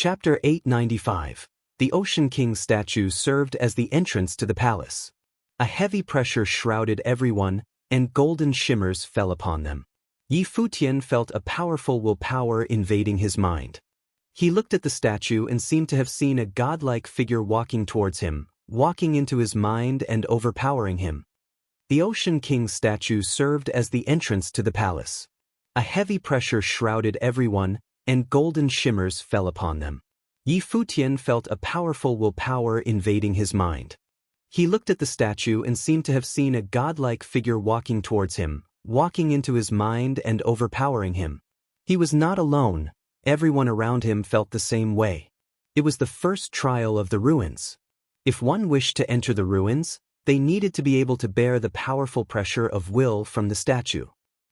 Chapter 895. The Ocean King's statue served as the entrance to the palace. A heavy pressure shrouded everyone, and golden shimmers fell upon them. Futian felt a powerful willpower invading his mind. He looked at the statue and seemed to have seen a godlike figure walking towards him, walking into his mind and overpowering him. The Ocean King's statue served as the entrance to the palace. A heavy pressure shrouded everyone, and golden shimmers fell upon them. Futian felt a powerful willpower invading his mind. He looked at the statue and seemed to have seen a godlike figure walking towards him, walking into his mind and overpowering him. He was not alone. Everyone around him felt the same way. It was the first trial of the ruins. If one wished to enter the ruins, they needed to be able to bear the powerful pressure of will from the statue.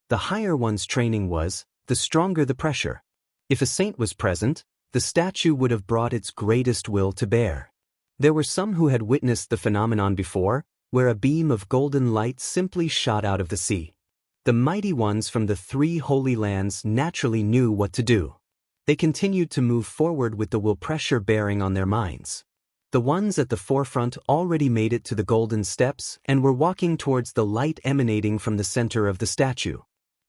The higher one's training was, the stronger the pressure. If a saint was present, the statue would have brought its greatest will to bear. There were some who had witnessed the phenomenon before, where a beam of golden light simply shot out of the sea. The mighty ones from the 3 holy lands naturally knew what to do. They continued to move forward with the will pressure bearing on their minds. The ones at the forefront already made it to the golden steps and were walking towards the light emanating from the center of the statue.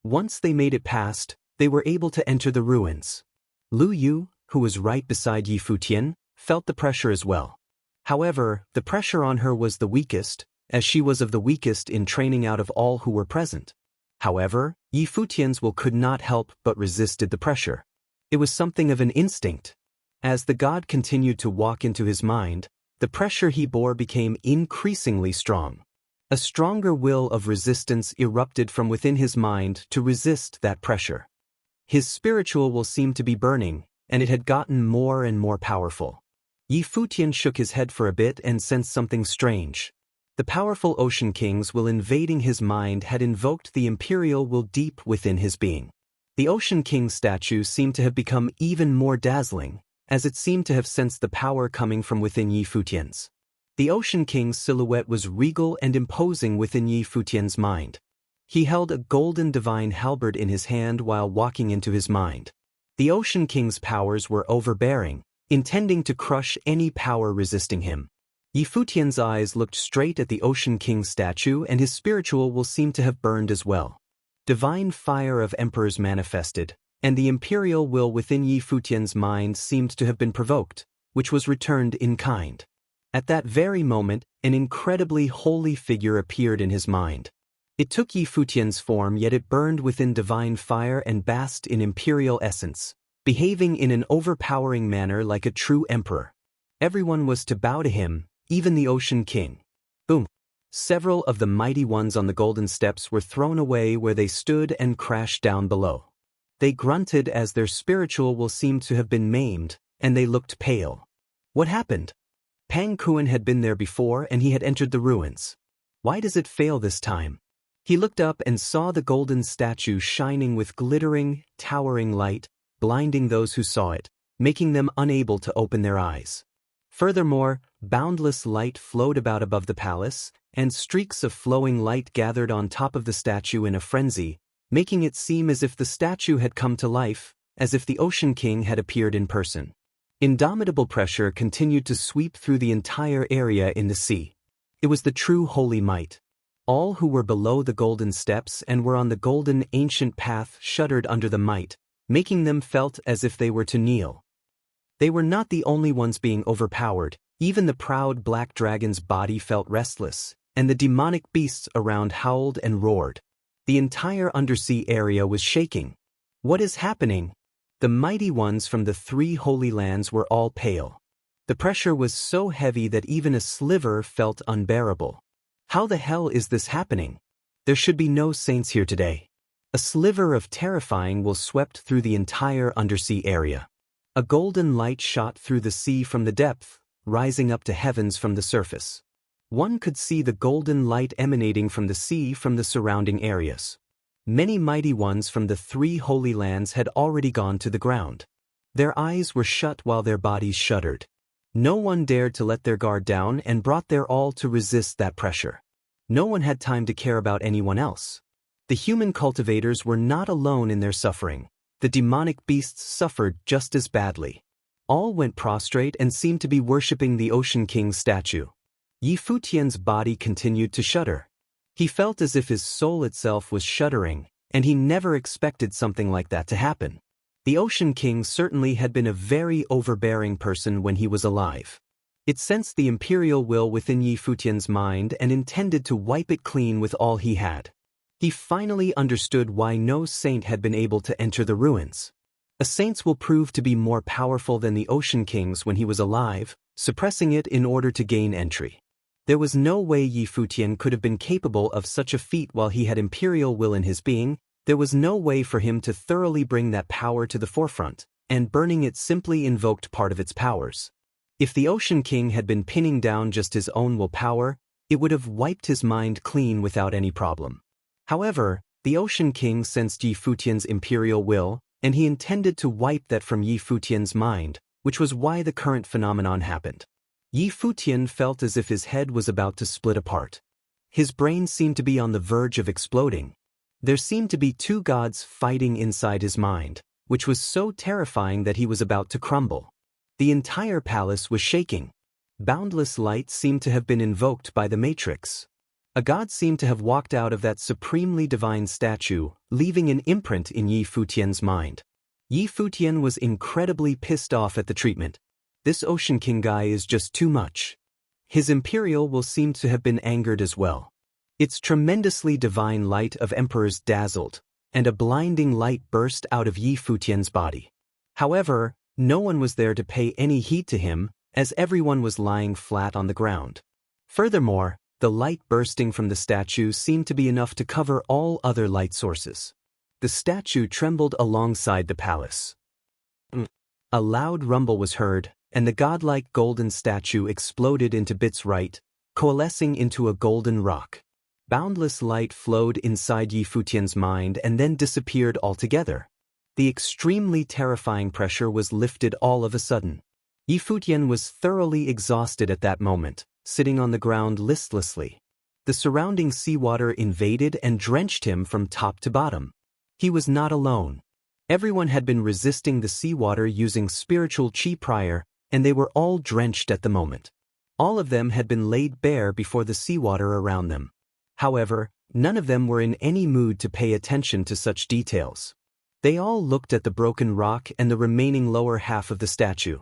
Once they made it past, they were able to enter the ruins. Lu Yu, who was right beside Futian, felt the pressure as well. However, the pressure on her was the weakest, as she was of the weakest in training out of all who were present. However, Futian's will could not help but resisted the pressure. It was something of an instinct. As the god continued to walk into his mind, the pressure he bore became increasingly strong. A stronger will of resistance erupted from within his mind to resist that pressure. His spiritual will seemed to be burning, and it had gotten more and more powerful. Futian shook his head for a bit and sensed something strange. The powerful Ocean King's will invading his mind had invoked the imperial will deep within his being. The Ocean King's statue seemed to have become even more dazzling, as it seemed to have sensed the power coming from within Futian's. The Ocean King's silhouette was regal and imposing within Futian's mind. He held a golden divine halberd in his hand while walking into his mind. The Ocean King's powers were overbearing, intending to crush any power resisting him. Futian's eyes looked straight at the Ocean King's statue and his spiritual will seemed to have burned as well. Divine fire of emperors manifested, and the imperial will within Futian's mind seemed to have been provoked, which was returned in kind. At that very moment, an incredibly holy figure appeared in his mind. It took Futian's form, yet it burned within divine fire and basked in imperial essence, behaving in an overpowering manner like a true emperor. Everyone was to bow to him, even the Ocean King. Boom! Several of the mighty ones on the golden steps were thrown away where they stood and crashed down below. They grunted as their spiritual will seemed to have been maimed, and they looked pale. What happened? Pang Kuan had been there before and he had entered the ruins. Why does it fail this time? He looked up and saw the golden statue shining with glittering, towering light, blinding those who saw it, making them unable to open their eyes. Furthermore, boundless light flowed about above the palace, and streaks of flowing light gathered on top of the statue in a frenzy, making it seem as if the statue had come to life, as if the Ocean King had appeared in person. Indomitable pressure continued to sweep through the entire area in the sea. It was the true holy might. All who were below the golden steps and were on the golden ancient path shuddered under the might, making them felt as if they were to kneel. They were not the only ones being overpowered, even the proud black dragon's body felt restless, and the demonic beasts around howled and roared. The entire undersea area was shaking. What is happening? The mighty ones from the 3 holy lands were all pale. The pressure was so heavy that even a sliver felt unbearable. How the hell is this happening? There should be no saints here today. A sliver of terrifying will swept through the entire undersea area. A golden light shot through the sea from the depth, rising up to heavens from the surface. One could see the golden light emanating from the sea from the surrounding areas. Many mighty ones from the 3 holy lands had already gone to the ground. Their eyes were shut while their bodies shuddered. No one dared to let their guard down and brought their all to resist that pressure. No one had time to care about anyone else. The human cultivators were not alone in their suffering. The demonic beasts suffered just as badly. All went prostrate and seemed to be worshipping the Ocean King's statue. Yi Futian's body continued to shudder. He felt as if his soul itself was shuddering, and he never expected something like that to happen. The Ocean King certainly had been a very overbearing person when he was alive. It sensed the imperial will within Yi Futian's mind and intended to wipe it clean with all he had. He finally understood why no saint had been able to enter the ruins. A saint will prove to be more powerful than the Ocean King's when he was alive, suppressing it in order to gain entry. There was no way Yi Futian could have been capable of such a feat while he had imperial will in his being. There was no way for him to thoroughly bring that power to the forefront, and burning it simply invoked part of its powers. If the Ocean King had been pinning down just his own willpower, it would have wiped his mind clean without any problem. However, the Ocean King sensed Yi Futian's imperial will, and he intended to wipe that from Yi Futian's mind, which was why the current phenomenon happened. Yi Futian felt as if his head was about to split apart. His brain seemed to be on the verge of exploding. There seemed to be two gods fighting inside his mind, which was so terrifying that he was about to crumble. The entire palace was shaking. Boundless light seemed to have been invoked by the Matrix. A god seemed to have walked out of that supremely divine statue, leaving an imprint in Yi Futian's mind. Yi Futian was incredibly pissed off at the treatment. This Ocean King guy is just too much. His imperial will seem to have been angered as well. Its tremendously divine light of emperors dazzled, and a blinding light burst out of Yi Futian's body. However, no one was there to pay any heed to him, as everyone was lying flat on the ground. Furthermore, the light bursting from the statue seemed to be enough to cover all other light sources. The statue trembled alongside the palace. A loud rumble was heard, and the godlike golden statue exploded into bits right, coalescing into a golden rock. Boundless light flowed inside Yi Futian's mind and then disappeared altogether. The extremely terrifying pressure was lifted all of a sudden. Yi Futian was thoroughly exhausted at that moment, sitting on the ground listlessly. The surrounding seawater invaded and drenched him from top to bottom. He was not alone. Everyone had been resisting the seawater using spiritual chi prior, and they were all drenched at the moment. All of them had been laid bare before the seawater around them. However, none of them were in any mood to pay attention to such details. They all looked at the broken rock and the remaining lower half of the statue.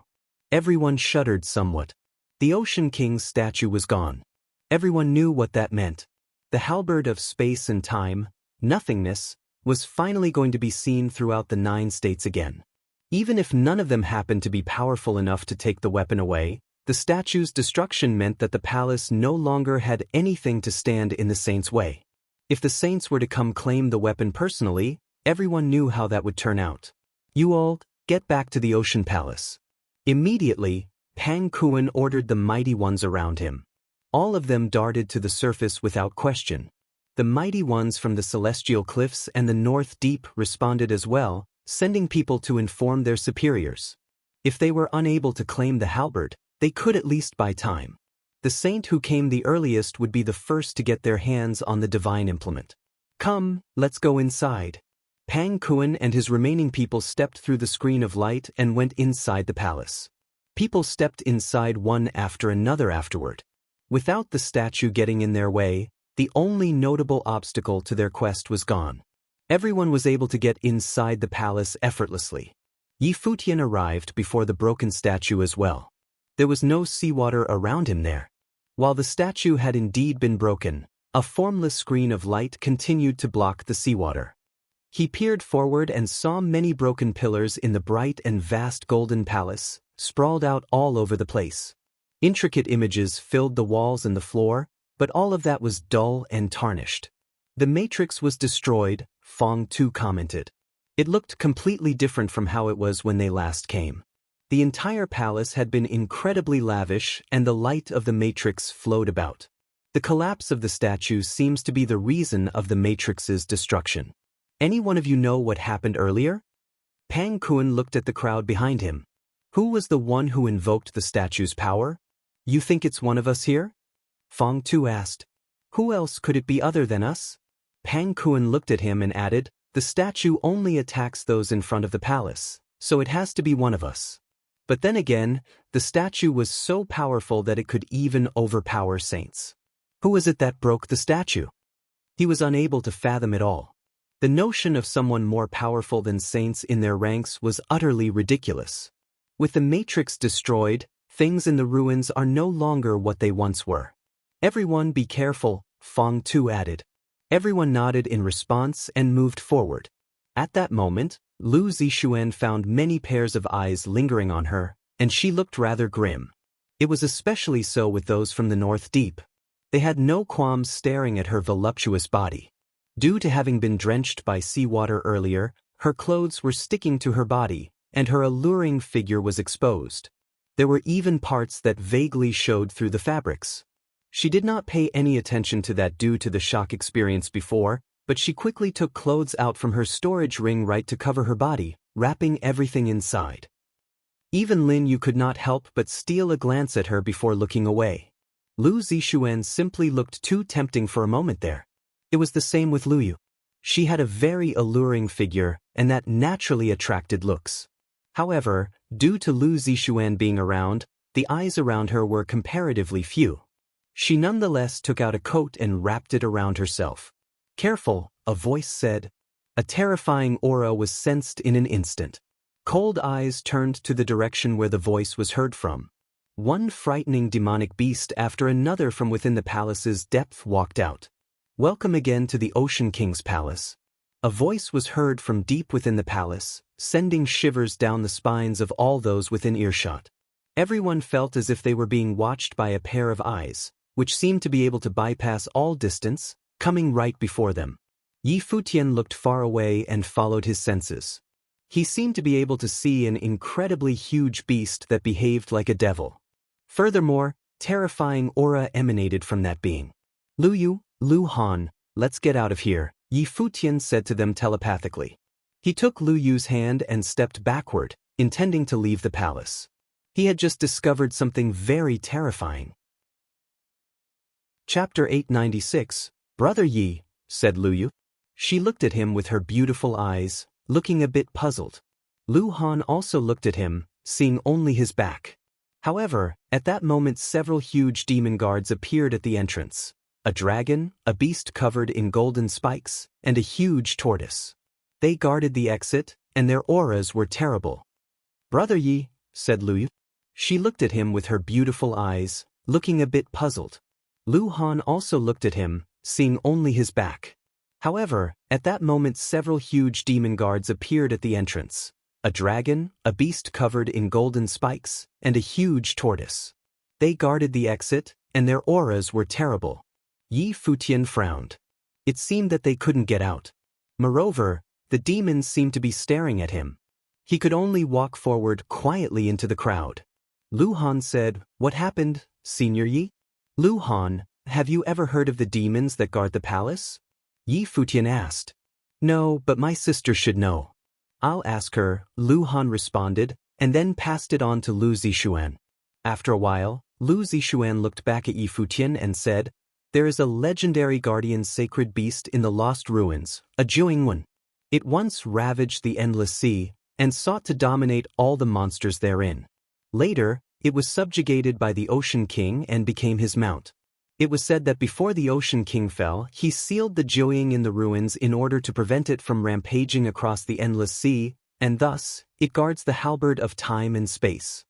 Everyone shuddered somewhat. The Ocean King's statue was gone. Everyone knew what that meant. The halberd of space and time, nothingness, was finally going to be seen throughout the 9 states again. Even if none of them happened to be powerful enough to take the weapon away, the statue's destruction meant that the palace no longer had anything to stand in the saints' way. If the saints were to come claim the weapon personally, everyone knew how that would turn out. You all, get back to the Ocean Palace. Immediately, Pang Kuan ordered the mighty ones around him. All of them darted to the surface without question. The mighty ones from the Celestial Cliffs and the North Deep responded as well, sending people to inform their superiors. If they were unable to claim the halberd, they could at least buy time. The saint who came the earliest would be the first to get their hands on the divine implement. Come, let's go inside. Pang Kuan and his remaining people stepped through the screen of light and went inside the palace. People stepped inside one after another afterward. Without the statue getting in their way, the only notable obstacle to their quest was gone. Everyone was able to get inside the palace effortlessly. Yi Futian arrived before the broken statue as well. There was no seawater around him there. While the statue had indeed been broken, a formless screen of light continued to block the seawater. He peered forward and saw many broken pillars in the bright and vast golden palace, sprawled out all over the place. Intricate images filled the walls and the floor, but all of that was dull and tarnished. The matrix was destroyed, Fong Tu commented. It looked completely different from how it was when they last came. The entire palace had been incredibly lavish and the light of the matrix flowed about. The collapse of the statue seems to be the reason of the matrix's destruction. Any one of you know what happened earlier? Pang Kuan looked at the crowd behind him. Who was the one who invoked the statue's power? You think it's one of us here? Fong Tu asked. Who else could it be other than us? Pang Kuan looked at him and added, the statue only attacks those in front of the palace, so it has to be one of us. But then again, the statue was so powerful that it could even overpower saints. Who was it that broke the statue? He was unable to fathom it all. The notion of someone more powerful than saints in their ranks was utterly ridiculous. With the matrix destroyed, things in the ruins are no longer what they once were. Everyone be careful, Fong Tu added. Everyone nodded in response and moved forward. At that moment, Lu Zixuan found many pairs of eyes lingering on her, and she looked rather grim. It was especially so with those from the North Deep. They had no qualms staring at her voluptuous body. Due to having been drenched by seawater earlier, her clothes were sticking to her body, and her alluring figure was exposed. There were even parts that vaguely showed through the fabrics. She did not pay any attention to that due to the shock experience before, but she quickly took clothes out from her storage ring right to cover her body, wrapping everything inside. Even Lin Yu could not help but steal a glance at her before looking away. Lu Zixuan simply looked too tempting for a moment there. It was the same with Lu Yu. She had a very alluring figure, and that naturally attracted looks. However, due to Lu Zixuan being around, the eyes around her were comparatively few. She nonetheless took out a coat and wrapped it around herself. Careful, a voice said. A terrifying aura was sensed in an instant. Cold eyes turned to the direction where the voice was heard from. One frightening demonic beast after another from within the palace's depth walked out. Welcome again to the Ocean King's palace. A voice was heard from deep within the palace, sending shivers down the spines of all those within earshot. Everyone felt as if they were being watched by a pair of eyes, which seemed to be able to bypass all distance, coming right before them. Yi Futian looked far away and followed his senses. He seemed to be able to see an incredibly huge beast that behaved like a devil. Furthermore, terrifying aura emanated from that being. Lu Yu, Lu Han, let's get out of here, Yi Futian said to them telepathically. He took Lu Yu's hand and stepped backward, intending to leave the palace. He had just discovered something very terrifying. Chapter 896, Brother Yi, said Lu Yu. She looked at him with her beautiful eyes, looking a bit puzzled. Lu Han also looked at him, seeing only his back. However, at that moment several huge demon guards appeared at the entrance. A dragon, a beast covered in golden spikes, and a huge tortoise. They guarded the exit, and their auras were terrible. Brother Yi, said Lu Yu. She looked at him with her beautiful eyes, looking a bit puzzled. Lu Han also looked at him, seeing only his back. However, at that moment several huge demon guards appeared at the entrance. A dragon, a beast covered in golden spikes, and a huge tortoise. They guarded the exit, and their auras were terrible. Yi Futian frowned. It seemed that they couldn't get out. Moreover, the demons seemed to be staring at him. He could only walk forward quietly into the crowd. Lu Han said, "What happened, Senior Yi?" Lu Han, have you ever heard of the demons that guard the palace? Yi Futian asked. No, but my sister should know. I'll ask her, Lu Han responded, and then passed it on to Lu Zixuan. After a while, Lu Zixuan looked back at Yi Futian and said, there is a legendary guardian sacred beast in the lost ruins, a Jiuingwen. It once ravaged the endless sea, and sought to dominate all the monsters therein. Later, it was subjugated by the Ocean King and became his mount. It was said that before the Ocean King fell, he sealed the Jiuying in the ruins in order to prevent it from rampaging across the endless sea, and thus, it guards the halberd of time and space.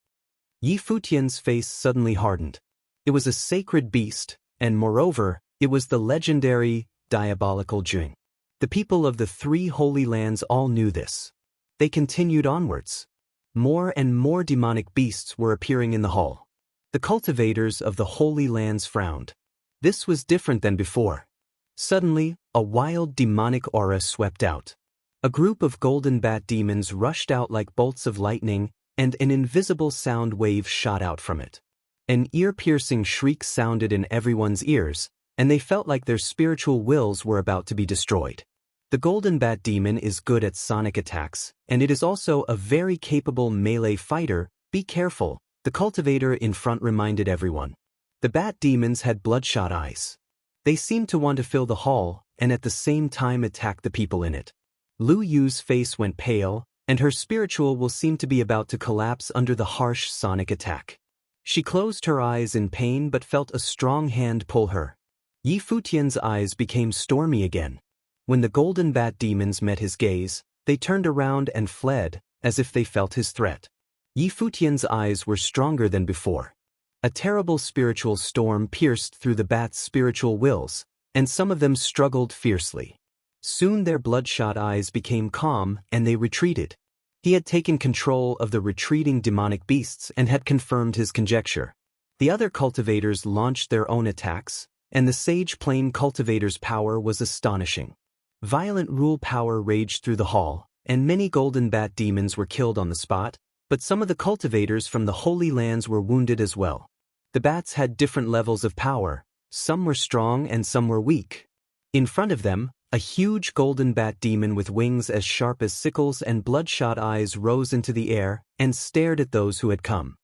Yi Futian's face suddenly hardened. It was a sacred beast, and moreover, it was the legendary, diabolical Jiuying. The people of the three holy lands all knew this. They continued onwards. More and more demonic beasts were appearing in the hall. The cultivators of the holy lands frowned. This was different than before. Suddenly, a wild demonic aura swept out. A group of golden bat demons rushed out like bolts of lightning, and an invisible sound wave shot out from it. An ear-piercing shriek sounded in everyone's ears, and they felt like their spiritual wills were about to be destroyed. The golden bat demon is good at sonic attacks, and it is also a very capable melee fighter. Be careful, the cultivator in front reminded everyone. The bat demons had bloodshot eyes. They seemed to want to fill the hall, and at the same time attack the people in it. Lu Yu's face went pale, and her spiritual will seem to be about to collapse under the harsh sonic attack. She closed her eyes in pain but felt a strong hand pull her. Yi Futian's eyes became stormy again. When the golden bat demons met his gaze, they turned around and fled, as if they felt his threat. Yi Futian's eyes were stronger than before. A terrible spiritual storm pierced through the bats' spiritual wills, and some of them struggled fiercely. Soon their bloodshot eyes became calm and they retreated. He had taken control of the retreating demonic beasts and had confirmed his conjecture. The other cultivators launched their own attacks, and the Sage Plane cultivator's power was astonishing. Violent rule power raged through the hall, and many golden bat demons were killed on the spot, but some of the cultivators from the Holy Lands were wounded as well. The bats had different levels of power, some were strong and some were weak. In front of them, a huge golden bat demon with wings as sharp as sickles and bloodshot eyes rose into the air and stared at those who had come.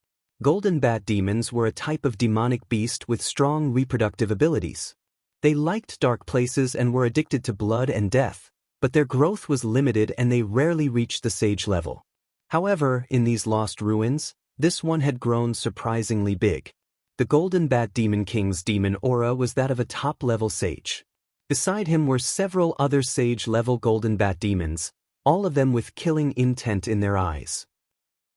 Golden bat demons were a type of demonic beast with strong reproductive abilities. They liked dark places and were addicted to blood and death, but their growth was limited and they rarely reached the sage level. However, in these lost ruins, this one had grown surprisingly big. The Golden Bat Demon King's demon aura was that of a top-level sage. Beside him were several other sage-level Golden Bat demons, all of them with killing intent in their eyes.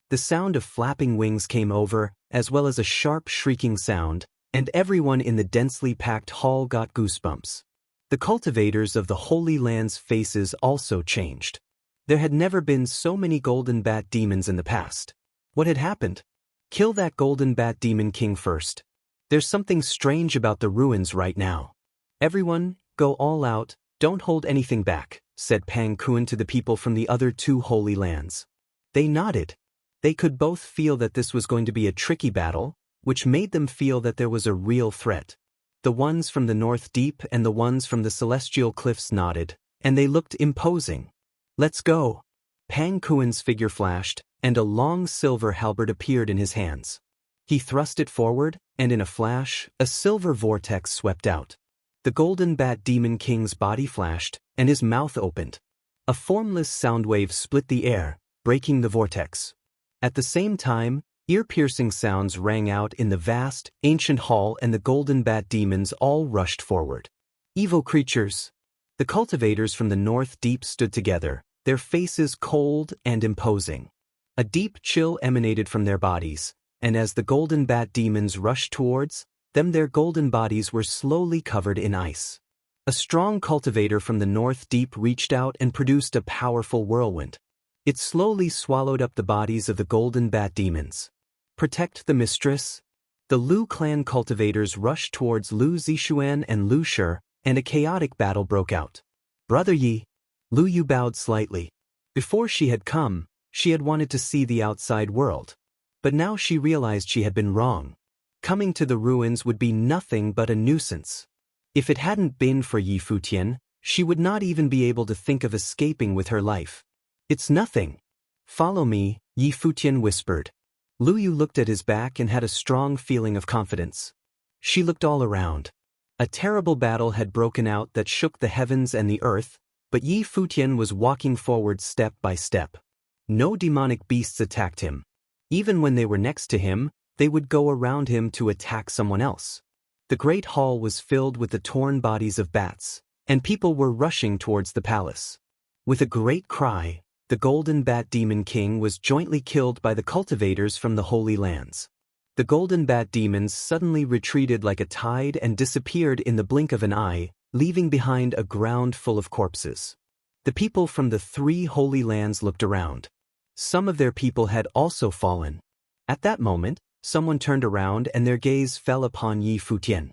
The sound of flapping wings came over, as well as a sharp shrieking sound, and everyone in the densely packed hall got goosebumps. The cultivators of the Holy Land's faces also changed. There had never been so many Golden Bat demons in the past. What had happened? Kill that Golden Bat Demon King first. There's something strange about the ruins right now. Everyone, go all out, don't hold anything back, said Pang Kuan to the people from the other two Holy Lands. They nodded. They could both feel that this was going to be a tricky battle, which made them feel that there was a real threat. The ones from the North Deep and the ones from the Celestial Cliffs nodded, and they looked imposing. Let's go. Pang Kuan's figure flashed, and a long silver halberd appeared in his hands. He thrust it forward, and in a flash, a silver vortex swept out. The Golden Bat Demon King's body flashed, and his mouth opened. A formless sound wave split the air, breaking the vortex. At the same time, ear-piercing sounds rang out in the vast, ancient hall and the Golden Bat demons all rushed forward. Evil creatures! The cultivators from the North Deep stood together, their faces cold and imposing. A deep chill emanated from their bodies, and as the Golden Bat demons rushed towards them, their golden bodies were slowly covered in ice. A strong cultivator from the North Deep reached out and produced a powerful whirlwind. It slowly swallowed up the bodies of the Golden Bat demons. Protect the mistress. The Lu clan cultivators rushed towards Lu Zishuan and Lu Shi, and a chaotic battle broke out. Brother Yi. Lu Yu bowed slightly. Before she had come, she had wanted to see the outside world. But now she realized she had been wrong. Coming to the ruins would be nothing but a nuisance. If it hadn't been for Yi Futian, she would not even be able to think of escaping with her life. It's nothing. Follow me, Yi Futian whispered. Lu Yu looked at his back and had a strong feeling of confidence. She looked all around. A terrible battle had broken out that shook the heavens and the earth, but Yi Futian was walking forward step by step. No demonic beasts attacked him. Even when they were next to him, they would go around him to attack someone else. The great hall was filled with the torn bodies of bats, and people were rushing towards the palace. With a great cry, the Golden Bat Demon King was jointly killed by the cultivators from the Holy Lands. The Golden Bat demons suddenly retreated like a tide and disappeared in the blink of an eye, leaving behind a ground full of corpses. The people from the three Holy Lands looked around. Some of their people had also fallen. At that moment, someone turned around and their gaze fell upon Yi Futian.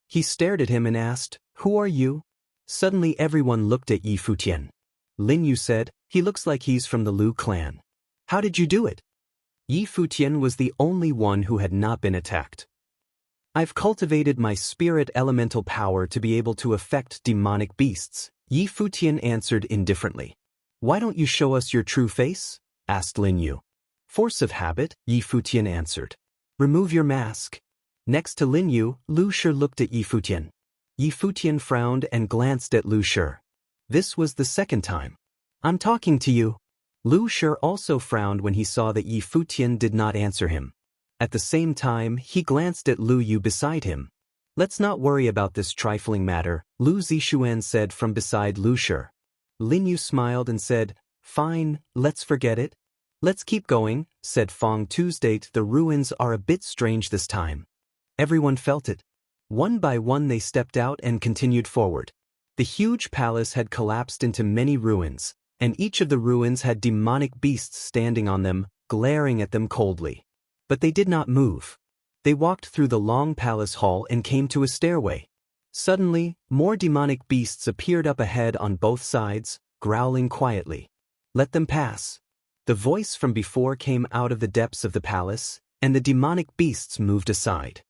He stared at him and asked, "Who are you?" Suddenly everyone looked at Yi Futian. Lin Yu said, "He looks like he's from the Lu clan. How did you do it?" Yi Futian was the only one who had not been attacked. "I've cultivated my spirit elemental power to be able to affect demonic beasts," Yi Futian answered indifferently. "Why don't you show us your true face?" asked Lin Yu. "Force of habit," Yi Futian answered. "Remove your mask." Next to Lin Yu, Lu Shi looked at Yi Futian. Yi Futian frowned and glanced at Lu Shi. This was the second time. "I'm talking to you." Lu Shi also frowned when he saw that Yi Futian did not answer him. At the same time, he glanced at Lu Yu beside him. Let's not worry about this trifling matter, Lu Zixuan said from beside Lu Shi. Lin Yu smiled and said, fine, let's forget it. Let's keep going, said Fong Tuesday. The ruins are a bit strange this time. Everyone felt it. One by one they stepped out and continued forward. The huge palace had collapsed into many ruins, and each of the ruins had demonic beasts standing on them, glaring at them coldly. But they did not move. They walked through the long palace hall and came to a stairway. Suddenly, more demonic beasts appeared up ahead on both sides, growling quietly. Let them pass. The voice from before came out of the depths of the palace, and the demonic beasts moved aside.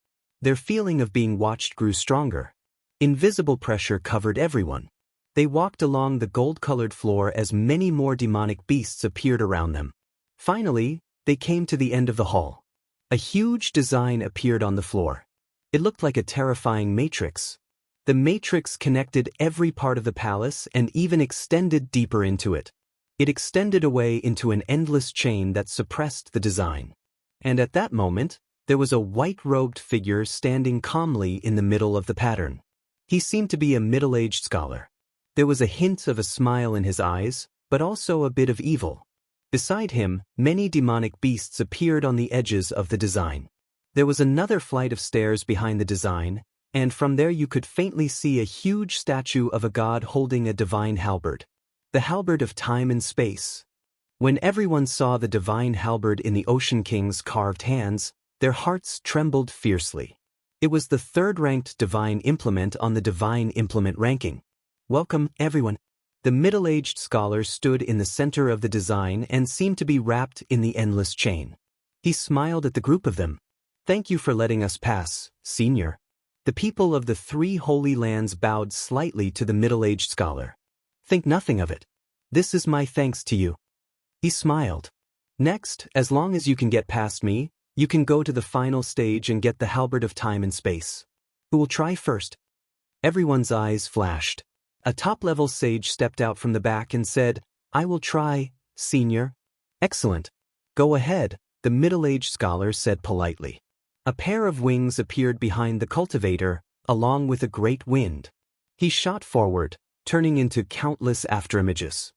Their feeling of being watched grew stronger. Invisible pressure covered everyone. They walked along the gold-colored floor as many more demonic beasts appeared around them. Finally, they came to the end of the hall. A huge design appeared on the floor. It looked like a terrifying matrix. The matrix connected every part of the palace and even extended deeper into it. It extended away into an endless chain that suppressed the design. And at that moment, there was a white-robed figure standing calmly in the middle of the pattern. He seemed to be a middle-aged scholar. There was a hint of a smile in his eyes, but also a bit of evil. Beside him, many demonic beasts appeared on the edges of the design. There was another flight of stairs behind the design, and from there you could faintly see a huge statue of a god holding a divine halberd. The halberd of time and space. When everyone saw the divine halberd in the Ocean King's carved hands, their hearts trembled fiercely. It was the third-ranked divine implement on the divine implement ranking. Welcome, everyone. The middle-aged scholar stood in the center of the design and seemed to be wrapped in the endless chain. He smiled at the group of them. Thank you for letting us pass, senior. The people of the 3 holy lands bowed slightly to the middle-aged scholar. Think nothing of it. This is my thanks to you. He smiled. Next, as long as you can get past me, you can go to the final stage and get the halberd of time and space. Who will try first? Everyone's eyes flashed. A top-level sage stepped out from the back and said, I will try, senior. Excellent. Go ahead, the middle-aged scholar said politely. A pair of wings appeared behind the cultivator, along with a great wind. He shot forward, turning into countless afterimages.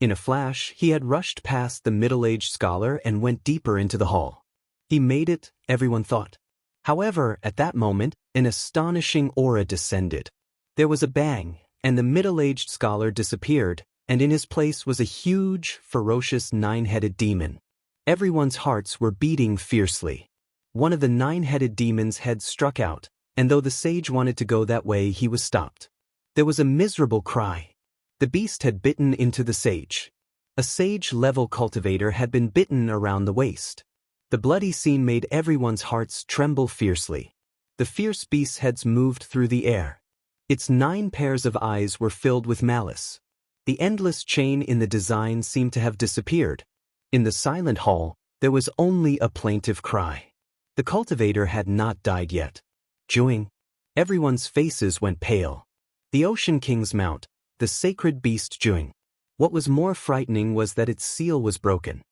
In a flash, he had rushed past the middle-aged scholar and went deeper into the hall. He made it, everyone thought. However, at that moment, an astonishing aura descended. There was a bang, and the middle-aged scholar disappeared, and in his place was a huge, ferocious 9-headed demon. Everyone's hearts were beating fiercely. One of the 9-headed demon's heads struck out, and though the sage wanted to go that way, he was stopped. There was a miserable cry. The beast had bitten into the sage. A sage-level cultivator had been bitten around the waist. The bloody scene made everyone's hearts tremble fiercely. The fierce beast's heads moved through the air. Its 9 pairs of eyes were filled with malice. The endless chain in the design seemed to have disappeared. In the silent hall, there was only a plaintive cry. The cultivator had not died yet. Juing. Everyone's faces went pale. The Ocean King's mount, the sacred beast Juing. What was more frightening was that its seal was broken.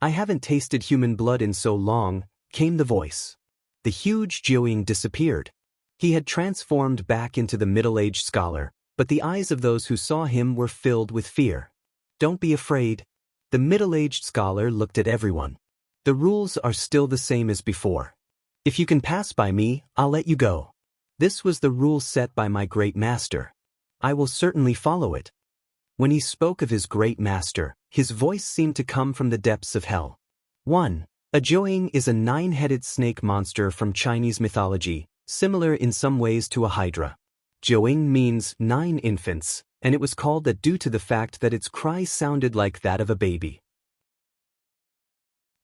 I haven't tasted human blood in so long, came the voice. The huge Juing disappeared. He had transformed back into the middle-aged scholar, but the eyes of those who saw him were filled with fear. Don't be afraid. The middle-aged scholar looked at everyone. The rules are still the same as before. If you can pass by me, I'll let you go. This was the rule set by my great master. I will certainly follow it. When he spoke of his great master, his voice seemed to come from the depths of hell. 1. A Joing is a 9-headed snake monster from Chinese mythology, similar in some ways to a hydra. Joing means 9 infants, and it was called that due to the fact that its cry sounded like that of a baby.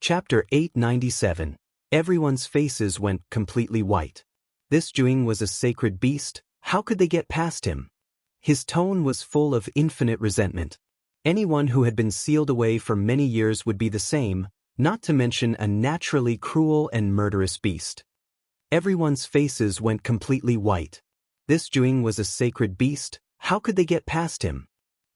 Chapter 897. Everyone's faces went completely white. This Joing was a sacred beast. How could they get past him? His tone was full of infinite resentment. Anyone who had been sealed away for many years would be the same, not to mention a naturally cruel and murderous beast. Everyone's faces went completely white. This Joing was a sacred beast. How could they get past him?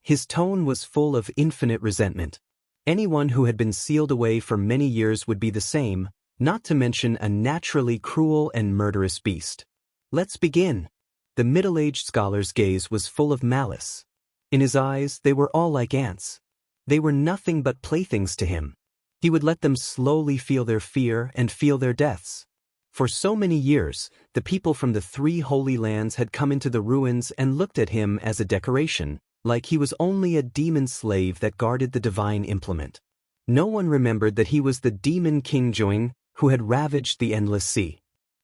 His tone was full of infinite resentment. Anyone who had been sealed away for many years would be the same, not to mention a naturally cruel and murderous beast. Let's begin. The middle-aged scholar's gaze was full of malice. In his eyes, they were all like ants. They were nothing but playthings to him. He would let them slowly feel their fear and feel their deaths. For so many years, the people from the 3 Holy Lands had come into the ruins and looked at him as a decoration, like he was only a demon slave that guarded the divine implement. No one remembered that he was the demon King Joing who had ravaged the endless sea.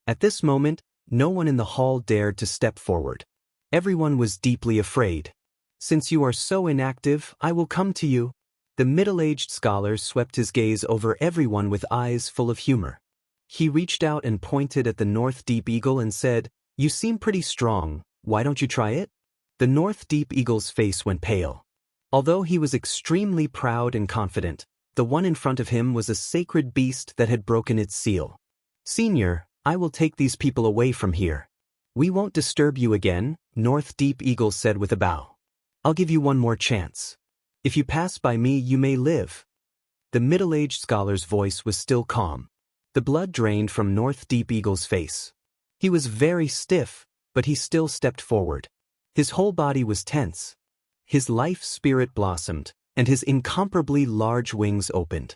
At this moment, no one in the hall dared to step forward. Everyone was deeply afraid. Since you are so inactive, I will come to you. The middle-aged scholar swept his gaze over everyone with eyes full of humor. He reached out and pointed at the North Deep Eagle and said, "You seem pretty strong, why don't you try it?" The North Deep Eagle's face went pale. Although he was extremely proud and confident, the one in front of him was a sacred beast that had broken its seal. "Senior, I will take these people away from here. We won't disturb you again," North Deep Eagle said with a bow. "I'll give you one more chance. If you pass by me, you may live." The middle-aged scholar's voice was still calm. The blood drained from North Deep Eagle's face. He was very stiff, but he still stepped forward. His whole body was tense. His life spirit blossomed, and his incomparably large wings opened.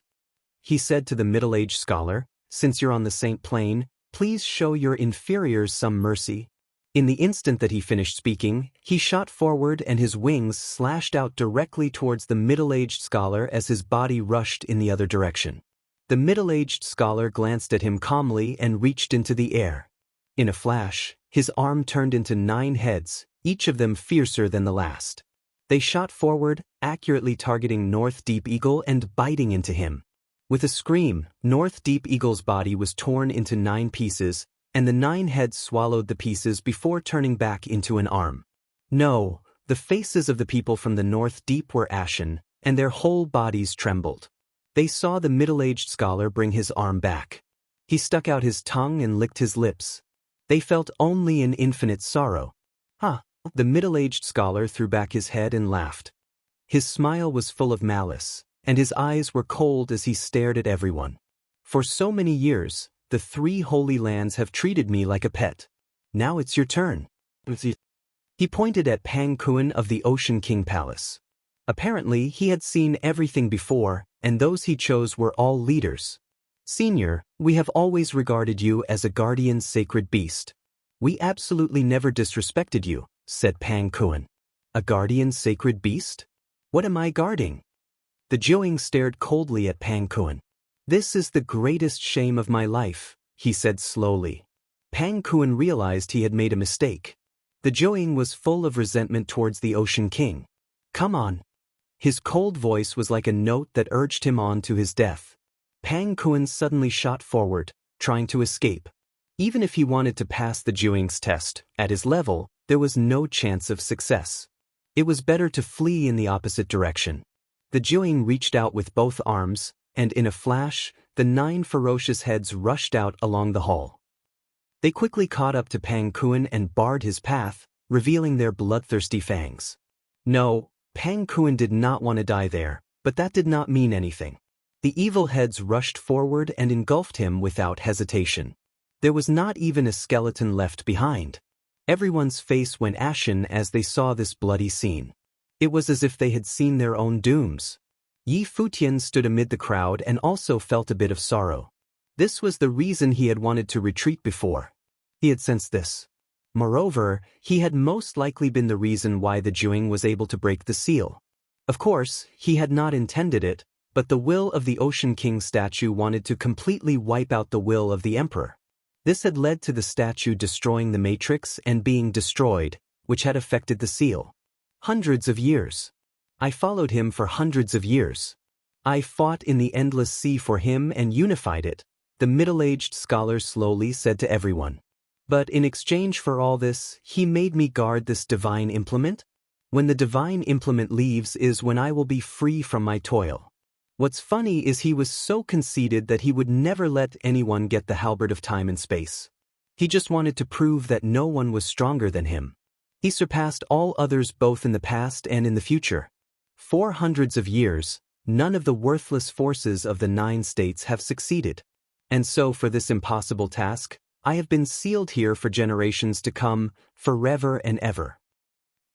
He said to the middle-aged scholar, "Since you're on the Saint Plane, please show your inferiors some mercy." In the instant that he finished speaking, he shot forward and his wings slashed out directly towards the middle-aged scholar as his body rushed in the other direction. The middle-aged scholar glanced at him calmly and reached into the air. In a flash, his arm turned into 9 heads, each of them fiercer than the last. They shot forward, accurately targeting North Deep Eagle and biting into him. With a scream, North Deep Eagle's body was torn into 9 pieces, and the 9 heads swallowed the pieces before turning back into an arm. No, the faces of the people from the North Deep were ashen, and their whole bodies trembled. They saw the middle-aged scholar bring his arm back. He stuck out his tongue and licked his lips. They felt only an infinite sorrow. The middle-aged scholar threw back his head and laughed. His smile was full of malice, and his eyes were cold as he stared at everyone. "For so many years, the 3 Holy Lands have treated me like a pet. Now it's your turn." He pointed at Pang Kuan of the Ocean King Palace. Apparently, he had seen everything before, and those he chose were all leaders. "Senior, we have always regarded you as a guardian sacred beast. We absolutely never disrespected you," said Pang Kuan. "A guardian sacred beast? What am I guarding?" The Joing stared coldly at Pang Kuan. "This is the greatest shame of my life," he said slowly. Pang Kuan realized he had made a mistake. The Joing was full of resentment towards the Ocean King. "Come on." His cold voice was like a note that urged him on to his death. Pang Kuan suddenly shot forward, trying to escape. Even if he wanted to pass the Joing's test, at his level, there was no chance of success. It was better to flee in the opposite direction. The Joing reached out with both arms, and in a flash, the 9 ferocious heads rushed out along the hall. They quickly caught up to Pang Kuan and barred his path, revealing their bloodthirsty fangs. No, Pang Kuan did not want to die there, but that did not mean anything. The evil heads rushed forward and engulfed him without hesitation. There was not even a skeleton left behind. Everyone's face went ashen as they saw this bloody scene. It was as if they had seen their own dooms. Futian stood amid the crowd and also felt a bit of sorrow. This was the reason he had wanted to retreat before. He had sensed this. Moreover, he had most likely been the reason why the Joing was able to break the seal. Of course, he had not intended it, but the will of the Ocean King statue wanted to completely wipe out the will of the Emperor. This had led to the statue destroying the matrix and being destroyed, which had affected the seal. Hundreds of years. I followed him for hundreds of years. I fought in the endless sea for him and unified it, the middle-aged scholar slowly said to everyone. But in exchange for all this, he made me guard this divine implement? When the divine implement leaves is when I will be free from my toil. What's funny is he was so conceited that he would never let anyone get the halberd of time and space. He just wanted to prove that no one was stronger than him. He surpassed all others both in the past and in the future. For hundreds of years, none of the worthless forces of the 9 states have succeeded. And so for this impossible task, I have been sealed here for generations to come, forever and ever.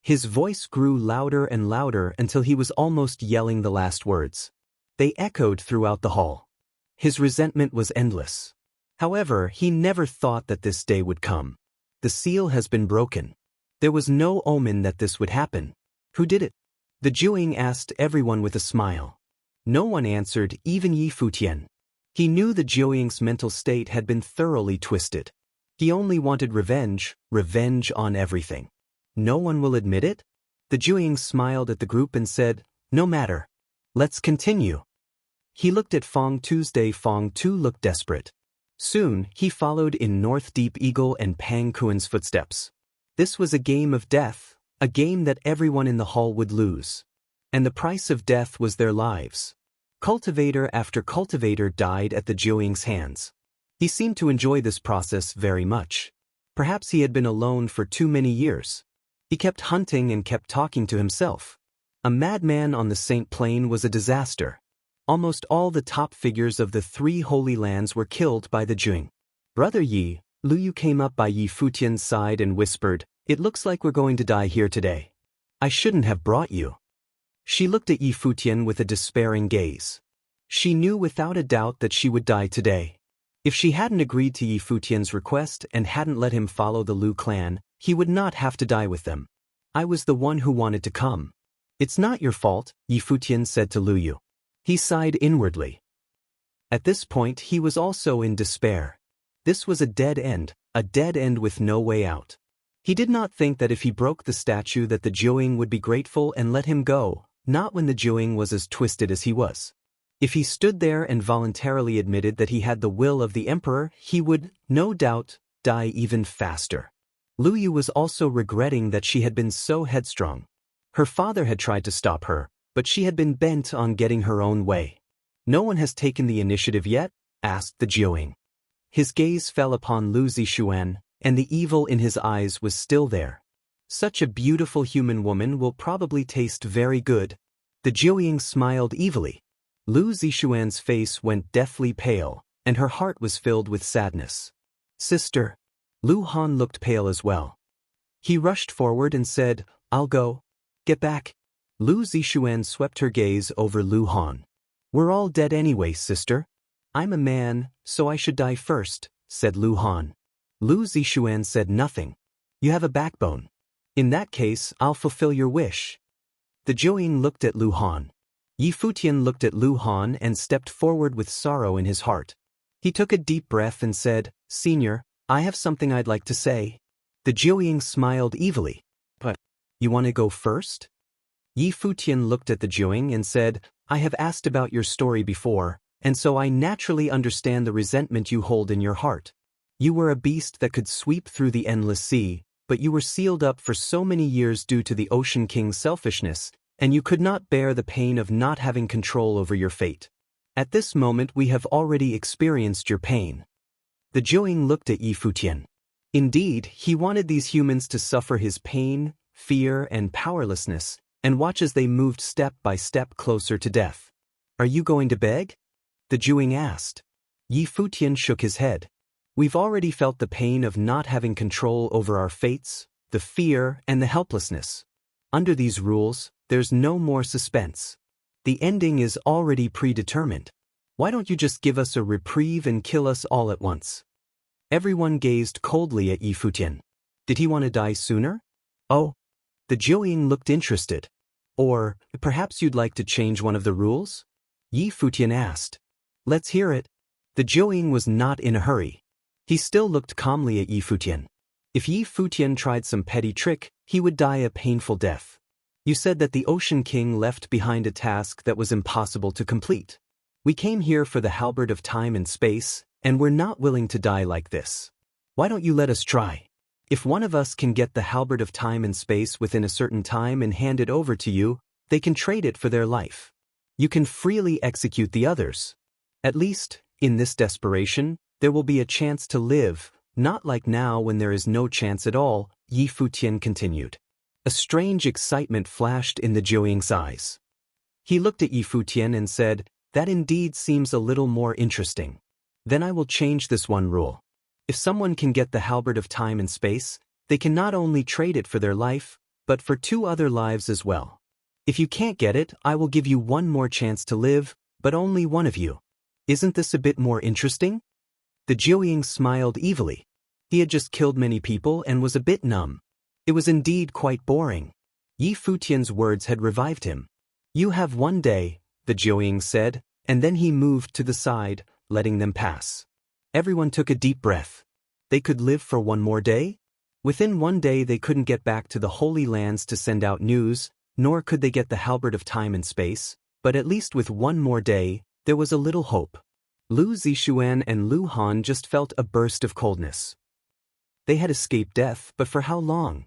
His voice grew louder and louder until he was almost yelling the last words. They echoed throughout the hall. His resentment was endless. However, he never thought that this day would come. The seal has been broken. There was no omen that this would happen. Who did it? The Jiuying asked everyone with a smile. No one answered, even Yi Futian. He knew the Jiuying's mental state had been thoroughly twisted. He only wanted revenge, revenge on everything. No one will admit it? The Jiuying smiled at the group and said, no matter. Let's continue. He looked at Fong Tuesday. Fong Tu looked desperate. Soon, he followed in North Deep Eagle and Pang Kuen's footsteps. This was a game of death, a game that everyone in the hall would lose. And the price of death was their lives. Cultivator after cultivator died at the Jiuying's hands. He seemed to enjoy this process very much. Perhaps he had been alone for too many years. He kept hunting and kept talking to himself. A madman on the Saint Plain was a disaster. Almost all the top figures of the 3 holy lands were killed by the Jiuying. Brother Yi, Lu Yu came up by Yi Futian's side and whispered, it looks like we're going to die here today. I shouldn't have brought you. She looked at Yi Futian with a despairing gaze. She knew without a doubt that she would die today. If she hadn't agreed to Yi Futian's request and hadn't let him follow the Lu clan, he would not have to die with them. I was the one who wanted to come. It's not your fault, Yi Futian said to Lu Yu. He sighed inwardly. At this point he was also in despair. This was a dead end with no way out. He did not think that if he broke the statue that the Jiuying would be grateful and let him go, not when the Jiuying was as twisted as he was. If he stood there and voluntarily admitted that he had the will of the emperor, he would, no doubt, die even faster. Lu Yu was also regretting that she had been so headstrong. Her father had tried to stop her, but she had been bent on getting her own way. No one has taken the initiative yet? Asked the Jiuying. His gaze fell upon Lu Zixuan, and the evil in his eyes was still there. Such a beautiful human woman will probably taste very good. The Jiuying smiled evilly. Lu Zixuan's face went deathly pale, and her heart was filled with sadness. Sister. Lu Han looked pale as well. He rushed forward and said, I'll go. Get back. Lu Zixuan swept her gaze over Lu Han. We're all dead anyway, sister. I'm a man, so I should die first, said Lu Han. Lu Zixuan said nothing. You have a backbone. In that case, I'll fulfill your wish. The Jiuying looked at Lu Han. Yi Futian looked at Lu Han and stepped forward with sorrow in his heart. He took a deep breath and said, Senior, I have something I'd like to say. The Jiuying smiled evilly. But, you want to go first? Yi Futian looked at the Jiuying and said, I have asked about your story before, and so I naturally understand the resentment you hold in your heart. You were a beast that could sweep through the endless sea, but you were sealed up for so many years due to the Ocean King's selfishness, and you could not bear the pain of not having control over your fate. At this moment we have already experienced your pain. The Jiuying looked at Yi Futian. Indeed, he wanted these humans to suffer his pain, fear, and powerlessness, and watch as they moved step by step closer to death. Are you going to beg? The Jiuying asked. Yi Futian shook his head. We've already felt the pain of not having control over our fates, the fear, and the helplessness. Under these rules, there's no more suspense. The ending is already predetermined. Why don't you just give us a reprieve and kill us all at once? Everyone gazed coldly at Yi Futian. Did he want to die sooner? Oh. The Jiuying looked interested. Or, perhaps you'd like to change one of the rules? Yi Futian asked. Let's hear it. The Jiuying was not in a hurry. He still looked calmly at Yi Futian. If Yi Futian tried some petty trick, he would die a painful death. You said that the Ocean King left behind a task that was impossible to complete. We came here for the halberd of time and space, and we're not willing to die like this. Why don't you let us try? If one of us can get the halberd of time and space within a certain time and hand it over to you, they can trade it for their life. You can freely execute the others. At least, in this desperation, there will be a chance to live, not like now when there is no chance at all, Yi Futian continued. A strange excitement flashed in the Jiuying's eyes. He looked at Yi Futian and said, "That indeed seems a little more interesting. Then I will change this one rule. If someone can get the halberd of time and space, they can not only trade it for their life, but for 2 other lives as well. If you can't get it, I will give you one more chance to live, but only one of you. Isn't this a bit more interesting?" The Jiuying smiled evilly. He had just killed many people and was a bit numb. It was indeed quite boring. Yi Futian's words had revived him. "You have 1 day," the Jiuying said, and then he moved to the side, letting them pass. Everyone took a deep breath. They could live for 1 more day? Within 1 day they couldn't get back to the Holy Lands to send out news, nor could they get the halberd of time and space, but at least with 1 more day, there was a little hope. Lu Zixuan and Lu Han just felt a burst of coldness. They had escaped death, but for how long?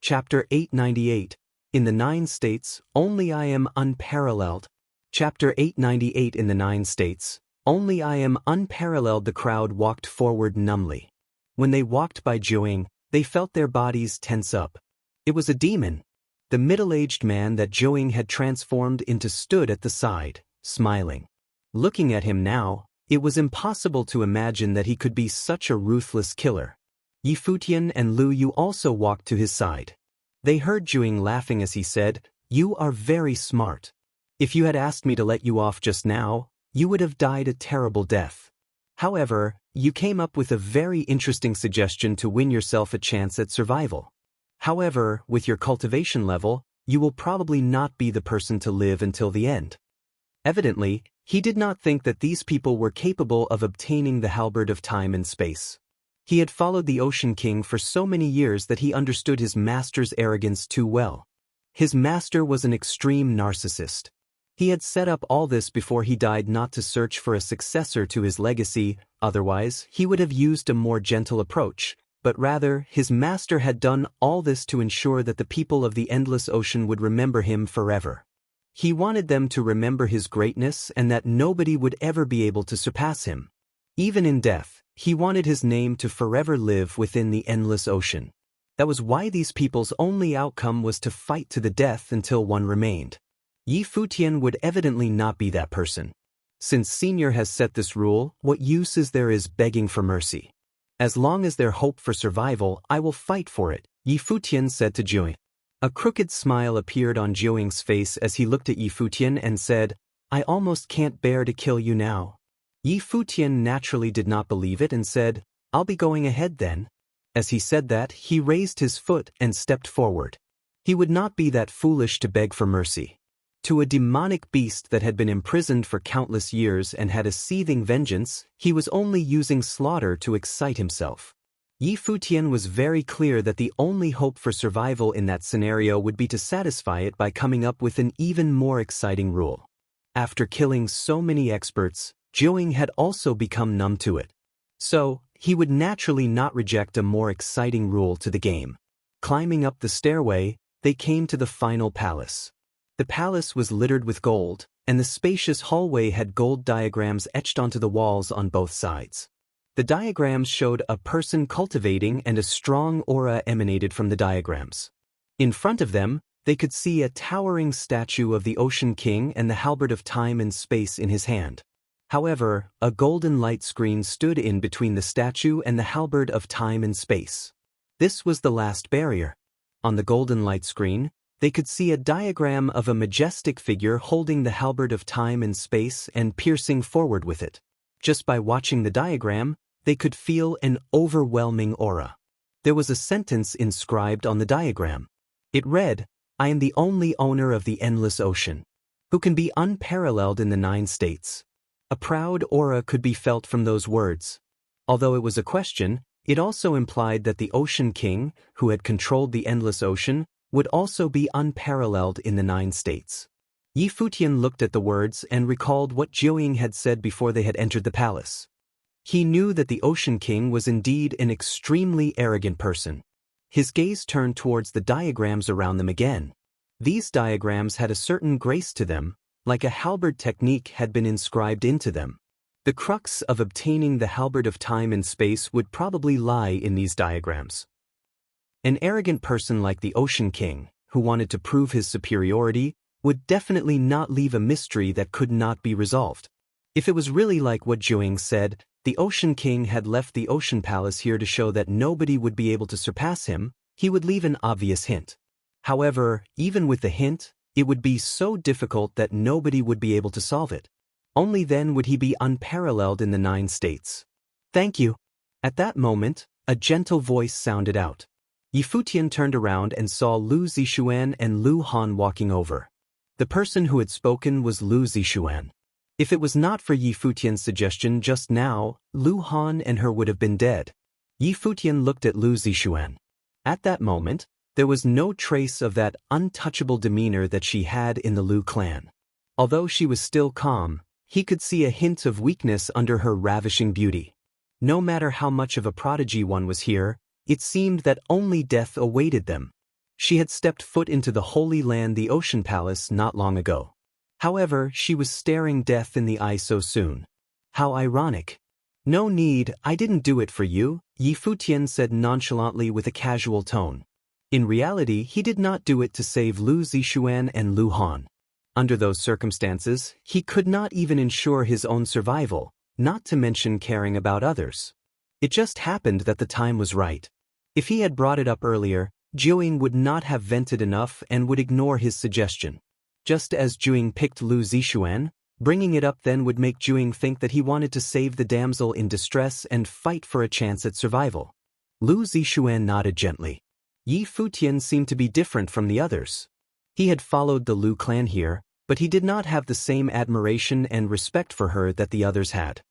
Chapter 898. In the 9 states, only I am unparalleled. Chapter 898. In the 9 states, only I am unparalleled. The crowd walked forward numbly. When they walked by Jiuying, they felt their bodies tense up. It was a demon. The middle-aged man that Jiuying had transformed into stood at the side, smiling. Looking at him now, it was impossible to imagine that he could be such a ruthless killer. Yi Futian and Lu Yu also walked to his side. They heard Jiuying laughing as he said, "You are very smart. If you had asked me to let you off just now, you would have died a terrible death. However, you came up with a very interesting suggestion to win yourself a chance at survival. However, with your cultivation level, you will probably not be the person to live until the end." Evidently, he did not think that these people were capable of obtaining the halberd of time and space. He had followed the Ocean King for so many years that he understood his master's arrogance too well. His master was an extreme narcissist. He had set up all this before he died not to search for a successor to his legacy, otherwise he would have used a more gentle approach, but rather his master had done all this to ensure that the people of the Endless Ocean would remember him forever. He wanted them to remember his greatness and that nobody would ever be able to surpass him. Even in death, he wanted his name to forever live within the Endless Ocean. That was why these people's only outcome was to fight to the death until one remained. Yi Futian would evidently not be that person. Since Senior has set this rule, what use is there begging for mercy? As long as there hope for survival, I will fight for it, Yi Futian said to Jiuying. A crooked smile appeared on Jiuying's face as he looked at Yi Futian and said, "I almost can't bear to kill you now." Yi Futian naturally did not believe it and said, "I'll be going ahead then." As he said that, he raised his foot and stepped forward. He would not be that foolish to beg for mercy. To a demonic beast that had been imprisoned for countless years and had a seething vengeance, he was only using slaughter to excite himself. Yi Futian was very clear that the only hope for survival in that scenario would be to satisfy it by coming up with an even more exciting rule. After killing so many experts, Jiuying had also become numb to it. So, he would naturally not reject a more exciting rule to the game. Climbing up the stairway, they came to the final palace. The palace was littered with gold, and the spacious hallway had gold diagrams etched onto the walls on both sides. The diagrams showed a person cultivating and a strong aura emanated from the diagrams. In front of them, they could see a towering statue of the Ocean King and the halberd of time and space in his hand. However, a golden light screen stood in between the statue and the halberd of time and space. This was the last barrier. On the golden light screen, they could see a diagram of a majestic figure holding the halberd of time and space and piercing forward with it. Just by watching the diagram, they could feel an overwhelming aura. There was a sentence inscribed on the diagram. It read, "I am the only owner of the Endless Ocean, who can be unparalleled in the 9 states." A proud aura could be felt from those words. Although it was a question, it also implied that the Ocean King, who had controlled the Endless Ocean, would also be unparalleled in the 9 states. Yi Futian looked at the words and recalled what Jiuying had said before they had entered the palace. He knew that the Ocean King was indeed an extremely arrogant person. His gaze turned towards the diagrams around them again. These diagrams had a certain grace to them, like a halberd technique had been inscribed into them. The crux of obtaining the halberd of time and space would probably lie in these diagrams. An arrogant person like the Ocean King, who wanted to prove his superiority, would definitely not leave a mystery that could not be resolved. If it was really like what Zhuang said, the Ocean King had left the Ocean Palace here to show that nobody would be able to surpass him, he would leave an obvious hint. However, even with the hint, it would be so difficult that nobody would be able to solve it. Only then would he be unparalleled in the 9 states. Thank you. At that moment, a gentle voice sounded out. Futian turned around and saw Lu Zixuan and Lu Han walking over. The person who had spoken was Lu Zixuan. If it was not for Futian's suggestion just now, Lu Han and her would have been dead. Futian looked at Lu Zixuan. At that moment, there was no trace of that untouchable demeanor that she had in the Lu clan. Although she was still calm, he could see a hint of weakness under her ravishing beauty. No matter how much of a prodigy one was here, it seemed that only death awaited them. She had stepped foot into the Holy Land, the Ocean Palace, not long ago. However, she was staring death in the eye so soon. How ironic. No need, I didn't do it for you, Futian said nonchalantly with a casual tone. In reality, he did not do it to save Lu Zixuan and Lu Han. Under those circumstances, he could not even ensure his own survival, not to mention caring about others. It just happened that the time was right. If he had brought it up earlier, Zhuang would not have vented enough and would ignore his suggestion. Just as Zhuang picked Lu Zixuan, bringing it up then would make Zhuang think that he wanted to save the damsel in distress and fight for a chance at survival. Lu Zixuan nodded gently. Futian seemed to be different from the others. He had followed the Lu clan here, but he did not have the same admiration and respect for her that the others had.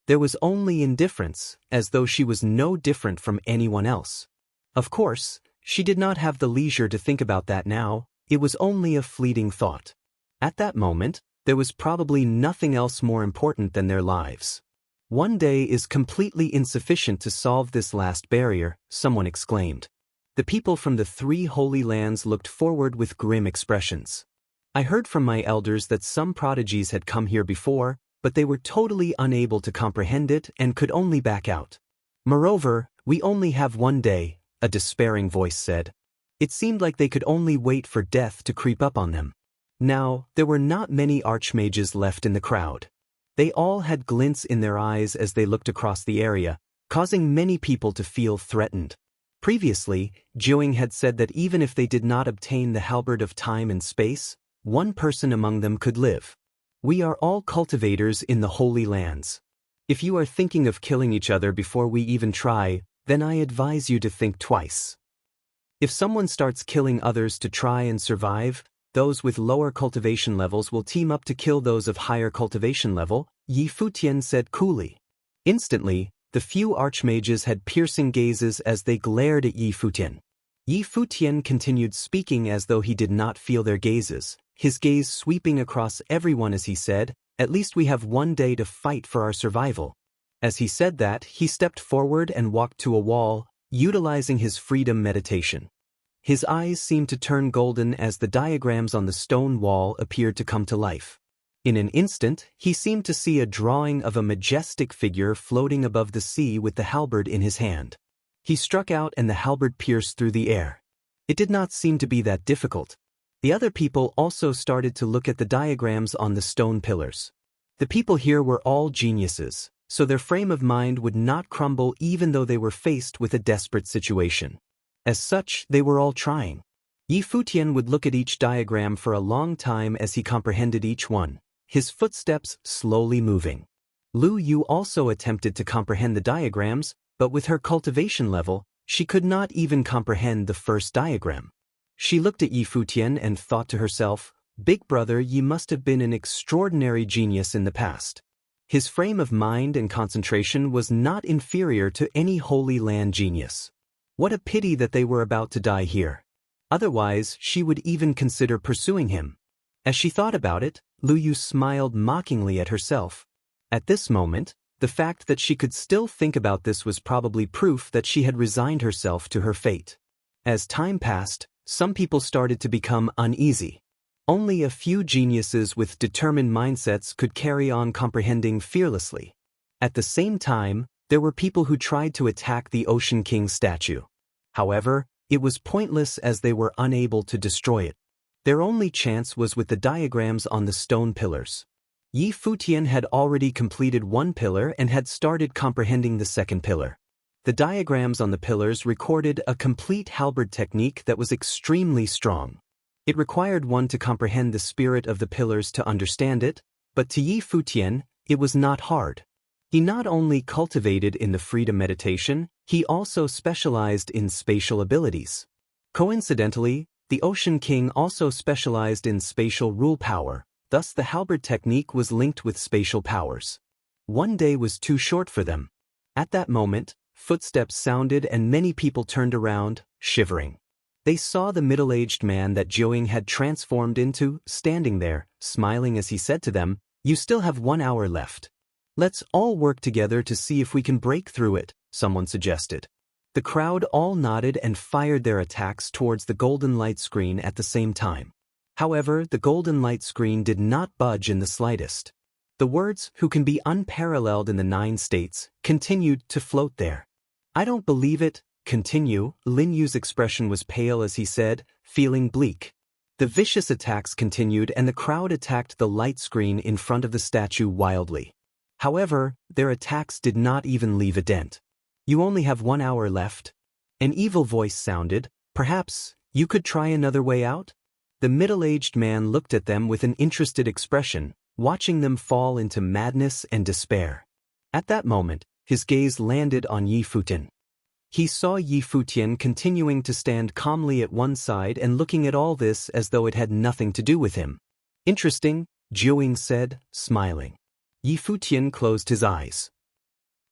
There was only indifference, as though she was no different from anyone else. Of course, she did not have the leisure to think about that now, it was only a fleeting thought. At that moment, there was probably nothing else more important than their lives. One day is completely insufficient to solve this last barrier, someone exclaimed. The people from the 3 holy lands looked forward with grim expressions. I heard from my elders that some prodigies had come here before, but they were totally unable to comprehend it and could only back out. Moreover, we only have 1 day, a despairing voice said. It seemed like they could only wait for death to creep up on them. Now, there were not many archmages left in the crowd. They all had glints in their eyes as they looked across the area, causing many people to feel threatened. Previously, Zhuang had said that even if they did not obtain the halberd of time and space, 1 person among them could live. We are all cultivators in the Holy Lands. If you are thinking of killing each other before we even try, then I advise you to think twice. If someone starts killing others to try and survive, those with lower cultivation levels will team up to kill those of higher cultivation level, Futian said coolly. Instantly, the few archmages had piercing gazes as they glared at Futian. Futian continued speaking as though he did not feel their gazes, his gaze sweeping across everyone as he said, "At least we have 1 day to fight for our survival." As he said that, he stepped forward and walked to a wall, utilizing his freedom meditation. His eyes seemed to turn golden as the diagrams on the stone wall appeared to come to life. In an instant, he seemed to see a drawing of a majestic figure floating above the sea with the halberd in his hand. He struck out and the halberd pierced through the air. It did not seem to be that difficult. The other people also started to look at the diagrams on the stone pillars. The people here were all geniuses, so their frame of mind would not crumble even though they were faced with a desperate situation. As such, they were all trying. Futian would look at each diagram for a long time as he comprehended each one, his footsteps slowly moving. Lu Yu also attempted to comprehend the diagrams, but with her cultivation level, she could not even comprehend the first diagram. She looked at Futian and thought to herself, "Big brother, ye must have been an extraordinary genius in the past." His frame of mind and concentration was not inferior to any Holy Land genius. What a pity that they were about to die here. Otherwise, she would even consider pursuing him. As she thought about it, Lu Yu smiled mockingly at herself. At this moment, the fact that she could still think about this was probably proof that she had resigned herself to her fate. As time passed, some people started to become uneasy. Only a few geniuses with determined mindsets could carry on comprehending fearlessly. At the same time, there were people who tried to attack the Ocean King statue. However, It was pointless as they were unable to destroy it. Their only chance was with the diagrams on the stone pillars. Yi Futian had already completed one pillar and had started comprehending the second pillar. The diagrams on the pillars recorded a complete halberd technique that was extremely strong. It required one to comprehend the spirit of the pillars to understand it, but to Yi Futian, it was not hard. He not only cultivated in the freedom meditation, he also specialized in spatial abilities. Coincidentally, the Ocean King also specialized in spatial rule power, thus the halberd technique was linked with spatial powers. One day was too short for them. At that moment, footsteps sounded and many people turned around, shivering. They saw the middle-aged man that Jiuying had transformed into, standing there, smiling as he said to them, "You still have 1 hour left. Let's all work together to see if we can break through it," someone suggested. The crowd all nodded and fired their attacks towards the golden light screen at the same time. However, the golden light screen did not budge in the slightest. The words, "who can be unparalleled in the 9 states," continued to float there. "I don't believe it, continue." Lin Yu's expression was pale as he said, feeling bleak. The vicious attacks continued and the crowd attacked the light screen in front of the statue wildly. However, their attacks did not even leave a dent. "You only have 1 hour left." An evil voice sounded, "Perhaps, you could try another way out?" The middle-aged man looked at them with an interested expression, watching them fall into madness and despair. At that moment, his gaze landed on Yi Futian. He saw Yi Futian continuing to stand calmly at one side and looking at all this as though it had nothing to do with him. "Interesting," Jiuying said, smiling. Yi Futian closed his eyes.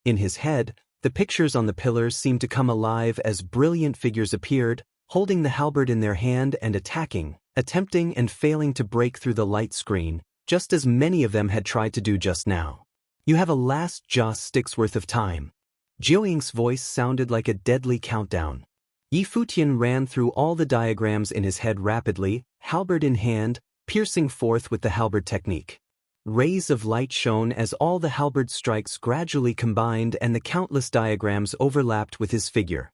In his head, the pictures on the pillars seemed to come alive as brilliant figures appeared, holding the halberd in their hand and attempting and failing to break through the light screen, just as many of them had tried to do just now. "You have a last stick's worth of time." Jiuying's voice sounded like a deadly countdown. Yi Futian ran through all the diagrams in his head rapidly, halberd in hand, piercing forth with the halberd technique. Rays of light shone as all the halberd strikes gradually combined and the countless diagrams overlapped with his figure.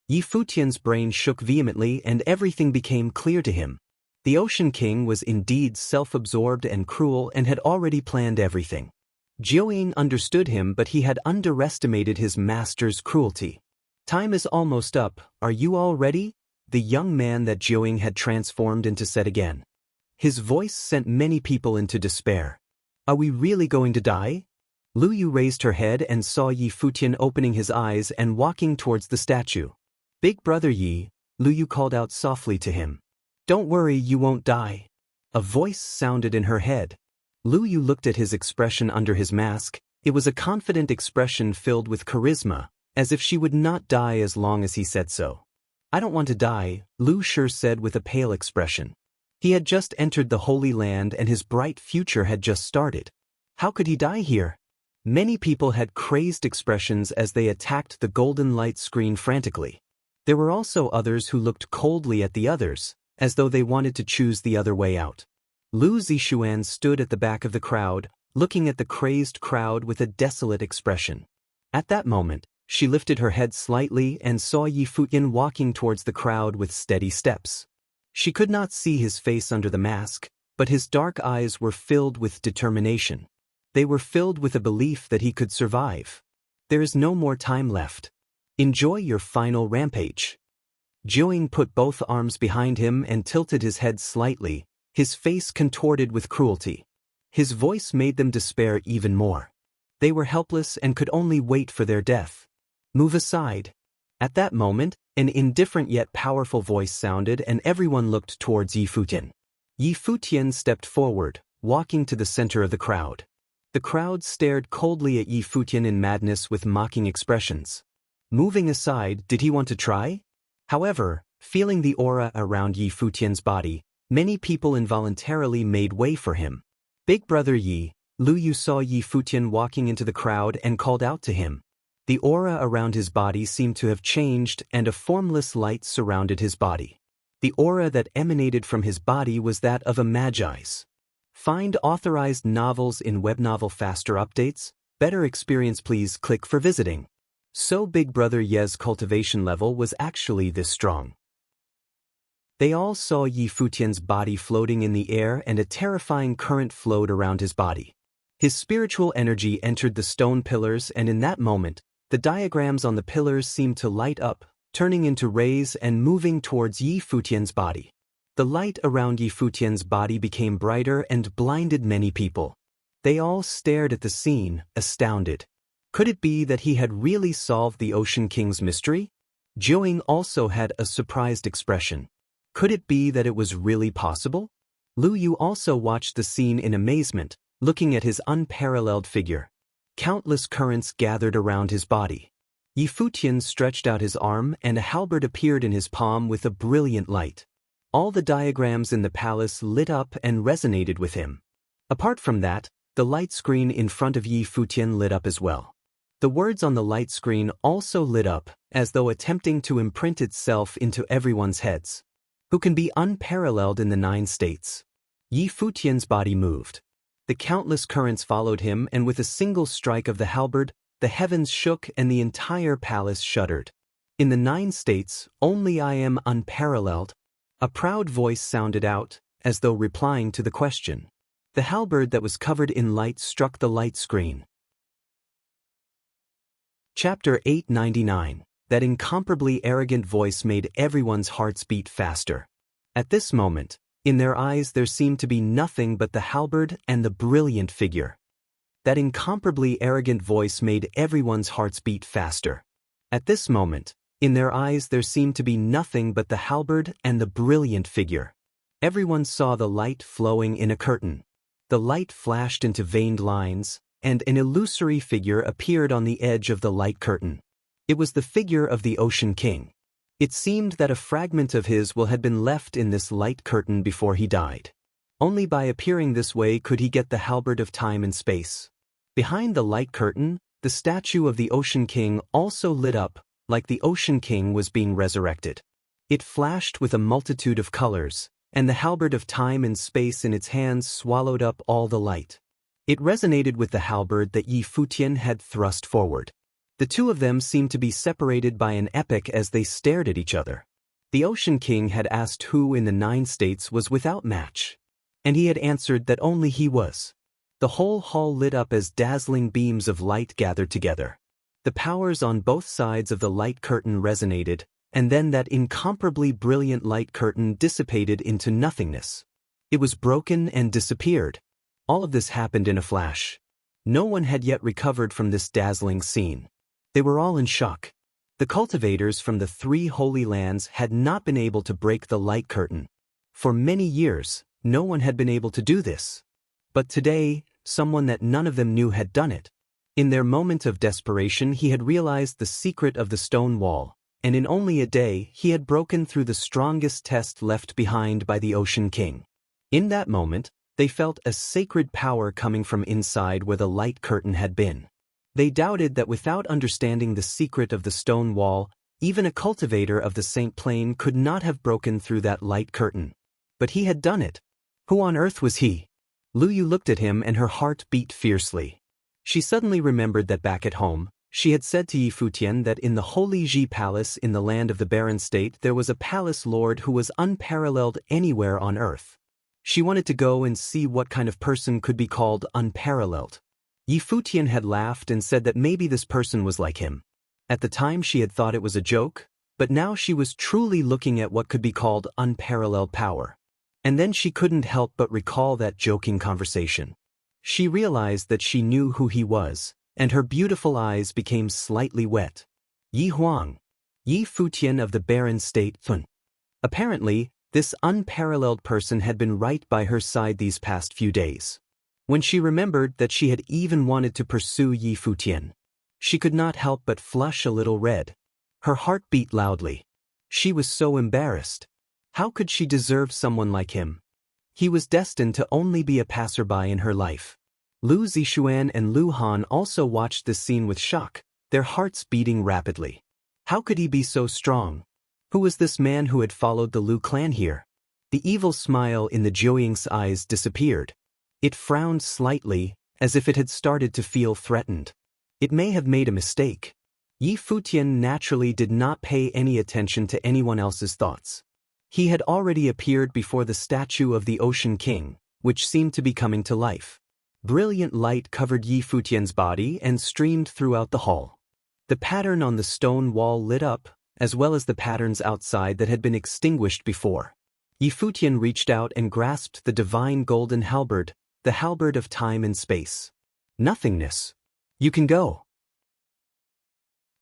Yi Futian's brain shook vehemently and everything became clear to him. The Ocean King was indeed self-absorbed and cruel and had already planned everything. Jiuying understood him, but he had underestimated his master's cruelty. "Time is almost up, are you all ready?" the young man that Jiuying had transformed into said again. His voice sent many people into despair. "Are we really going to die?" Lu Yu raised her head and saw Yi Futian opening his eyes and walking towards the statue. "Big brother Yi," Lu Yu called out softly to him. "Don't worry, you won't die." A voice sounded in her head. Lu Yu looked at his expression under his mask. It was a confident expression filled with charisma, as if she would not die as long as he said so. "I don't want to die," Lu Shi said with a pale expression. He had just entered the Holy Land and his bright future had just started. How could he die here? Many people had crazed expressions as they attacked the golden light screen frantically. There were also others who looked coldly at the others, as though they wanted to choose the other way out. Lu Zixuan stood at the back of the crowd, looking at the crazed crowd with a desolate expression. At that moment, she lifted her head slightly and saw Yi Futian walking towards the crowd with steady steps. She could not see his face under the mask, but his dark eyes were filled with determination. They were filled with a belief that he could survive. "There is no more time left. Enjoy your final rampage." Jiuying put both arms behind him and tilted his head slightly, his face contorted with cruelty. His voice made them despair even more. They were helpless and could only wait for their death. "Move aside." At that moment, an indifferent yet powerful voice sounded and everyone looked towards Yi Futian. Yi Futian stepped forward, walking to the center of the crowd. The crowd stared coldly at Yi Futian in madness with mocking expressions. Moving aside, did he want to try? However, feeling the aura around Yi Futian's body, many people involuntarily made way for him. "Big brother Yi," Lu Yu saw Yi Futian walking into the crowd and called out to him. The aura around his body seemed to have changed and a formless light surrounded his body. The aura that emanated from his body was that of a magi's. Find authorized novels in webnovel faster updates. Better experience, please click for visiting. So Big Brother Ye's cultivation level was actually this strong. They all saw Yi Futian's body floating in the air, and a terrifying current flowed around his body. His spiritual energy entered the stone pillars, and in that moment, the diagrams on the pillars seemed to light up, turning into rays and moving towards Yi Futian's body. The light around Yi Futian's body became brighter and blinded many people. They all stared at the scene, astounded. Could it be that he had really solved the Ocean King's mystery? Jiuying also had a surprised expression. Could it be that it was really possible? Lu Yu also watched the scene in amazement, looking at his unparalleled figure. Countless currents gathered around his body. Yi Futian stretched out his arm, and a halberd appeared in his palm with a brilliant light. All the diagrams in the palace lit up and resonated with him. Apart from that, the light screen in front of Yi Futian lit up as well. The words on the light screen also lit up, as though attempting to imprint itself into everyone's heads. Who can be unparalleled in the 9 states? Yi Futian's body moved. The countless currents followed him, and with a single strike of the halberd, the heavens shook and the entire palace shuddered. In the 9 states, only I am unparalleled. A proud voice sounded out, as though replying to the question. The halberd that was covered in light struck the light screen. Chapter 899. That incomparably arrogant voice made everyone's hearts beat faster. At this moment, in their eyes there seemed to be nothing but the halberd and the brilliant figure. That incomparably arrogant voice made everyone's hearts beat faster. At this moment, in their eyes there seemed to be nothing but the halberd and the brilliant figure. Everyone saw the light flowing in a curtain. The light flashed into veined lines, and an illusory figure appeared on the edge of the light curtain. It was the figure of the Ocean King. It seemed that a fragment of his will had been left in this light curtain before he died. Only by appearing this way could he get the halberd of time and space. Behind the light curtain, the statue of the Ocean King also lit up, like the Ocean King was being resurrected. It flashed with a multitude of colors, and the halberd of time and space in its hands swallowed up all the light. It resonated with the halberd that Yi Futian had thrust forward. The two of them seemed to be separated by an epoch as they stared at each other. The Ocean King had asked who in the 9 states was without match. And he had answered that only he was. The whole hall lit up as dazzling beams of light gathered together. The powers on both sides of the light curtain resonated, and then that incomparably brilliant light curtain dissipated into nothingness. It was broken and disappeared. All of this happened in a flash. No one had yet recovered from this dazzling scene. They were all in shock. The cultivators from the 3 holy lands had not been able to break the light curtain. For many years, no one had been able to do this. But today, someone that none of them knew had done it. In their moment of desperation, he had realized the secret of the stone wall, and in only a day, he had broken through the strongest test left behind by the Ocean King. In that moment, they felt a sacred power coming from inside where the light curtain had been. They doubted that without understanding the secret of the stone wall, even a cultivator of the Saint Plain could not have broken through that light curtain. But he had done it. Who on earth was he? Lu Yu looked at him and her heart beat fiercely. She suddenly remembered that back at home, she had said to Yi Futian that in the Holy Ji Palace in the land of the Barren State there was a palace lord who was unparalleled anywhere on earth. She wanted to go and see what kind of person could be called unparalleled. Yi Futian had laughed and said that maybe this person was like him. At the time she had thought it was a joke, but now she was truly looking at what could be called unparalleled power. And then she couldn't help but recall that joking conversation. She realized that she knew who he was, and her beautiful eyes became slightly wet. Yi Huang. Yi Futian of the Barren State. Apparently, this unparalleled person had been right by her side these past few days. When she remembered that she had even wanted to pursue Yi Futian, she could not help but flush a little red. Her heart beat loudly. She was so embarrassed. How could she deserve someone like him? He was destined to only be a passerby in her life. Lu Zixuan and Lu Han also watched this scene with shock, their hearts beating rapidly. How could he be so strong? Who was this man who had followed the Lu clan here? The evil smile in the Jiuying's eyes disappeared. It frowned slightly, as if it had started to feel threatened. It may have made a mistake. Yi Futian naturally did not pay any attention to anyone else's thoughts. He had already appeared before the statue of the Ocean King, which seemed to be coming to life. Brilliant light covered Yi Futian's body and streamed throughout the hall. The pattern on the stone wall lit up, as well as the patterns outside that had been extinguished before. Yi Futian reached out and grasped the divine golden halberd, the halberd of time and space. Nothingness. You can go.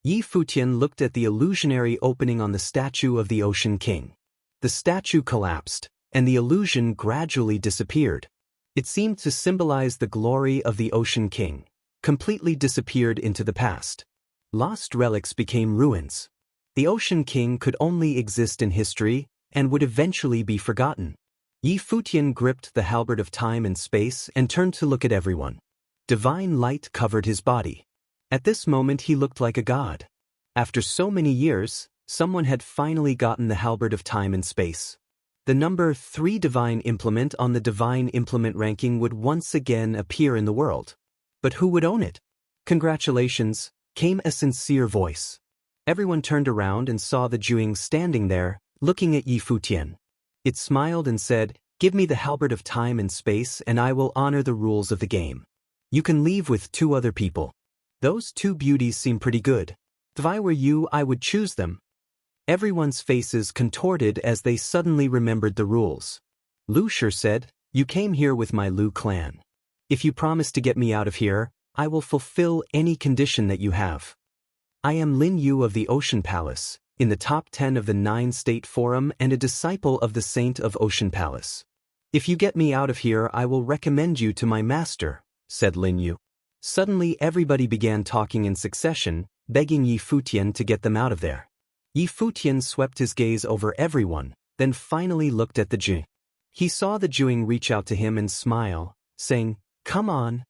Yi Futian looked at the illusionary opening on the statue of the Ocean King. The statue collapsed, and the illusion gradually disappeared. It seemed to symbolize the glory of the Ocean King, completely disappeared into the past. Lost relics became ruins. The Ocean King could only exist in history and would eventually be forgotten. Yi Futian gripped the halberd of time and space and turned to look at everyone. Divine light covered his body. At this moment he looked like a god. After so many years, someone had finally gotten the halberd of time and space. The number 3 divine implement on the divine implement ranking would once again appear in the world. But who would own it? Congratulations, came a sincere voice. Everyone turned around and saw the Juing standing there, looking at Yi Futian. It smiled and said, "Give me the halberd of time and space and I will honor the rules of the game. You can leave with 2 other people. Those 2 beauties seem pretty good. If I were you, I would choose them." Everyone's faces contorted as they suddenly remembered the rules. Lu Shi said, "You came here with my Lu clan. If you promise to get me out of here, I will fulfill any condition that you have. I am Lin Yu of the Ocean Palace, in the top 10 of the 9-state forum and a disciple of the Saint of Ocean Palace. If you get me out of here, I will recommend you to my master," said Lin Yu. Suddenly everybody began talking in succession, begging Yi Futian to get them out of there. Yi Futian swept his gaze over everyone, then finally looked at the Juing. He saw the Juing reach out to him and smile, saying, "Come on."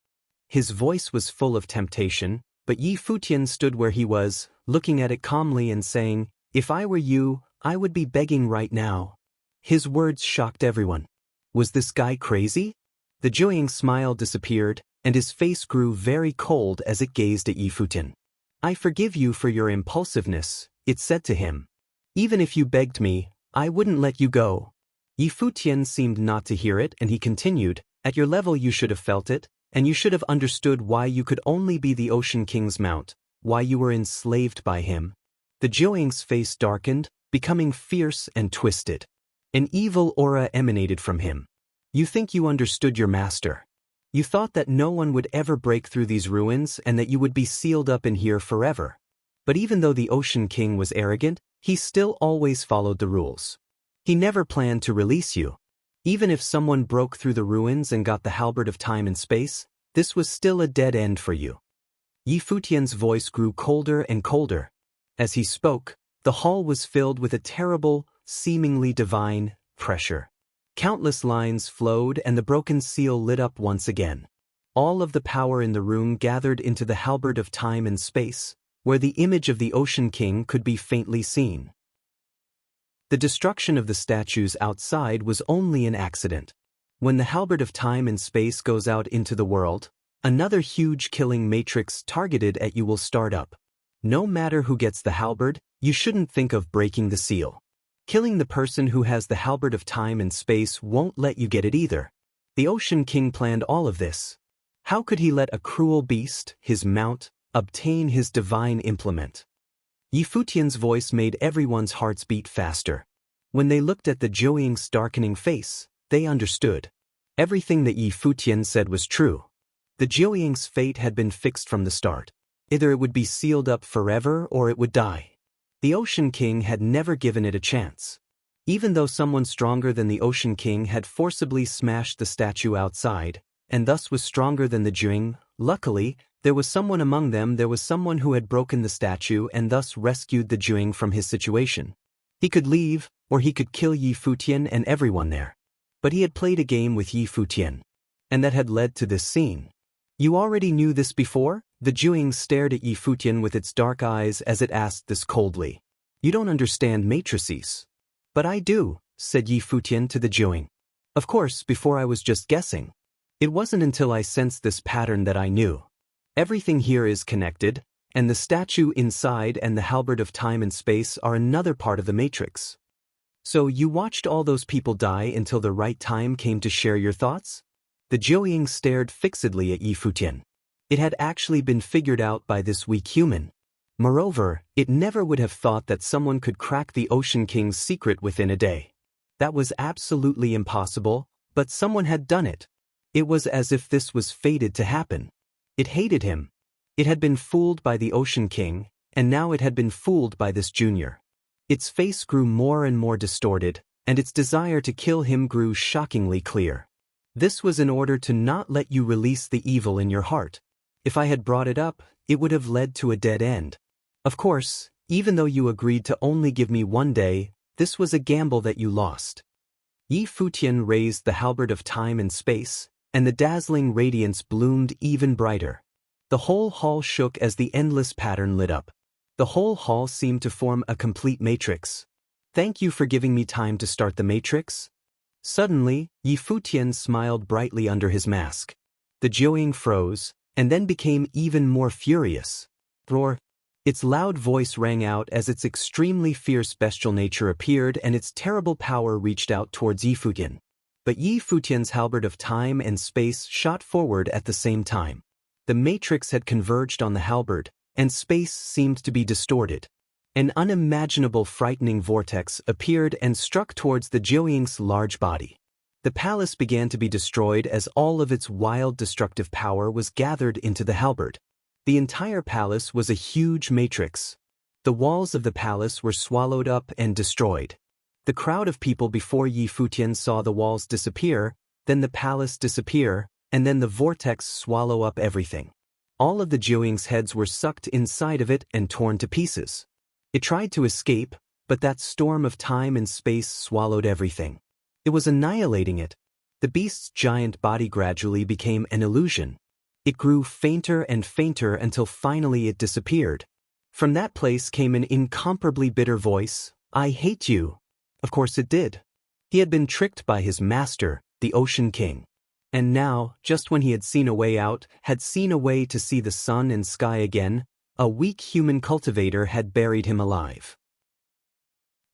His voice was full of temptation, but Yi Futian stood where he was, looking at it calmly and saying, "If I were you, I would be begging right now." His words shocked everyone. Was this guy crazy? The Juing smile disappeared, and his face grew very cold as it gazed at Yi Futian. "I forgive you for your impulsiveness," it said to him. "Even if you begged me, I wouldn't let you go." Yi Futian seemed not to hear it, and he continued, "At your level you should have felt it, and you should have understood why you could only be the Ocean King's mount, why you were enslaved by him." The Juing's face darkened, becoming fierce and twisted. An evil aura emanated from him. "You think you understood your master. You thought that no one would ever break through these ruins and that you would be sealed up in here forever. But even though the Ocean King was arrogant, he still always followed the rules. He never planned to release you. Even if someone broke through the ruins and got the halberd of time and space, this was still a dead end for you." Yi Futian's voice grew colder and colder. As he spoke, the hall was filled with a terrible, seemingly divine, pressure. Countless lines flowed and the broken seal lit up once again. All of the power in the room gathered into the halberd of time and space, where the image of the Ocean King could be faintly seen. The destruction of the statues outside was only an accident. When the halberd of time and space goes out into the world, another huge killing matrix targeted at you will start up. No matter who gets the halberd, you shouldn't think of breaking the seal. Killing the person who has the halberd of time and space won't let you get it either. The Ocean King planned all of this. How could he let a cruel beast, his mount, obtain his divine implement? Yi Futian's voice made everyone's hearts beat faster. When they looked at the Juing's darkening face, they understood. Everything that Yi Futian said was true. The Juing's fate had been fixed from the start. Either it would be sealed up forever or it would die. The Ocean King had never given it a chance. Even though someone stronger than the Ocean King had forcibly smashed the statue outside, and thus was stronger than the Juing, luckily, there was someone among them, there was someone who had broken the statue and thus rescued the Juing from his situation. He could leave, or he could kill Yi Futian and everyone there. But he had played a game with Yi Futian. And that had led to this scene. "You already knew this before?" The Juing stared at Yi Futian with its dark eyes as it asked this coldly. "You don't understand matrices." "But I do," said Yi Futian to the Juing. "Of course, before I was just guessing. It wasn't until I sensed this pattern that I knew. Everything here is connected, And the statue inside and the halberd of time and space are another part of the matrix. So you watched all those people die until the right time came to share your thoughts? The Jiuying stared fixedly at Yi Futian. It had actually been figured out by this weak human. Moreover, it never would have thought that someone could crack the Ocean King's secret within a day. That was absolutely impossible, but someone had done it. It was as if this was fated to happen. It hated him. It had been fooled by the Ocean King, and now it had been fooled by this junior. Its face grew more and more distorted, and its desire to kill him grew shockingly clear. This was in order to not let you release the evil in your heart. If I had brought it up, it would have led to a dead end. Of course, even though you agreed to only give me 1 day, this was a gamble that you lost. Yi Futian raised the halberd of time and space, and the dazzling radiance bloomed even brighter. The whole hall shook as the endless pattern lit up. The whole hall seemed to form a complete matrix. Thank you for giving me time to start the matrix. Suddenly, Yi Futian smiled brightly under his mask. The Jiuying froze, and then became even more furious. Roar! Its loud voice rang out as its extremely fierce bestial nature appeared and its terrible power reached out towards Yi Futian. But Yi Futian's halberd of time and space shot forward at the same time. The matrix had converged on the halberd, and space seemed to be distorted. An unimaginable frightening vortex appeared and struck towards the Jiuying's large body. The palace began to be destroyed as all of its wild destructive power was gathered into the halberd. The entire palace was a huge matrix. The walls of the palace were swallowed up and destroyed. The crowd of people before Yi Futian saw the walls disappear, then the palace disappear, and then the vortex swallow up everything. All of the Jiuying's heads were sucked inside of it and torn to pieces. It tried to escape, but that storm of time and space swallowed everything. It was annihilating it. The beast's giant body gradually became an illusion. It grew fainter and fainter until finally it disappeared. From that place came an incomparably bitter voice, "I hate you." Of course it did. He had been tricked by his master, the Ocean King. And now, just when he had seen a way out, had seen a way to see the sun and sky again, a weak human cultivator had buried him alive.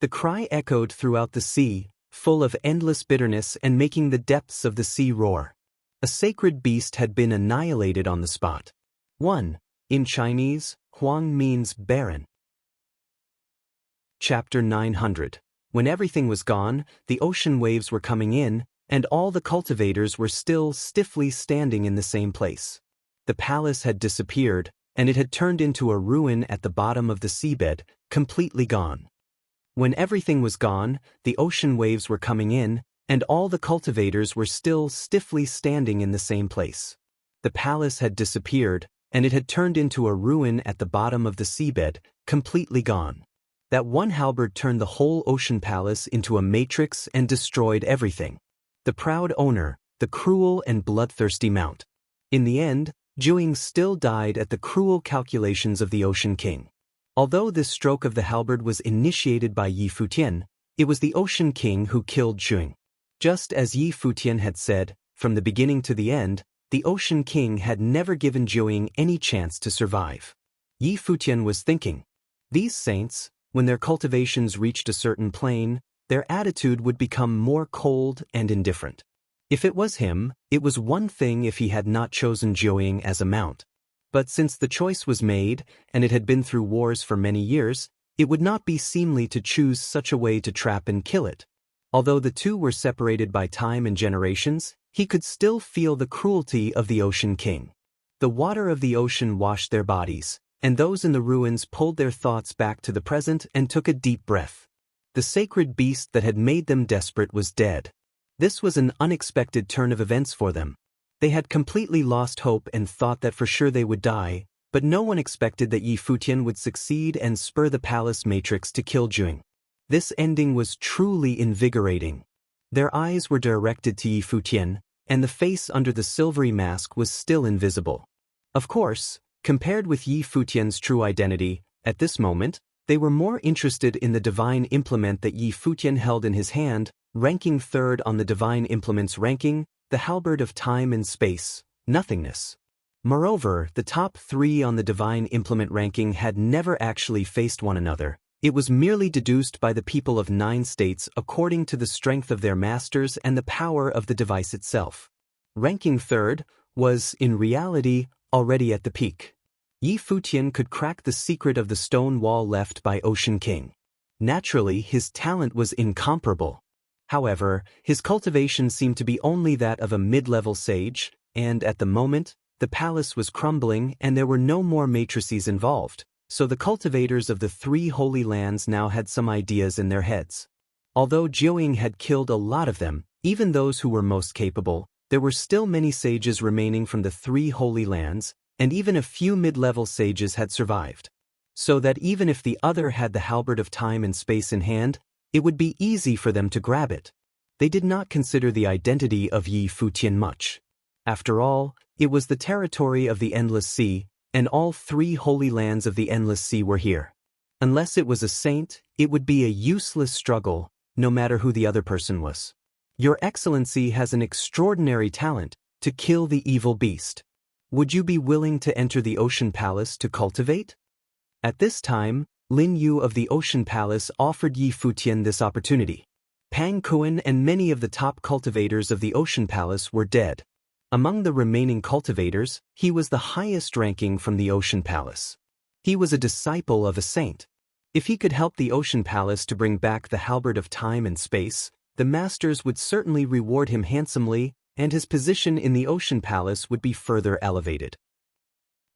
The cry echoed throughout the sea, full of endless bitterness and making the depths of the sea roar. A sacred beast had been annihilated on the spot. 1. In Chinese, Huang means barren. Chapter 900. When everything was gone, the ocean waves were coming in, and all the cultivators were still stiffly standing in the same place. The palace had disappeared, and it had turned into a ruin at the bottom of the seabed, completely gone. When everything was gone, the ocean waves were coming in, and all the cultivators were still stiffly standing in the same place. The palace had disappeared, and it had turned into a ruin at the bottom of the seabed, completely gone. That one halberd turned the whole ocean palace into a matrix and destroyed everything. The proud owner, the cruel and bloodthirsty mount. In the end, Jiuying still died at the cruel calculations of the Ocean King. Although this stroke of the halberd was initiated by Yi Futian, it was the Ocean King who killed Jiuying. Just as Yi Futian had said, from the beginning to the end, the Ocean King had never given Jiuying any chance to survive. Yi Futian was thinking, these saints, when their cultivations reached a certain plane, their attitude would become more cold and indifferent. If it was him, it was one thing if he had not chosen Jiuying as a mount. But since the choice was made, and it had been through wars for many years, it would not be seemly to choose such a way to trap and kill it. Although the two were separated by time and generations, he could still feel the cruelty of the Ocean King. The water of the ocean washed their bodies, and those in the ruins pulled their thoughts back to the present and took a deep breath. The sacred beast that had made them desperate was dead. This was an unexpected turn of events for them. They had completely lost hope and thought that for sure they would die, but no one expected that Yi Futian would succeed and spur the palace matrix to kill Jiuying. This ending was truly invigorating. Their eyes were directed to Yi Futian, and the face under the silvery mask was still invisible. Of course, compared with Yi Futian's true identity, at this moment, they were more interested in the divine implement that Yi Futian held in his hand, ranking third on the divine implement's ranking, the halberd of time and space, nothingness. Moreover, the top 3 on the divine implement ranking had never actually faced one another. It was merely deduced by the people of 9 states according to the strength of their masters and the power of the device itself. Ranking 3rd was, in reality, already at the peak. Yi Futian could crack the secret of the stone wall left by Ocean King. Naturally, his talent was incomparable. However, his cultivation seemed to be only that of a mid-level sage, and at the moment, the palace was crumbling and there were no more matrices involved, so the cultivators of the 3 holy lands now had some ideas in their heads. Although Jiuying had killed a lot of them, even those who were most capable, there were still many sages remaining from the 3 holy lands, and even a few mid-level sages had survived. So that even if the other had the halberd of time and space in hand, it would be easy for them to grab it. They did not consider the identity of Yi Futian much. After all, it was the territory of the Endless Sea, and all 3 holy lands of the Endless Sea were here. Unless it was a saint, it would be a useless struggle, no matter who the other person was. Your Excellency has an extraordinary talent to kill the evil beast. Would you be willing to enter the Ocean Palace to cultivate? At this time, Lin Yu of the Ocean Palace offered Yi Futian this opportunity. Pang Kuan and many of the top cultivators of the Ocean Palace were dead. Among the remaining cultivators, he was the highest ranking from the Ocean Palace. He was a disciple of a saint. If he could help the Ocean Palace to bring back the halberd of time and space, the masters would certainly reward him handsomely, and his position in the Ocean Palace would be further elevated.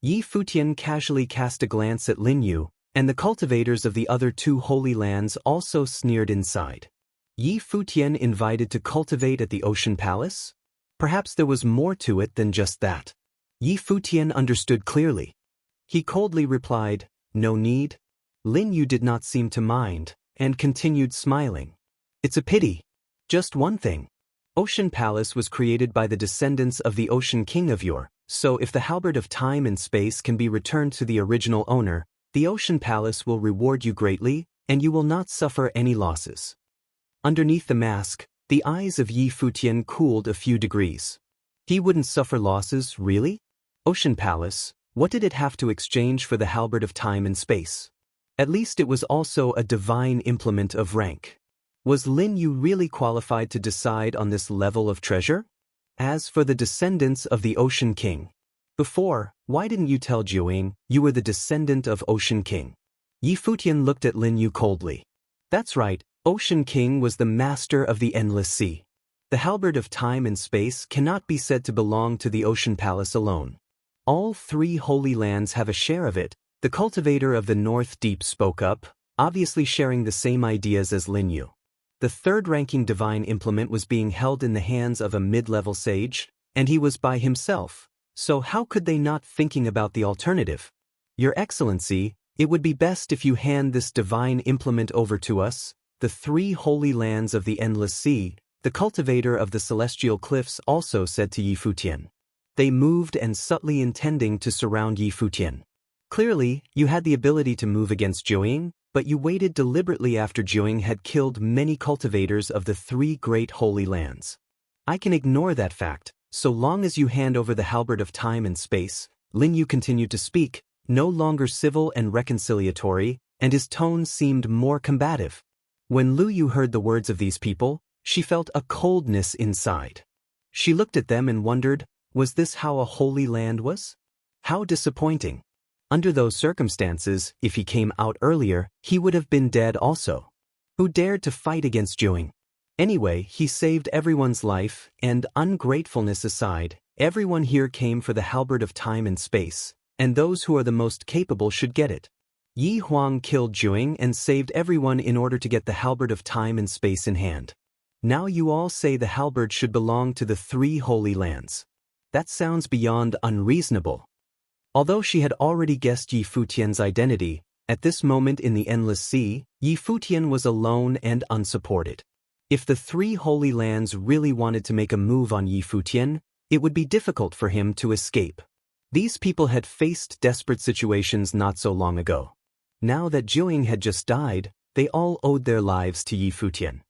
Yi Futian casually cast a glance at Lin Yu, and the cultivators of the other 2 holy lands also sneered inside. Yi Futian invited to cultivate at the Ocean Palace? Perhaps there was more to it than just that. Yi Futian understood clearly. He coldly replied, "No need." Lin Yu did not seem to mind, and continued smiling. "It's a pity. Just one thing. Ocean Palace was created by the descendants of the Ocean King of yore, so if the halberd of time and space can be returned to the original owner, the Ocean Palace will reward you greatly, and you will not suffer any losses." Underneath the mask, the eyes of Yi Futian cooled a few degrees. He wouldn't suffer losses, really? Ocean Palace, what did it have to exchange for the halberd of time and space? At least it was also a divine implement of rank. Was Lin Yu really qualified to decide on this level of treasure? As for the descendants of the Ocean King, before, why didn't you tell Jiuying you were the descendant of Ocean King? Yi Futian looked at Lin Yu coldly. That's right, Ocean King was the master of the Endless Sea. The halberd of time and space cannot be said to belong to the Ocean Palace alone. All 3 holy lands have a share of it. The cultivator of the North Deep spoke up, obviously sharing the same ideas as Lin Yu. The 3rd-ranking divine implement was being held in the hands of a mid-level sage, and he was by himself, so how could they not thinking about the alternative? Your Excellency, it would be best if you hand this divine implement over to us. The 3 holy lands of the Endless Sea, the cultivator of the Celestial Cliffs also said to Yi Futian. They moved and subtly intending to surround Yi Futian. Clearly, you had the ability to move against Jiuying, but you waited deliberately after Jiuying had killed many cultivators of the 3 great holy lands. I can ignore that fact, so long as you hand over the halberd of time and space. Lin Yu continued to speak, no longer civil and reconciliatory, and his tone seemed more combative. When Lu Yu heard the words of these people, she felt a coldness inside. She looked at them and wondered, was this how a holy land was? How disappointing. Under those circumstances, if he came out earlier, he would have been dead also. Who dared to fight against Jiuying? Anyway, he saved everyone's life, and ungratefulness aside, everyone here came for the halberd of time and space, and those who are the most capable should get it. Yi Huang killed Jiuying and saved everyone in order to get the halberd of time and space in hand. Now you all say the halberd should belong to the 3 holy lands. That sounds beyond unreasonable. Although she had already guessed Yi Futian's identity, at this moment in the Endless Sea, Yi Futian was alone and unsupported. If the 3 holy lands really wanted to make a move on Yi Futian, it would be difficult for him to escape. These people had faced desperate situations not so long ago. Now that Jiuying had just died, they all owed their lives to Yi Futian.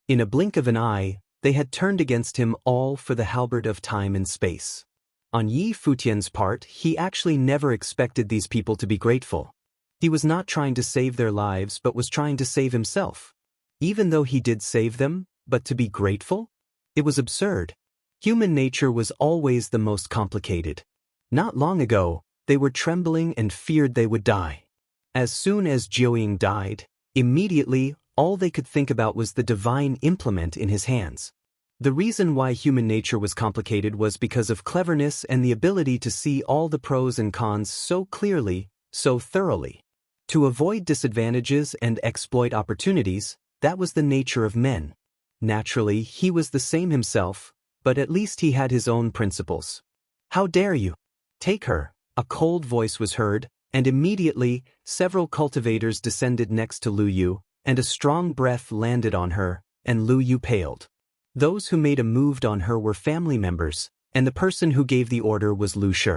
In a blink of an eye, they had turned against him all for the halberd of time and space. On Yi Futian's part, he actually never expected these people to be grateful. He was not trying to save their lives but was trying to save himself. Even though he did save them, but to be grateful? It was absurd. Human nature was always the most complicated. Not long ago, they were trembling and feared they would die. As soon as Jiuying died, immediately, all they could think about was the divine implement in his hands. The reason why human nature was complicated was because of cleverness and the ability to see all the pros and cons so clearly, so thoroughly. To avoid disadvantages and exploit opportunities, that was the nature of men. Naturally, he was the same himself, but at least he had his own principles. How dare you? Take her, a cold voice was heard, and immediately, several cultivators descended next to Lu Yu, and a strong breath landed on her, and Lu Yu paled. Those who made a move on her were family members, and the person who gave the order was Lu Shi.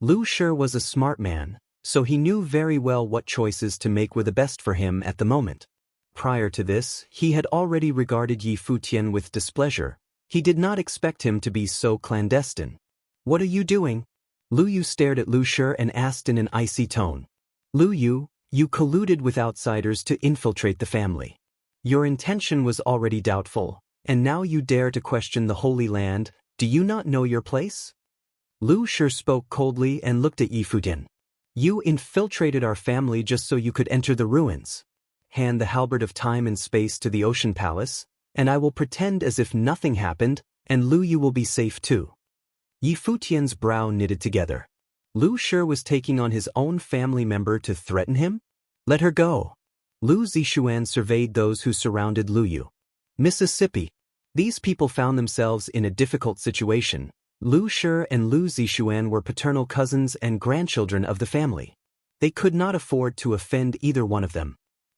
Lu Shi was a smart man, so he knew very well what choices to make were the best for him at the moment. Prior to this, he had already regarded Yi Futian with displeasure. He did not expect him to be so clandestine. What are you doing? Lu Yu stared at Lu Shi and asked in an icy tone. Lu Yu, you colluded with outsiders to infiltrate the family. Your intention was already doubtful, and now you dare to question the Holy Land. Do you not know your place? Lu Shi spoke coldly and looked at Yi Futian. You infiltrated our family just so you could enter the ruins. Hand the halberd of time and space to the Ocean Palace, and I will pretend as if nothing happened, and Lu Yu will be safe too. Yi Futian's brow knitted together. Lu Shi was taking on his own family member to threaten him? Let her go. Lu Zixuan surveyed those who surrounded Lu Yu. Mississippi. These people found themselves in a difficult situation. Lu Shi and Lu Zixuan were paternal cousins and grandchildren of the family. They could not afford to offend either one of them.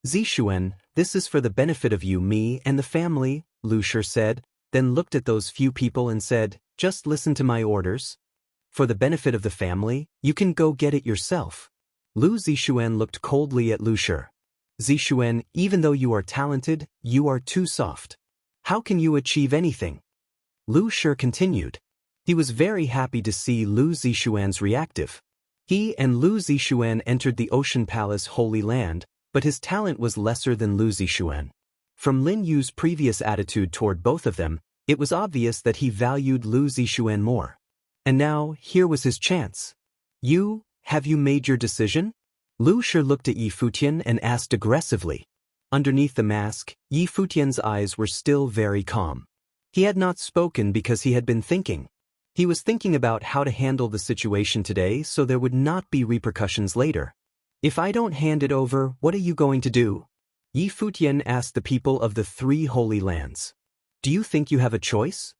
Zixuan, this is for the benefit of you, me, and the family, Lu Shi said, then looked at those few people and said, just listen to my orders. For the benefit of the family, you can go get it yourself. Lu Zixuan looked coldly at Lu Shi. Zixuan, even though you are talented, you are too soft. How can you achieve anything? Lu Shi continued. He was very happy to see Lu Zixuan's reactive. He and Lu Zixuan entered the Ocean Palace Holy Land, but his talent was lesser than Lu Zixuan. From Lin Yu's previous attitude toward both of them, it was obvious that he valued Lu Zixuan more. And now, here was his chance. You, have you made your decision? Lu Shi looked at Yi Futian and asked aggressively. Underneath the mask, Yi Futian's eyes were still very calm. He had not spoken because he had been thinking. He was thinking about how to handle the situation today so there would not be repercussions later. If I don't hand it over, what are you going to do? Yi Futian asked the people of the 3 Holy Lands. Do you think you have a choice?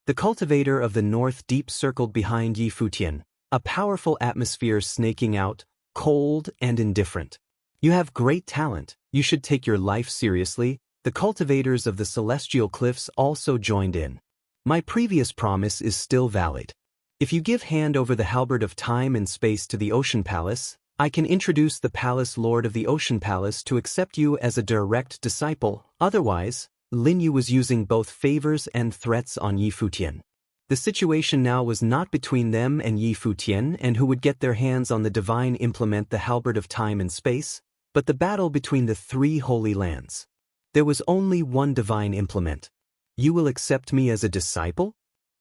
The cultivator of the north deep circled behind Yi Futian, a powerful atmosphere snaking out, cold and indifferent. You have great talent, you should take your life seriously. The cultivators of the celestial cliffs also joined in. My previous promise is still valid. If you give hand over the halberd of time and space to the Ocean Palace, I can introduce the Palace Lord of the Ocean Palace to accept you as a direct disciple. Otherwise, Lin Yu was using both favors and threats on Yi Futian. The situation now was not between them and Yi Futian and who would get their hands on the divine implement, the halberd of time and space, but the battle between the 3 Holy Lands. There was only one divine implement. You will accept me as a disciple?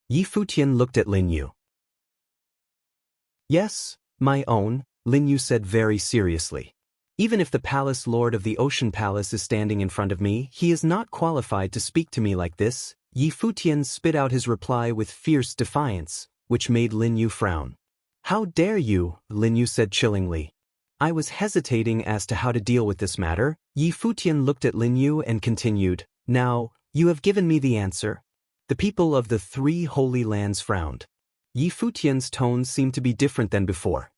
Yi Futian looked at Lin Yu. Yes, my own, Lin Yu said very seriously. Even if the Palace Lord of the Ocean Palace is standing in front of me, he is not qualified to speak to me like this. Yi Futian spit out his reply with fierce defiance, which made Lin Yu frown. How dare you, Lin Yu said chillingly. I was hesitating as to how to deal with this matter. Yi Futian looked at Lin Yu and continued, now, you have given me the answer. The people of the 3 Holy Lands frowned. Yi Futian's tone seemed to be different than before.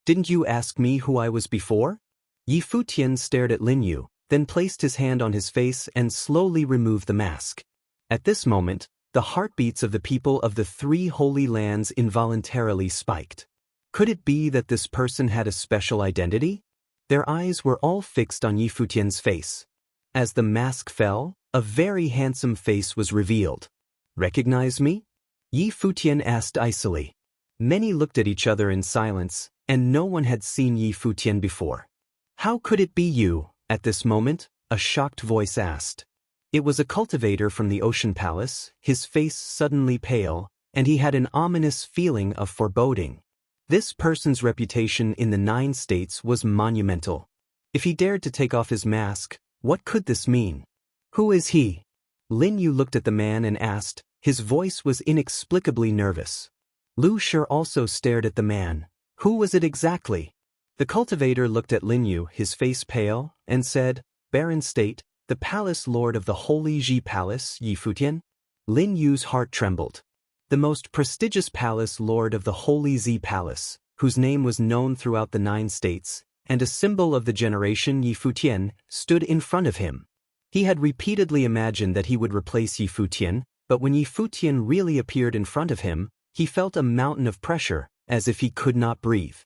Didn't you ask me who I was before? Yi Futian stared at Lin Yu, then placed his hand on his face and slowly removed the mask. At this moment, the heartbeats of the people of the 3 Holy Lands involuntarily spiked. Could it be that this person had a special identity? Their eyes were all fixed on Yi Futian's face. As the mask fell, a very handsome face was revealed. Recognize me? Yi Futian asked icily. Many looked at each other in silence, and no one had seen Yi Futian before. "How could it be you?" At this moment, a shocked voice asked. It was a cultivator from the Ocean Palace, his face suddenly pale, and he had an ominous feeling of foreboding. This person's reputation in the 9 states was monumental. If he dared to take off his mask, what could this mean? "Who is he?" Lin Yu looked at the man and asked. His voice was inexplicably nervous. Lu Shi also stared at the man. "Who was it exactly?" The cultivator looked at Lin Yu, his face pale, and said, "Baron State, the palace lord of the Holy Ji Palace, Yi Futian." Lin Yu's heart trembled. The most prestigious palace lord of the Holy Ji Palace, whose name was known throughout the 9 states, and a symbol of the generation Yi Futian, stood in front of him. He had repeatedly imagined that he would replace Yi Futian, but when Yi Futian really appeared in front of him, he felt a mountain of pressure, as if he could not breathe.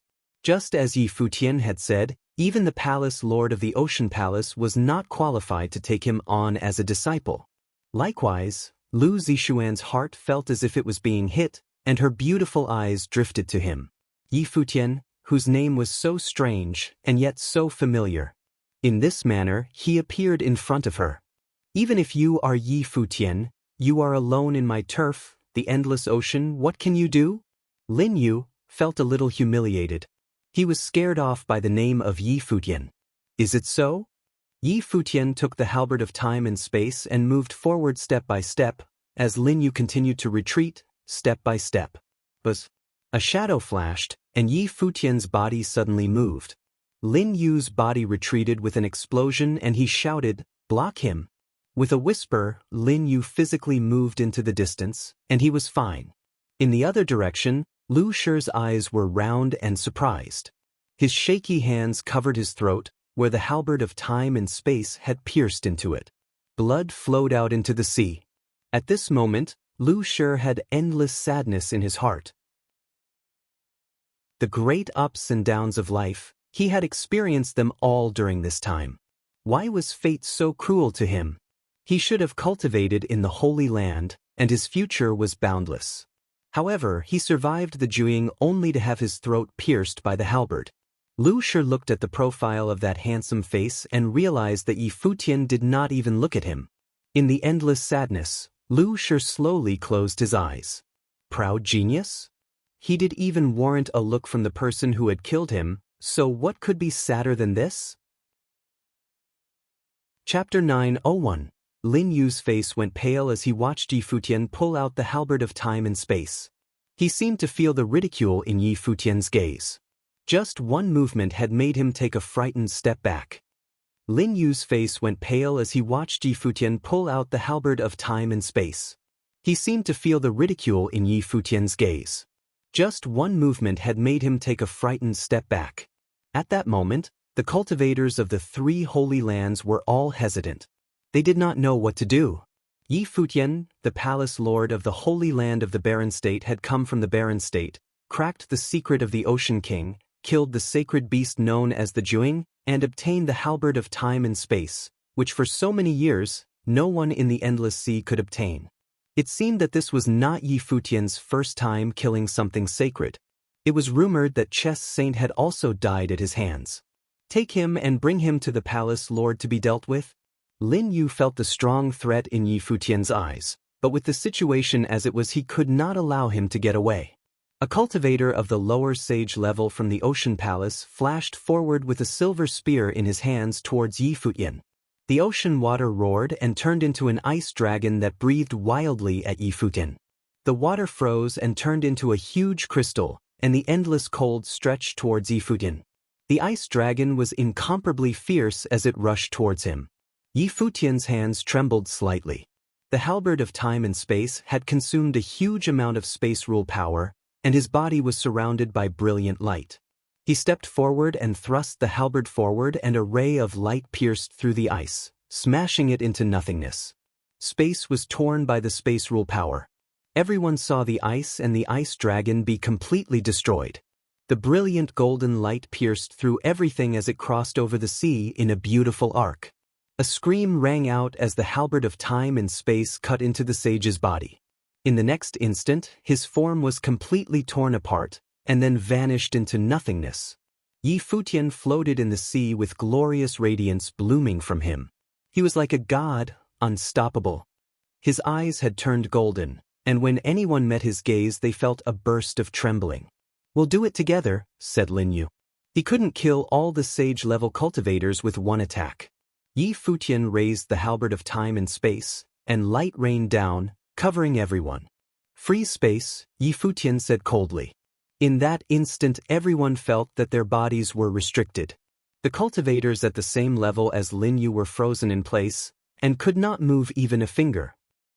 Just as Yi Futian had said, even the palace lord of the Ocean Palace was not qualified to take him on as a disciple. Likewise, Lu Zixuan's heart felt as if it was being hit, and her beautiful eyes drifted to him. Yi Futian, whose name was so strange and yet so familiar. In this manner, he appeared in front of her. "Even if you are Yi Futian, you are alone in my turf, the endless ocean. What can you do?" Lin Yu felt a little humiliated. He was scared off by the name of Yi Futian. "Is it so?" Yi Futian took the halberd of time and space and moved forward step by step, as Lin Yu continued to retreat, step by step. But a shadow flashed, and Yi Futian's body suddenly moved. Lin Yu's body retreated with an explosion and he shouted, "Block him!" With a whisper, Lin Yu physically moved into the distance, and he was fine. In the other direction, Lu Shi's eyes were round and surprised. His shaky hands covered his throat, where the halberd of time and space had pierced into it. Blood flowed out into the sea. At this moment, Lu Shi had endless sadness in his heart. The great ups and downs of life, he had experienced them all during this time. Why was fate so cruel to him? He should have cultivated in the Holy Land, and his future was boundless. However, he survived the Jueying only to have his throat pierced by the halberd. Lu Shi looked at the profile of that handsome face and realized that Yi Futian did not even look at him. In the endless sadness, Lu Shi slowly closed his eyes. Proud genius? He did even warrant a look from the person who had killed him, so what could be sadder than this? Chapter 901. Lin Yu's face went pale as he watched Yi Futian pull out the halberd of time and space. He seemed to feel the ridicule in Yi Futian's gaze. Just one movement had made him take a frightened step back. Lin Yu's face went pale as he watched Yi Futian pull out the halberd of time and space. He seemed to feel the ridicule in Yi Futian's gaze. Just one movement had made him take a frightened step back. At that moment, the cultivators of the 3 holy lands were all hesitant. They did not know what to do. Yi Futian, the palace lord of the Holy Land of the Baron State, had come from the Baron State, cracked the secret of the Ocean King, killed the sacred beast known as the Jueying, and obtained the halberd of time and space, which for so many years, no one in the Endless Sea could obtain. It seemed that this was not Yi Futian's first time killing something sacred. It was rumored that Chess Saint had also died at his hands. Take him and bring him to the palace lord to be dealt with. Lin Yu felt the strong threat in Yi Futian's eyes, but with the situation as it was he could not allow him to get away. A cultivator of the lower sage level from the Ocean Palace flashed forward with a silver spear in his hands towards Yi Futian. The ocean water roared and turned into an ice dragon that breathed wildly at Yi Futian. The water froze and turned into a huge crystal, and the endless cold stretched towards Yi Futian. The ice dragon was incomparably fierce as it rushed towards him. Yi Futian's hands trembled slightly. The halberd of time and space had consumed a huge amount of space rule power, and his body was surrounded by brilliant light. He stepped forward and thrust the halberd forward, and a ray of light pierced through the ice, smashing it into nothingness. Space was torn by the space rule power. Everyone saw the ice and the ice dragon be completely destroyed. The brilliant golden light pierced through everything as it crossed over the sea in a beautiful arc. A scream rang out as the halberd of time and space cut into the sage's body. In the next instant, his form was completely torn apart, and then vanished into nothingness. Yi Futian floated in the sea with glorious radiance blooming from him. He was like a god, unstoppable. His eyes had turned golden, and when anyone met his gaze they felt a burst of trembling. "We'll do it together," said Lin Yu. He couldn't kill all the sage-level cultivators with one attack. Yi Futian raised the halberd of time and space, and light rained down, covering everyone. "Free space," Yi Futian said coldly. In that instant everyone felt that their bodies were restricted. The cultivators at the same level as Lin Yu were frozen in place, and could not move even a finger.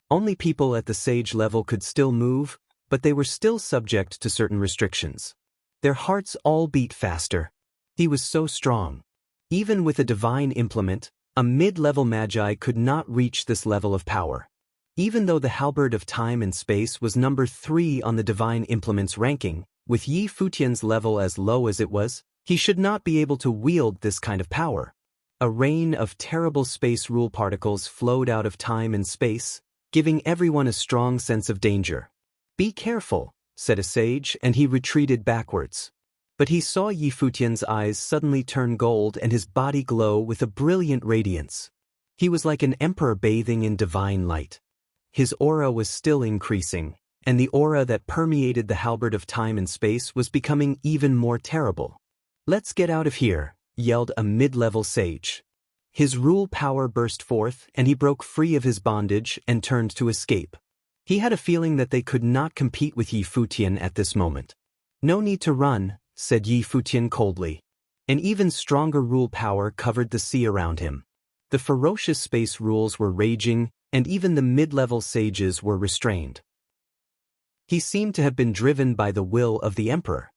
Only people at the sage level could still move, but they were still subject to certain restrictions. Their hearts all beat faster. He was so strong. Even with a divine implement, a mid-level magi could not reach this level of power. Even though the halberd of time and space was number 3 on the divine implements ranking, with Yi Futian's level as low as it was, he should not be able to wield this kind of power. A rain of terrible space rule particles flowed out of time and space, giving everyone a strong sense of danger. "Be careful," said a sage, and he retreated backwards. But he saw Yi Futian's eyes suddenly turn gold and his body glow with a brilliant radiance. He was like an emperor bathing in divine light. His aura was still increasing, and the aura that permeated the halberd of time and space was becoming even more terrible. "Let's get out of here," yelled a mid-level sage. His rule power burst forth, and he broke free of his bondage and turned to escape. He had a feeling that they could not compete with Yi Futian at this moment. "No need to run," said Yi Futian coldly. An even stronger rule power covered the sea around him. The ferocious space rules were raging, and even the mid-level sages were restrained. He seemed to have been driven by the will of the emperor.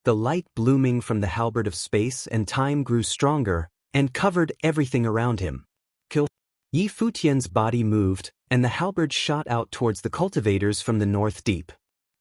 The light blooming from the halberd of space and time grew stronger, and covered everything around him. "Kill!" Yi Futian's body moved, and the halberd shot out towards the cultivators from the north deep.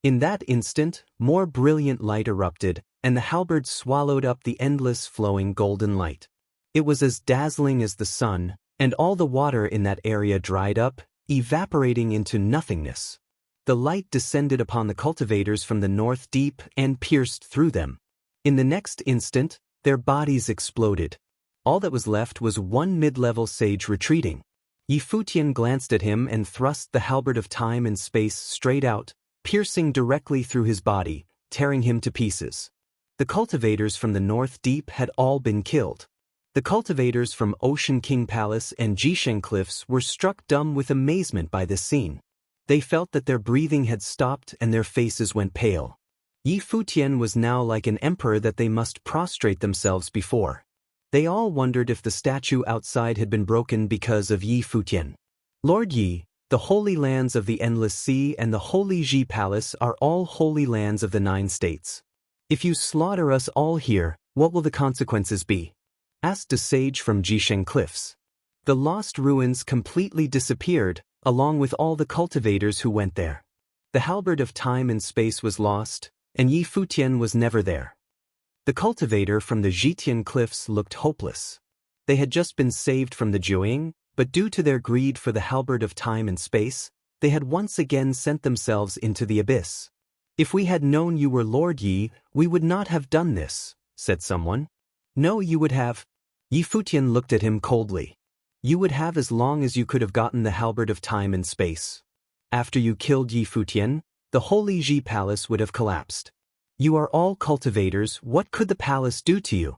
In that instant, more brilliant light erupted, and the halberd swallowed up the endless flowing golden light. It was as dazzling as the sun, and all the water in that area dried up, evaporating into nothingness. The light descended upon the cultivators from the north deep and pierced through them. In the next instant, their bodies exploded. All that was left was one mid-level sage retreating. Yi Futian glanced at him and thrust the halberd of time and space straight out, piercing directly through his body, tearing him to pieces. The cultivators from the North Deep had all been killed. The cultivators from Ocean King Palace and Jisheng Cliffs were struck dumb with amazement by this scene. They felt that their breathing had stopped and their faces went pale. Yi Futian was now like an emperor that they must prostrate themselves before. They all wondered if the statue outside had been broken because of Yi Futian. "Lord Yi, the holy lands of the Endless Sea and the Holy Ji Palace are all holy lands of the 9 states. If you slaughter us all here, what will the consequences be?" asked a sage from Jisheng Cliffs. The lost ruins completely disappeared, along with all the cultivators who went there. The halberd of time and space was lost, and Yi Futian was never there. The cultivator from the Zhitian Cliffs looked hopeless. They had just been saved from the Jiuying, but due to their greed for the halberd of time and space, they had once again sent themselves into the abyss. "If we had known you were Lord Yi, we would not have done this," said someone. "No, you would have." Yi Futian looked at him coldly. "You would have as long as you could have gotten the halberd of time and space. After you killed Yi Futian, the Holy Ji Palace would have collapsed. You are all cultivators, what could the palace do to you?"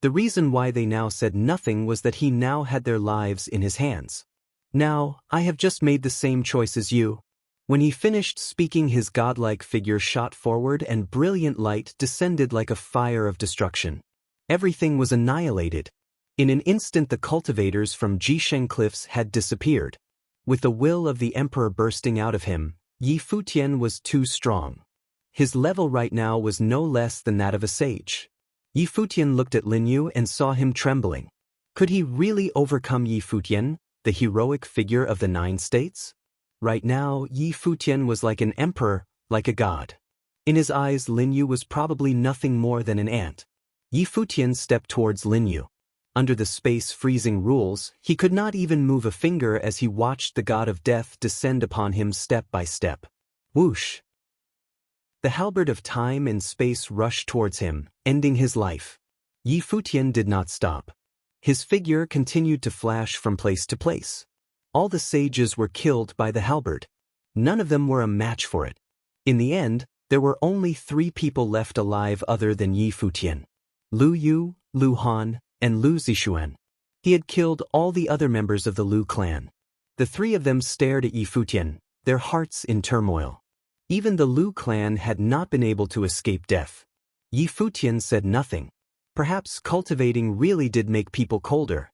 The reason why they now said nothing was that he now had their lives in his hands. "Now, I have just made the same choice as you." When he finished speaking, his godlike figure shot forward and brilliant light descended like a fire of destruction. Everything was annihilated. In an instant the cultivators from Jisheng Cliffs had disappeared. With the will of the emperor bursting out of him, Yi Futian was too strong. His level right now was no less than that of a sage. Yi Futian looked at Lin Yu and saw him trembling. Could he really overcome Yi Futian, the heroic figure of the 9 states? Right now, Yi Futian was like an emperor, like a god. In his eyes, Lin Yu was probably nothing more than an ant. Yi Futian stepped towards Lin Yu. Under the space-freezing rules, he could not even move a finger as he watched the god of death descend upon him step by step. Whoosh! The halberd of time and space rushed towards him, ending his life. Yi Futian did not stop. His figure continued to flash from place to place. All the sages were killed by the halberd. None of them were a match for it. In the end, there were only 3 people left alive other than Yi Futian: Lu Yu, Lu Han, and Lu Zixuan. He had killed all the other members of the Lu clan. The 3 of them stared at Yi Futian, their hearts in turmoil. Even the Lu clan had not been able to escape death. Yi Futian said nothing. Perhaps cultivating really did make people colder.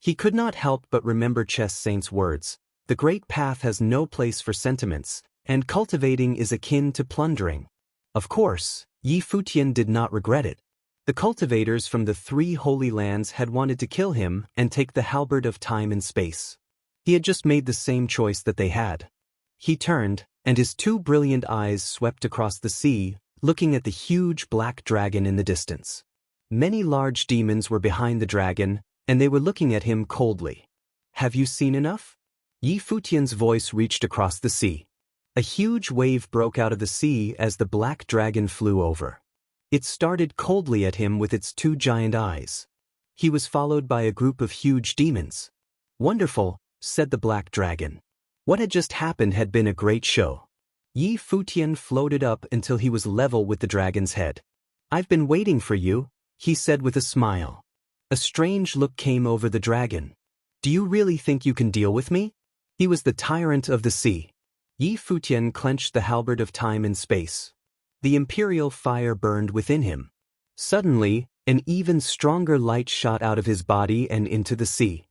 He could not help but remember Chess Saint's words: the great path has no place for sentiments, and cultivating is akin to plundering. Of course, Yi Futian did not regret it. The cultivators from the 3 holy lands had wanted to kill him and take the halberd of time and space. He had just made the same choice that they had. He turned, and his 2 brilliant eyes swept across the sea, looking at the huge black dragon in the distance. Many large demons were behind the dragon, and they were looking at him coldly. "Have you seen enough?" Yi Futian's voice reached across the sea. A huge wave broke out of the sea as the black dragon flew over. It started coldly at him with its 2 giant eyes. He was followed by a group of huge demons. "Wonderful," said the black dragon. What had just happened had been a great show. Yi Futian floated up until he was level with the dragon's head. "I've been waiting for you," he said with a smile. A strange look came over the dragon. "Do you really think you can deal with me?" He was the tyrant of the sea. Yi Futian clenched the halberd of time and space. The imperial fire burned within him. Suddenly, an even stronger light shot out of his body and into the sea.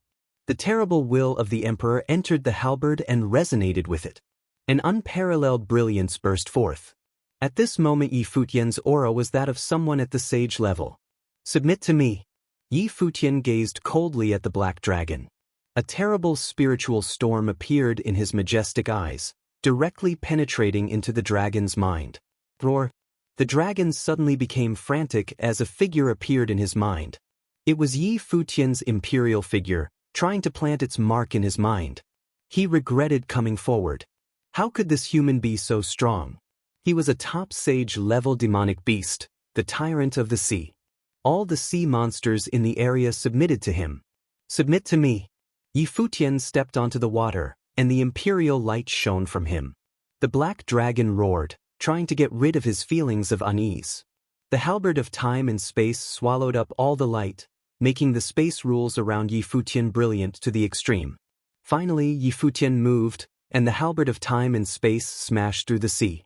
The terrible will of the emperor entered the halberd and resonated with it. An unparalleled brilliance burst forth. At this moment Yi Futian's aura was that of someone at the sage level. "Submit to me." Yi Futian gazed coldly at the black dragon. A terrible spiritual storm appeared in his majestic eyes, directly penetrating into the dragon's mind. Roar! The dragon suddenly became frantic as a figure appeared in his mind. It was Yi Futian's imperial figure, trying to plant its mark in his mind. He regretted coming forward. How could this human be so strong? He was a top sage-level demonic beast, the tyrant of the sea. All the sea monsters in the area submitted to him. "Submit to me." Yi Futian stepped onto the water, and the imperial light shone from him. The black dragon roared, trying to get rid of his feelings of unease. The halberd of time and space swallowed up all the light, making the space rules around Yi Futian brilliant to the extreme. Finally, Yi Futian moved, and the halberd of time and space smashed through the sea.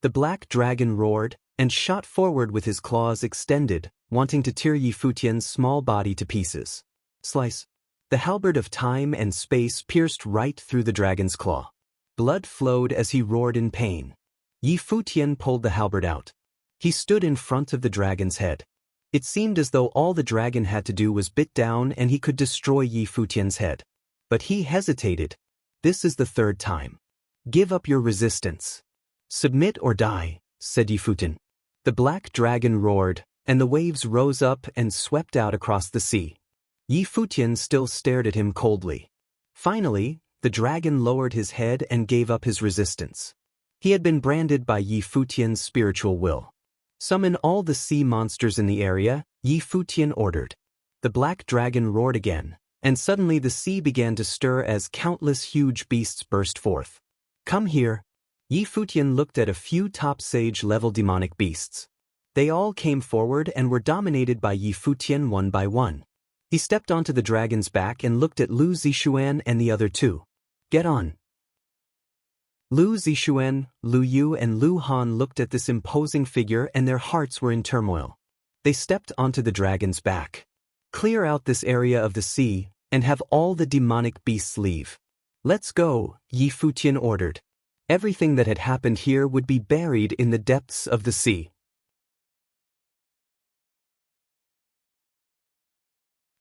The black dragon roared, and shot forward with his claws extended, wanting to tear Yi Futian's small body to pieces. Slice. The halberd of time and space pierced right through the dragon's claw. Blood flowed as he roared in pain. Yi Futian pulled the halberd out. He stood in front of the dragon's head. It seemed as though all the dragon had to do was bit down and he could destroy Yi Futian's head. But he hesitated. "This is the 3rd time. Give up your resistance. Submit or die," said Yi Futian. The black dragon roared, and the waves rose up and swept out across the sea. Yi Futian still stared at him coldly. Finally, the dragon lowered his head and gave up his resistance. He had been branded by Yi Futian's spiritual will. "Summon all the sea monsters in the area," Yi Futian ordered. The black dragon roared again, and suddenly the sea began to stir as countless huge beasts burst forth. "Come here." Yi Futian looked at a few top sage-level demonic beasts. They all came forward and were dominated by Yi Futian one by one. He stepped onto the dragon's back and looked at Lu Zixuan and the other 2. "Get on." Lu Zixuan, Lu Yu and Lu Han looked at this imposing figure and their hearts were in turmoil. They stepped onto the dragon's back. "Clear out this area of the sea, and have all the demonic beasts leave." "Let's go," Yi Futian ordered. Everything that had happened here would be buried in the depths of the sea.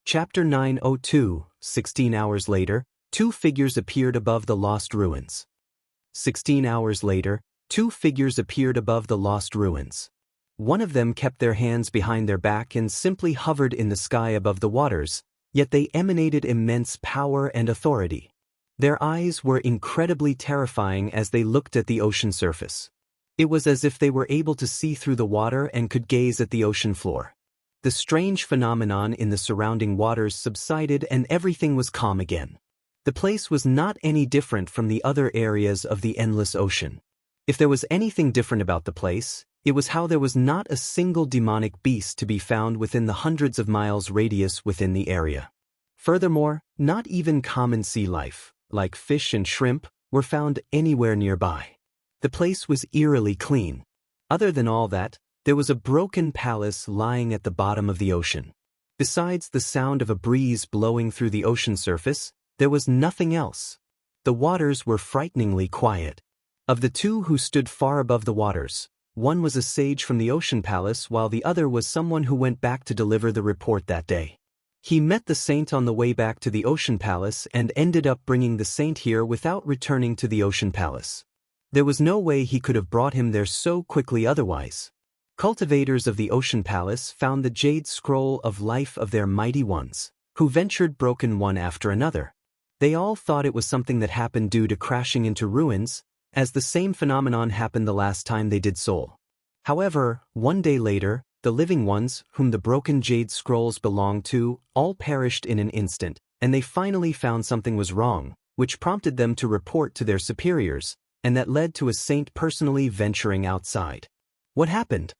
Chapter 902, 16 hours later, 2 figures appeared above the lost ruins. 16 hours later, 2 figures appeared above the lost ruins. One of them kept their hands behind their back and simply hovered in the sky above the waters, yet they emanated immense power and authority. Their eyes were incredibly terrifying as they looked at the ocean surface. It was as if they were able to see through the water and could gaze at the ocean floor. The strange phenomenon in the surrounding waters subsided and everything was calm again. The place was not any different from the other areas of the endless ocean. If there was anything different about the place, it was how there was not a single demonic beast to be found within the hundreds of miles radius within the area. Furthermore, not even common sea life, like fish and shrimp, were found anywhere nearby. The place was eerily clean. Other than all that, there was a broken palace lying at the bottom of the ocean. Besides the sound of a breeze blowing through the ocean surface, there was nothing else. The waters were frighteningly quiet. Of the two who stood far above the waters, one was a sage from the ocean palace while the other was someone who went back to deliver the report that day. He met the saint on the way back to the ocean palace and ended up bringing the saint here without returning to the ocean palace. There was no way he could have brought him there so quickly otherwise. Cultivators of the ocean palace found the jade scroll of life of their mighty ones, who ventured broken one after another. They all thought it was something that happened due to crashing into ruins, as the same phenomenon happened the last time they did soul. However, one day later, the living ones, whom the broken jade scrolls belonged to, all perished in an instant, and they finally found something was wrong, which prompted them to report to their superiors, and that led to a saint personally venturing outside. What happened?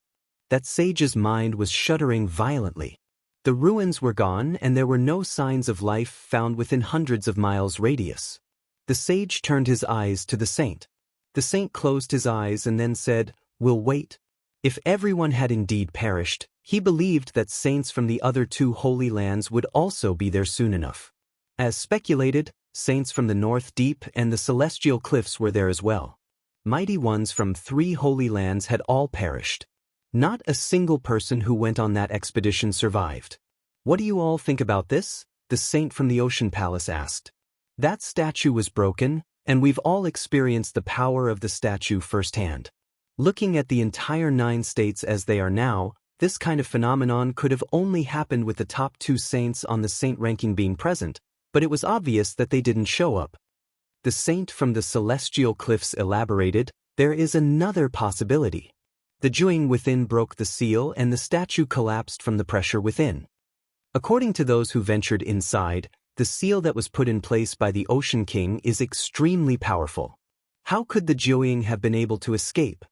That sage's mind was shuddering violently. The ruins were gone and there were no signs of life found within hundreds of miles radius. The sage turned his eyes to the saint. The saint closed his eyes and then said, "We'll wait." If everyone had indeed perished, he believed that saints from the other two holy lands would also be there soon enough. As speculated, saints from the North Deep and the Celestial Cliffs were there as well. Mighty ones from 3 holy lands had all perished. Not a single person who went on that expedition survived. "What do you all think about this?" the saint from the ocean palace asked. "That statue was broken, and we've all experienced the power of the statue firsthand. Looking at the entire 9 states as they are now, this kind of phenomenon could have only happened with the top 2 saints on the saint ranking being present, but it was obvious that they didn't show up." The saint from the Celestial Cliffs elaborated, "There is another possibility. The jewing within broke the seal and the statue collapsed from the pressure within. According to those who ventured inside, the seal that was put in place by the Ocean King is extremely powerful. How could the jewing have been able to escape?"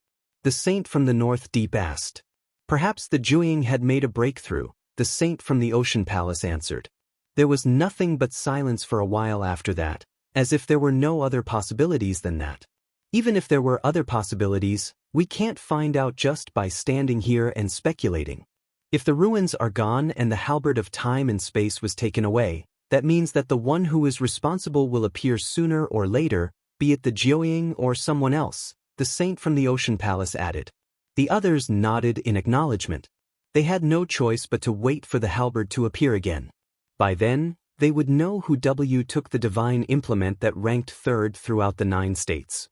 The saint from the North Deep asked. "Perhaps the jewing had made a breakthrough," the saint from the ocean palace answered. There was nothing but silence for a while after that, as if there were no other possibilities than that. Even if there were other possibilities, we can't find out just by standing here and speculating. If the ruins are gone and the halberd of time and space was taken away, that means that the one who is responsible will appear sooner or later, be it the Jiuying or someone else, the saint from the ocean palace added. The others nodded in acknowledgement. They had no choice but to wait for the halberd to appear again. By then, they would know who took the divine implement that ranked 3rd throughout the 9 states.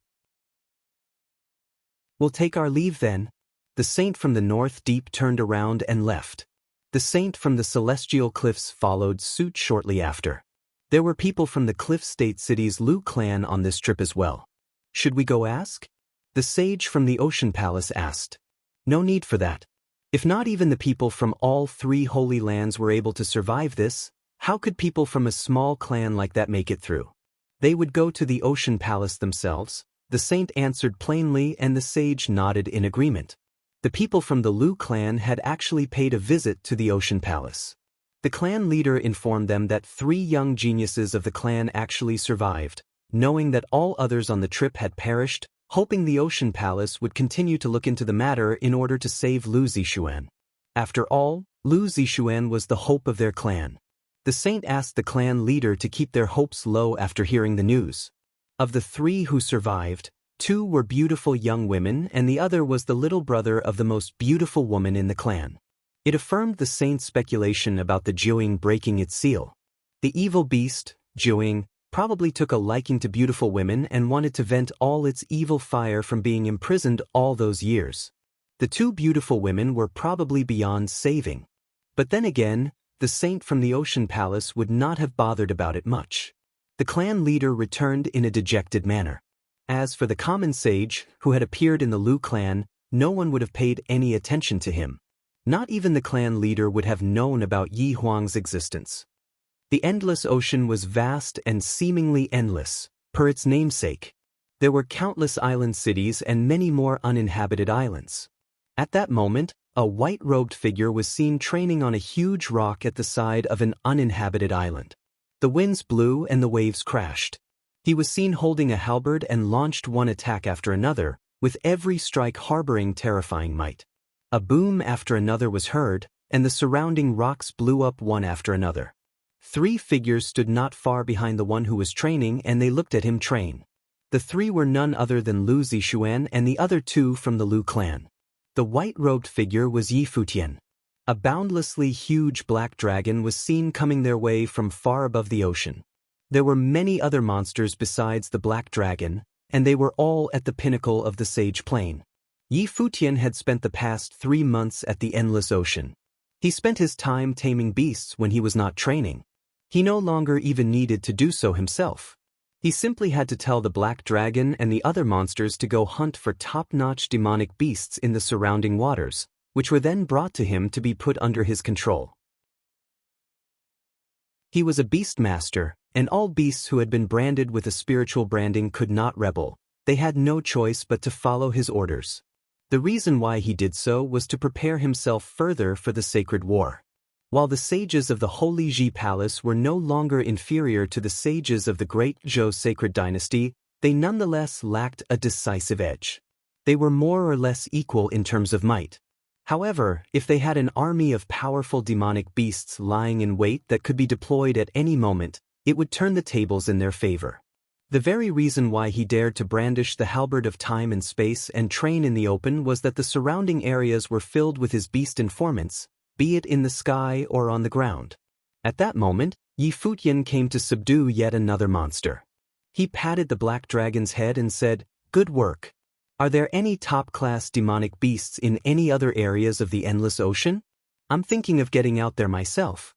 "We'll take our leave then." The saint from the North Deep turned around and left. The saint from the Celestial Cliffs followed suit shortly after. There were people from the Cliff State City's Lu clan on this trip as well. "Should we go ask?" the sage from the Ocean Palace asked. "No need for that. If not even the people from all 3 holy lands were able to survive this, how could people from a small clan like that make it through? They would go to the Ocean Palace themselves," the saint answered plainly, and the sage nodded in agreement. The people from the Lu clan had actually paid a visit to the Ocean Palace. The clan leader informed them that 3 young geniuses of the clan actually survived, knowing that all others on the trip had perished, hoping the Ocean Palace would continue to look into the matter in order to save Lu Zishuan. After all, Lu Zishuan was the hope of their clan. The saint asked the clan leader to keep their hopes low after hearing the news. Of the 3 who survived, 2 were beautiful young women and the other was the little brother of the most beautiful woman in the clan. It affirmed the saint's speculation about the Jiuying breaking its seal. The evil beast, Jiuying, probably took a liking to beautiful women and wanted to vent all its evil fire from being imprisoned all those years. The 2 beautiful women were probably beyond saving. But then again, the saint from the Ocean Palace would not have bothered about it much. The clan leader returned in a dejected manner. As for the common sage, who had appeared in the Lu clan, no one would have paid any attention to him. Not even the clan leader would have known about Yi Huang's existence. The endless ocean was vast and seemingly endless, per its namesake. There were countless island cities and many more uninhabited islands. At that moment, a white-robed figure was seen training on a huge rock at the side of an uninhabited island. The winds blew and the waves crashed. He was seen holding a halberd and launched one attack after another, with every strike harboring terrifying might. A boom after another was heard, and the surrounding rocks blew up one after another. 3 figures stood not far behind the one who was training, and they looked at him train. The 3 were none other than Lu Zixuan and the other 2 from the Lu clan. The white-robed figure was Yi Futian. A boundlessly huge black dragon was seen coming their way from far above the ocean. There were many other monsters besides the black dragon, and they were all at the pinnacle of the Sage Plain. Yi Futian had spent the past 3 months at the endless ocean. He spent his time taming beasts when he was not training. He no longer even needed to do so himself. He simply had to tell the black dragon and the other monsters to go hunt for top-notch demonic beasts in the surrounding waters, which were then brought to him to be put under his control. He was a beast master, and all beasts who had been branded with a spiritual branding could not rebel. They had no choice but to follow his orders. The reason why he did so was to prepare himself further for the sacred war. While the sages of the Holy Ji Palace were no longer inferior to the sages of the great Zhou sacred dynasty, they nonetheless lacked a decisive edge. They were more or less equal in terms of might. However, if they had an army of powerful demonic beasts lying in wait that could be deployed at any moment, it would turn the tables in their favor. The very reason why he dared to brandish the halberd of time and space and train in the open was that the surrounding areas were filled with his beast informants, be it in the sky or on the ground. At that moment, Yi Futian came to subdue yet another monster. He patted the black dragon's head and said, "Good work. Are there any top-class demonic beasts in any other areas of the endless ocean? I'm thinking of getting out there myself.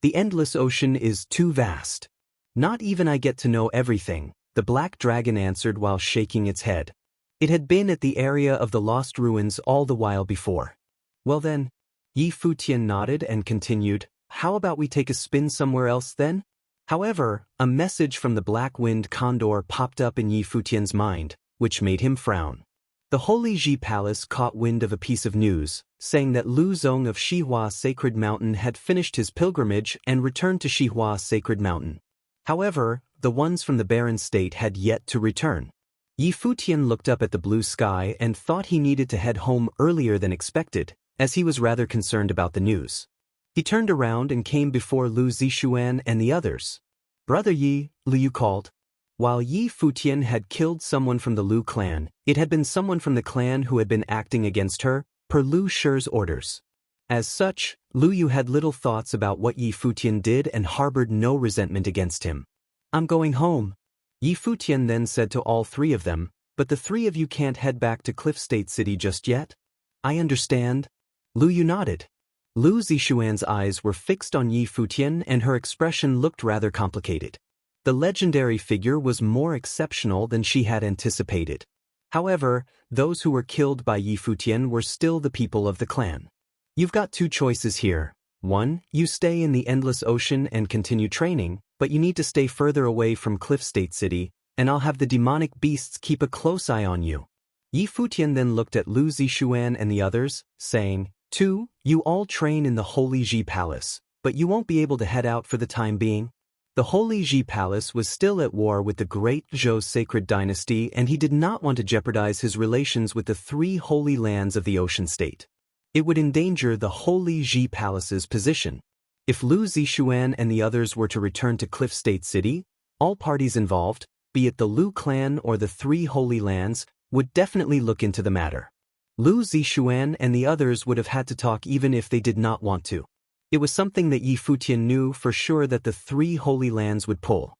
The endless ocean is too vast. Not even I get to know everything," the black dragon answered while shaking its head. It had been at the area of the lost ruins all the while before. "Well then," Yi Futian nodded and continued, "how about we take a spin somewhere else then?" However, a message from the black-winged condor popped up in Yi Futian's mind, which made him frown. The Holy Ji Palace caught wind of a piece of news, saying that Lu Zong of Xihua Sacred Mountain had finished his pilgrimage and returned to Xihua Sacred Mountain. However, the ones from the barren state had yet to return. Yi Futian looked up at the blue sky and thought he needed to head home earlier than expected, as he was rather concerned about the news. He turned around and came before Lu Zixuan and the others. "Brother Yi," Liu called. While Yi Futian had killed someone from the Lu clan, it had been someone from the clan who had been acting against her, per Lu Shi's orders. As such, Lu Yu had little thoughts about what Yi Futian did and harbored no resentment against him. "I'm going home," Yi Futian then said to all 3 of them, "but the 3 of you can't head back to Cliff State City just yet?" "I understand." Lu Yu nodded. Lu Zixuan's eyes were fixed on Yi Futian and her expression looked rather complicated. The legendary figure was more exceptional than she had anticipated. However, those who were killed by Yi Futian were still the people of the clan. "You've got 2 choices here. 1, you stay in the endless ocean and continue training, but you need to stay further away from Cliff State City, and I'll have the demonic beasts keep a close eye on you." Yi Futian then looked at Lu Zixuan and the others, saying, 2, you all train in the Holy Ji Palace, but you won't be able to head out for the time being. The Holy Ji Palace was still at war with the great Zhou sacred dynasty, and he did not want to jeopardize his relations with the 3 holy lands of the ocean state. It would endanger the Holy Ji Palace's position. If Lu Zixuan and the others were to return to Cliff State City, all parties involved, be it the Lu clan or the 3 holy lands, would definitely look into the matter. Lu Zixuan and the others would have had to talk even if they did not want to. It was something that Yi Futian knew for sure that the 3 holy lands would pull.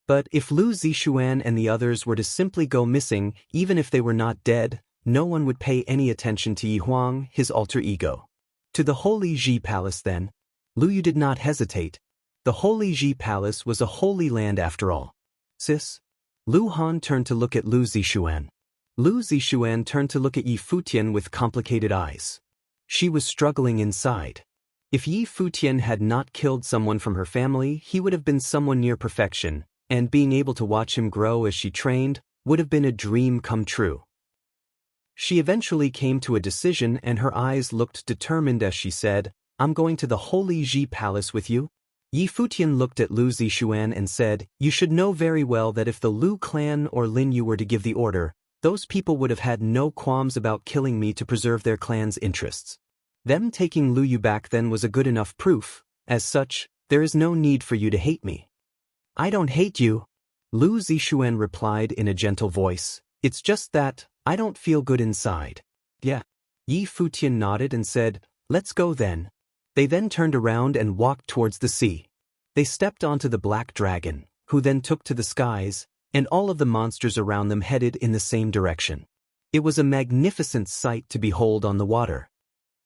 But if Lu Zixuan and the others were to simply go missing, even if they were not dead, no one would pay any attention to Yi Huang, his alter ego. To the Holy Ji Palace then. Lu Yu did not hesitate. The Holy Ji Palace was a holy land after all. Sis? Lu Han turned to look at Lu Zishuan. Lu Zishuan turned to look at Yi Futian with complicated eyes. She was struggling inside. If Yi Futian had not killed someone from her family, he would have been someone near perfection, and being able to watch him grow as she trained would have been a dream come true. She eventually came to a decision and her eyes looked determined as she said, "I'm going to the Holy Ji Palace with you." Yi Futian looked at Lu Zishuan and said, "You should know very well that if the Lu clan or Lin Yu were to give the order, those people would have had no qualms about killing me to preserve their clan's interests. Them taking Lu Yu back then was a good enough proof. As such, there is no need for you to hate me." "I don't hate you," Lu Zishuan replied in a gentle voice. "It's just that I don't feel good inside." "Yeah." Yi Futian nodded and said, "Let's go then." They then turned around and walked towards the sea. They stepped onto the black dragon, who then took to the skies, and all of the monsters around them headed in the same direction. It was a magnificent sight to behold on the water.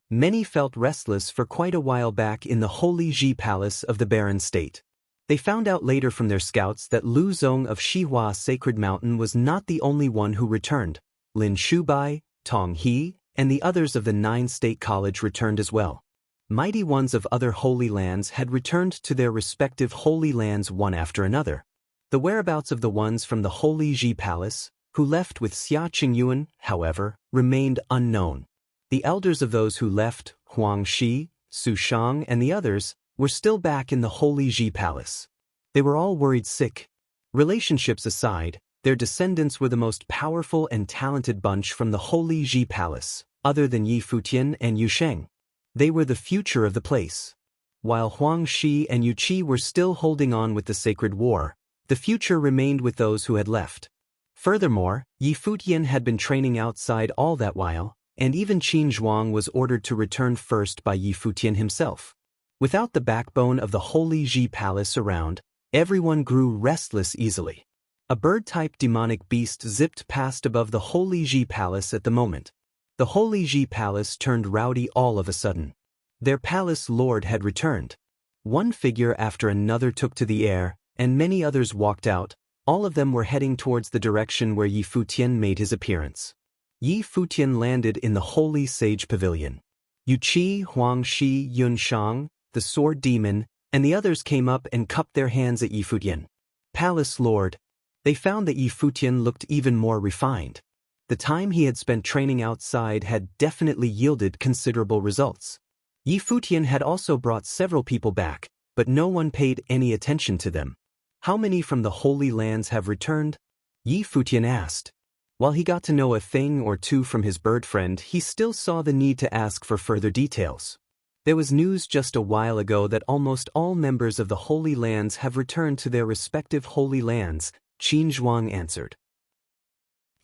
Many felt restless for quite a while back in the Holy Ji Palace of the Barren State. They found out later from their scouts that Lu Zong of Shihua Sacred Mountain was not the only one who returned. Lin Shubai, Tong He, and the others of the 9 State College returned as well. Mighty ones of other holy lands had returned to their respective holy lands one after another. The whereabouts of the ones from the Holy Ji Palace, who left with Xia Qingyuan, however, remained unknown. The elders of those who left, Huang Shi, Su Shang and the others, were still back in the Holy Ji Palace. They were all worried sick. Relationships aside, their descendants were the most powerful and talented bunch from the Holy Ji Palace, other than Yi Futian and Yu Sheng. They were the future of the place. While Huang Shi and Yu Qi were still holding on with the sacred war, the future remained with those who had left. Furthermore, Yi Futian had been training outside all that while, and even Qin Zhuang was ordered to return first by Yi Futian himself. Without the backbone of the Holy Ji Palace around, everyone grew restless easily. A bird-type demonic beast zipped past above the Holy Ji Palace at the moment. The Holy Ji Palace turned rowdy all of a sudden. Their palace lord had returned. One figure after another took to the air, and many others walked out. All of them were heading towards the direction where Yi Futian made his appearance. Yi Futian landed in the Holy Sage Pavilion. Yu Qi, Huang Shi, Yun Shang, the Sword Demon, and the others came up and cupped their hands at Yi Futian. "Palace Lord." They found that Yi Futian looked even more refined. The time he had spent training outside had definitely yielded considerable results. Yi Futian had also brought several people back, but no one paid any attention to them. "How many from the Holy Lands have returned?" Yi Futian asked. While he got to know a thing or two from his bird friend, he still saw the need to ask for further details. There was news just a while ago that almost all members of the Holy Lands have returned to their respective Holy Lands, Qin Zhuang answered.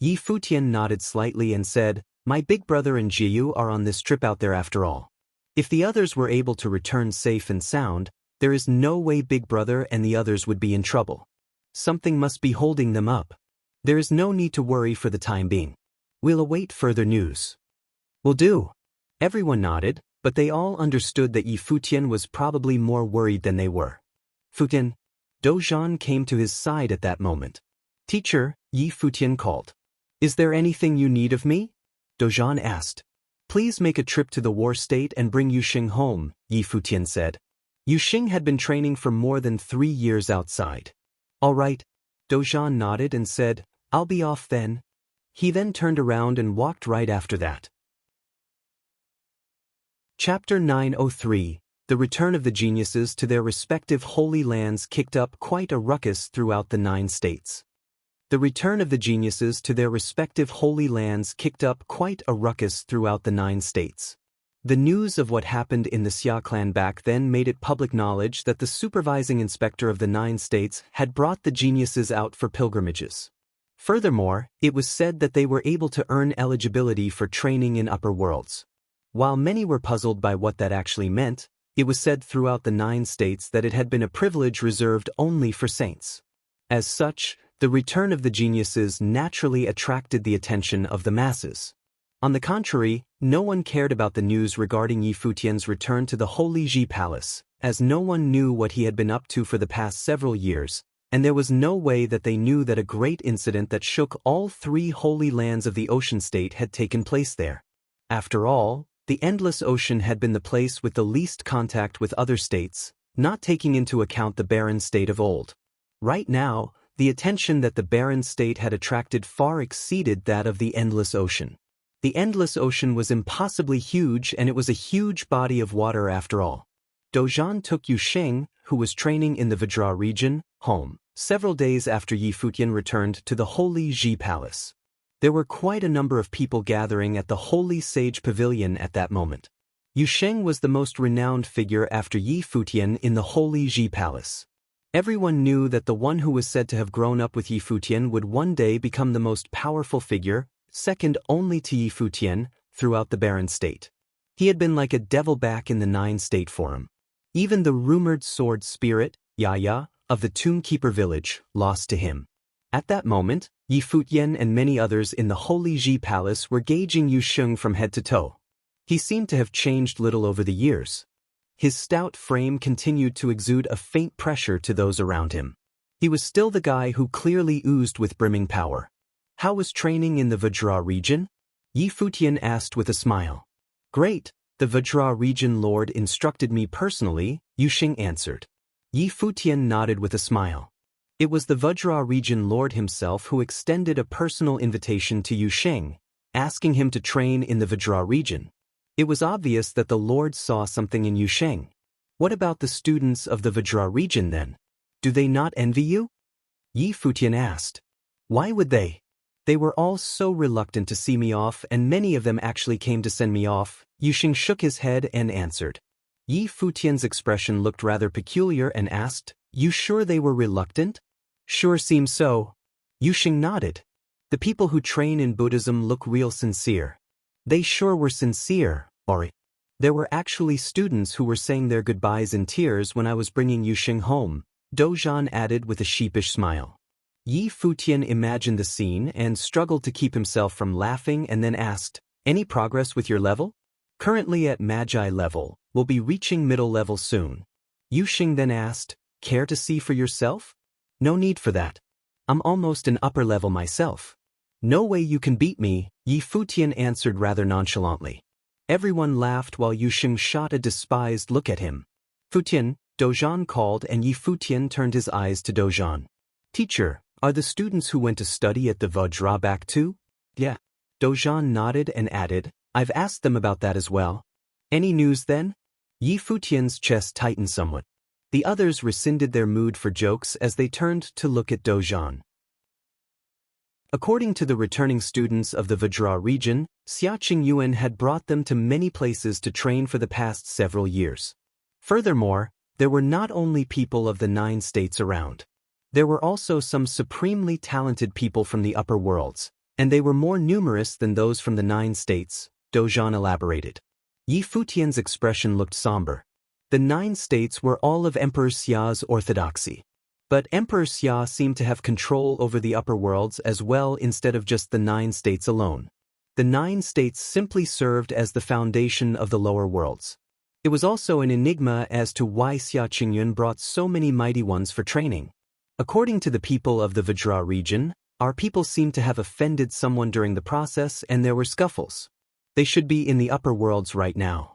Yi Futian nodded slightly and said, "My big brother and Jiyu are on this trip out there after all. If the others were able to return safe and sound, there is no way big brother and the others would be in trouble. Something must be holding them up. There is no need to worry for the time being. We'll await further news." "Will do." Everyone nodded, but they all understood that Yi Futian was probably more worried than they were. "Futian." Dozhan came to his side at that moment. "Teacher," Yi Futian called. "Is there anything you need of me?" Dozhan asked. "Please make a trip to the war state and bring Yu Xing home," Yi Futian said. Yu Xing had been training for more than 3 years outside. "All right." Dozhan nodded and said, "I'll be off then." He then turned around and walked right after that. Chapter 903, The Return of the Geniuses to Their Respective Holy Lands kicked up quite a ruckus throughout the 9 states. The return of the geniuses to their respective holy lands kicked up quite a ruckus throughout the 9 states. The news of what happened in the Xia clan back then made it public knowledge that the supervising inspector of the 9 states had brought the geniuses out for pilgrimages. Furthermore, it was said that they were able to earn eligibility for training in upper worlds. While many were puzzled by what that actually meant, it was said throughout the 9 states that it had been a privilege reserved only for saints. As such, the return of the geniuses naturally attracted the attention of the masses. On the contrary, no one cared about the news regarding Yi Futian's return to the Holy Ji Palace, as no one knew what he had been up to for the past several years, and there was no way that they knew that a great incident that shook all three holy lands of the ocean state had taken place there. After all, the endless ocean had been the place with the least contact with other states, not taking into account the barren state of old. Right now, the attention that the barren state had attracted far exceeded that of the endless ocean. The endless ocean was impossibly huge, and it was a huge body of water after all. Dozhan took Yu Sheng, who was training in the Vajra region, home, several days after Yi Futian returned to the Holy Ji Palace. There were quite a number of people gathering at the Holy Sage Pavilion at that moment. Yu Sheng was the most renowned figure after Yi Futian in the Holy Ji Palace. Everyone knew that the one who was said to have grown up with Yi Futian would one day become the most powerful figure, second only to Yi Futian, throughout the barren state. He had been like a devil back in the 9-state forum. Even the rumored sword spirit, Yaya, of the Tombkeeper village, lost to him. At that moment, Yi Futian and many others in the Holy Ji Palace were gauging Yu Sheng from head to toe. He seemed to have changed little over the years. His stout frame continued to exude a faint pressure to those around him. He was still the guy who clearly oozed with brimming power. How was training in the Vajra region? Yi Futian asked with a smile. Great, the Vajra region lord instructed me personally, Yu Sheng answered. Yi Futian nodded with a smile. It was the Vajra region lord himself who extended a personal invitation to Yu Sheng, asking him to train in the Vajra region. It was obvious that the lord saw something in Yu Sheng. What about the students of the Vajra region then? Do they not envy you? Yi Futian asked. Why would they? They were all so reluctant to see me off, and many of them actually came to send me off. Yu Sheng shook his head and answered. Yi Futian's expression looked rather peculiar and asked, You sure they were reluctant? Sure seems so. Yu Sheng nodded. The people who train in Buddhism look real sincere. They sure were sincere, or there were actually students who were saying their goodbyes in tears when I was bringing Yu Sheng home, Dozhan added with a sheepish smile. Yi Futian imagined the scene and struggled to keep himself from laughing and then asked, Any progress with your level? Currently at Magi level, we'll be reaching middle level soon. Yu Sheng then asked, Care to see for yourself? No need for that. I'm almost an upper level myself. No way you can beat me, Yi Futian answered rather nonchalantly. Everyone laughed while Yu Sheng shot a despised look at him. Futian, Dozhan called, and Yi Futian turned his eyes to Dozhan. Teacher, are the students who went to study at the Vajra back too? Yeah. Dozhan nodded and added, I've asked them about that as well. Any news then? Yi Futian's chest tightened somewhat. The others rescinded their mood for jokes as they turned to look at Dozhan. According to the returning students of the Vajra region, Xiaqing Yuan had brought them to many places to train for the past several years. Furthermore, there were not only people of the 9 states around. There were also some supremely talented people from the upper worlds, and they were more numerous than those from the 9 states, Dozhan elaborated. Yi Futian's expression looked somber. The 9 states were all of Emperor Xia's orthodoxy. But Emperor Xia seemed to have control over the upper worlds as well instead of just the 9 states alone. The 9 states simply served as the foundation of the lower worlds. It was also an enigma as to why Xiaqing Yuan brought so many mighty ones for training. According to the people of the Vajra region, our people seemed to have offended someone during the process and there were scuffles. They should be in the upper worlds right now.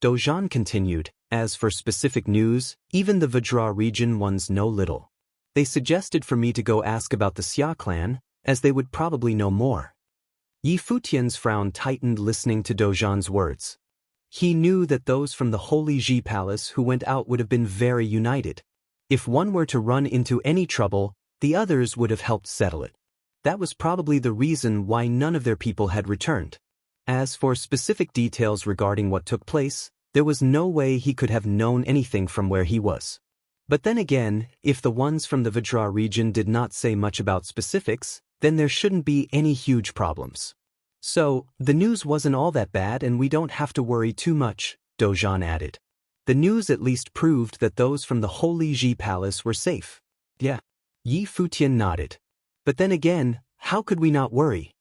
Dozhan continued, As for specific news, even the Vajra region ones know little. They suggested for me to go ask about the Xia clan, as they would probably know more. Yi Futian's frown tightened listening to Dozhan's words. He knew that those from the Holy Ji Palace who went out would have been very united. If one were to run into any trouble, the others would have helped settle it. That was probably the reason why none of their people had returned. As for specific details regarding what took place, there was no way he could have known anything from where he was. But then again, if the ones from the Vajra region did not say much about specifics, then there shouldn't be any huge problems. So, the news wasn't all that bad and we don't have to worry too much, Dozhan added. The news at least proved that those from the Holy Ji Palace were safe. Yeah. Yi Futian nodded. But then again, how could we not worry?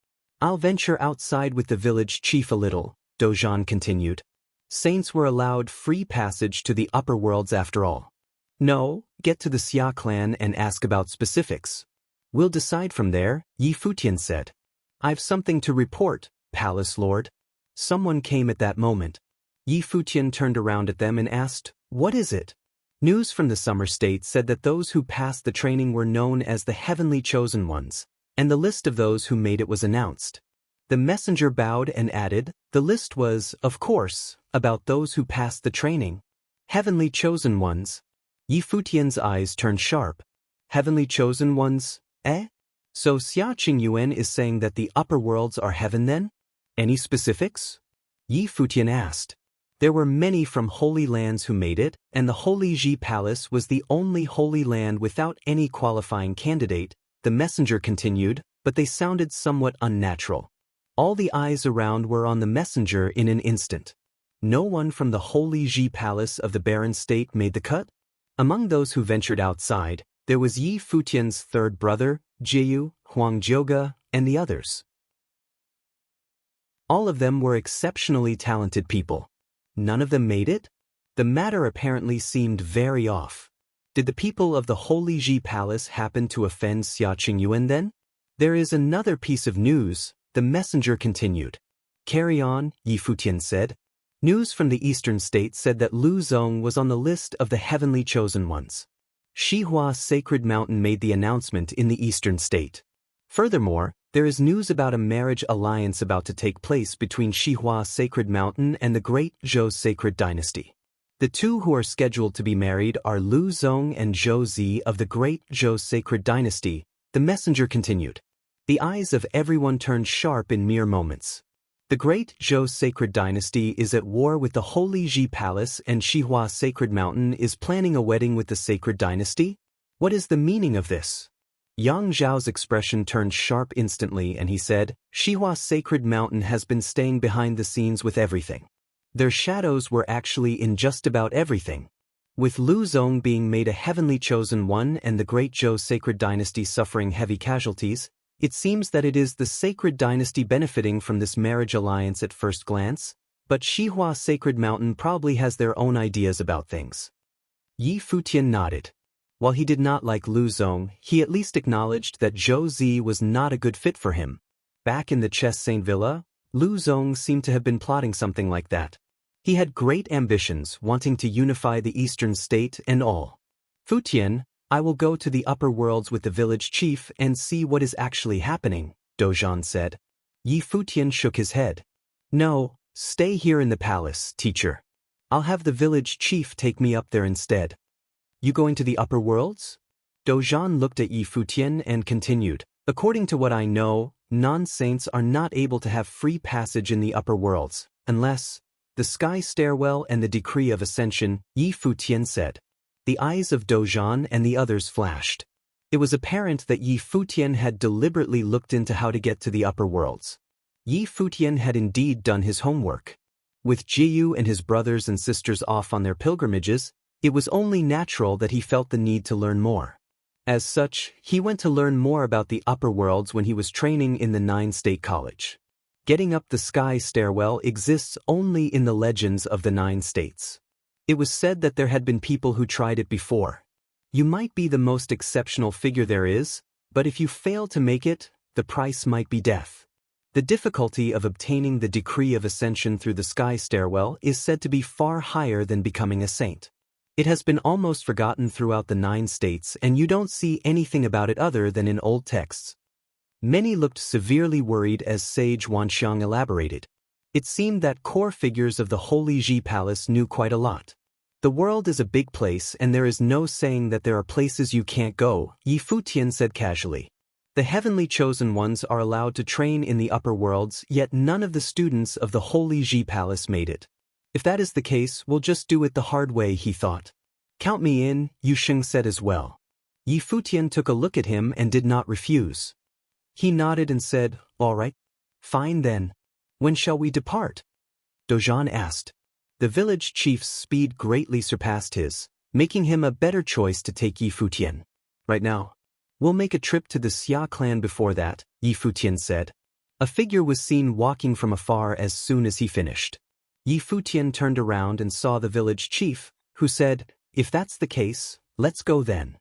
I'll venture outside with the village chief a little, Dozhan continued. Saints were allowed free passage to the upper worlds after all. No, get to the Xia clan and ask about specifics. We'll decide from there, Yi Futian said. I've something to report, Palace Lord. Someone came at that moment. Yi Futian turned around at them and asked, What is it? News from the Summer State said that those who passed the training were known as the Heavenly Chosen Ones, and the list of those who made it was announced. The messenger bowed and added, the list was, of course, about those who passed the training. Heavenly Chosen Ones. Yi Futian's eyes turned sharp. Heavenly Chosen Ones, eh? So Xia Qingyuan is saying that the upper worlds are heaven then? Any specifics? Yi Futian asked. There were many from holy lands who made it, and the Holy Ji Palace was the only holy land without any qualifying candidate, the messenger continued, but they sounded somewhat unnatural. All the eyes around were on the messenger in an instant. No one from the Holy Ji Palace of the Barren State made the cut? Among those who ventured outside, there was Yi Futian's third brother, Jiyu, Huangjioga, and the others. All of them were exceptionally talented people. None of them made it? The matter apparently seemed very off. Did the people of the Holy Ji Palace happen to offend Xia Qingyuan then? There is another piece of news, the messenger continued. Carry on, Yi Futian said. News from the eastern state said that Lu Zong was on the list of the Heavenly Chosen Ones. Shihua Sacred Mountain made the announcement in the eastern state. Furthermore, there is news about a marriage alliance about to take place between Shihua Sacred Mountain and the Great Zhou Sacred Dynasty. The two who are scheduled to be married are Lu Zong and Zhou Zi of the Great Zhou Sacred Dynasty, the messenger continued. The eyes of everyone turned sharp in mere moments. The Great Zhou Sacred Dynasty is at war with the Holy Ji Palace and Shihua Sacred Mountain is planning a wedding with the Sacred Dynasty? What is the meaning of this? Yang Zhao's expression turned sharp instantly and he said, Shihua Sacred Mountain has been staying behind the scenes with everything. Their shadows were actually in just about everything. With Lu Zong being made a Heavenly Chosen One and the Great Zhou Sacred Dynasty suffering heavy casualties, it seems that it is the Sacred Dynasty benefiting from this marriage alliance at first glance, but Shihua Sacred Mountain probably has their own ideas about things. Yi Futian nodded. While he did not like Lu Zong, he at least acknowledged that Zhou Zi was not a good fit for him. Back in the Chess Saint Villa, Lu Zong seemed to have been plotting something like that. He had great ambitions, wanting to unify the eastern state and all. Futian, I will go to the upper worlds with the village chief and see what is actually happening, Dozhan said. Yi Futian shook his head. No, stay here in the palace, teacher. I'll have the village chief take me up there instead. You going to the upper worlds? Dozhan looked at Yi Futian and continued. According to what I know, non-saints are not able to have free passage in the upper worlds, unless the sky stairwell and the decree of ascension, Yi Futian said. The eyes of Dozhan and the others flashed. It was apparent that Yi Futian had deliberately looked into how to get to the upper worlds. Yi Futian had indeed done his homework. With Jiyu and his brothers and sisters off on their pilgrimages, it was only natural that he felt the need to learn more. As such, he went to learn more about the upper worlds when he was training in the 9-state college. Getting up the sky stairwell exists only in the legends of the 9 states. It was said that there had been people who tried it before. You might be the most exceptional figure there is, but if you fail to make it, the price might be death. The difficulty of obtaining the decree of ascension through the sky stairwell is said to be far higher than becoming a saint. It has been almost forgotten throughout the 9 states and you don't see anything about it other than in old texts. Many looked severely worried as Sage Wanxiang elaborated. It seemed that core figures of the Holy Ji Palace knew quite a lot. The world is a big place and there is no saying that there are places you can't go, Yi Futian said casually. The Heavenly Chosen Ones are allowed to train in the upper worlds, yet none of the students of the Holy Ji Palace made it. If that is the case, we'll just do it the hard way, he thought. Count me in, Yu Sheng said as well. Yi Futian took a look at him and did not refuse. He nodded and said, all right. Fine then. When shall we depart? Dozhan asked. The village chief's speed greatly surpassed his, making him a better choice to take Yi Futian. Right now. We'll make a trip to the Xia clan before that, Yi Futian said. A figure was seen walking from afar as soon as he finished. Yi Futian turned around and saw the village chief, who said, "If that's the case, let's go then."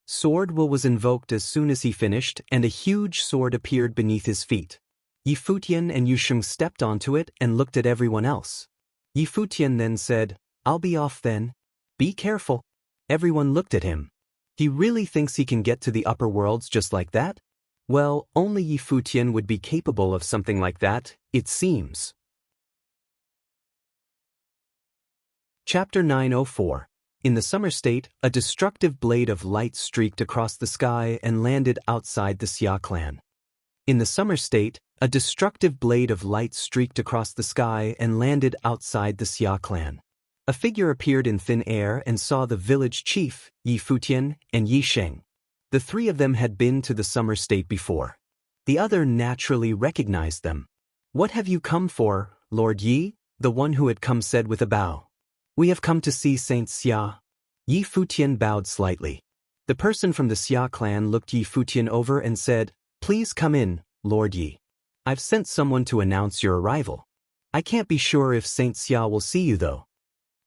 Sword Will was invoked as soon as he finished, and a huge sword appeared beneath his feet. Yi Futian and Yusheng stepped onto it and looked at everyone else. Yi Futian then said, "I'll be off then. Be careful." Everyone looked at him. He really thinks he can get to the upper worlds just like that? Well, only Yi Futian would be capable of something like that, it seems. Chapter 904. In the summer state, a destructive blade of light streaked across the sky and landed outside the Xia clan. In the summer state, a destructive blade of light streaked across the sky and landed outside the Xia clan. A figure appeared in thin air and saw the village chief, Yi Futian, and Yi Sheng. The three of them had been to the summer state before. The other naturally recognized them. "What have you come for, Lord Yi?" the one who had come said with a bow. "We have come to see Saint Xia." Yi Futian bowed slightly. The person from the Xia clan looked Yi Futian over and said, "Please come in, Lord Yi. I've sent someone to announce your arrival. I can't be sure if Saint Xia will see you though."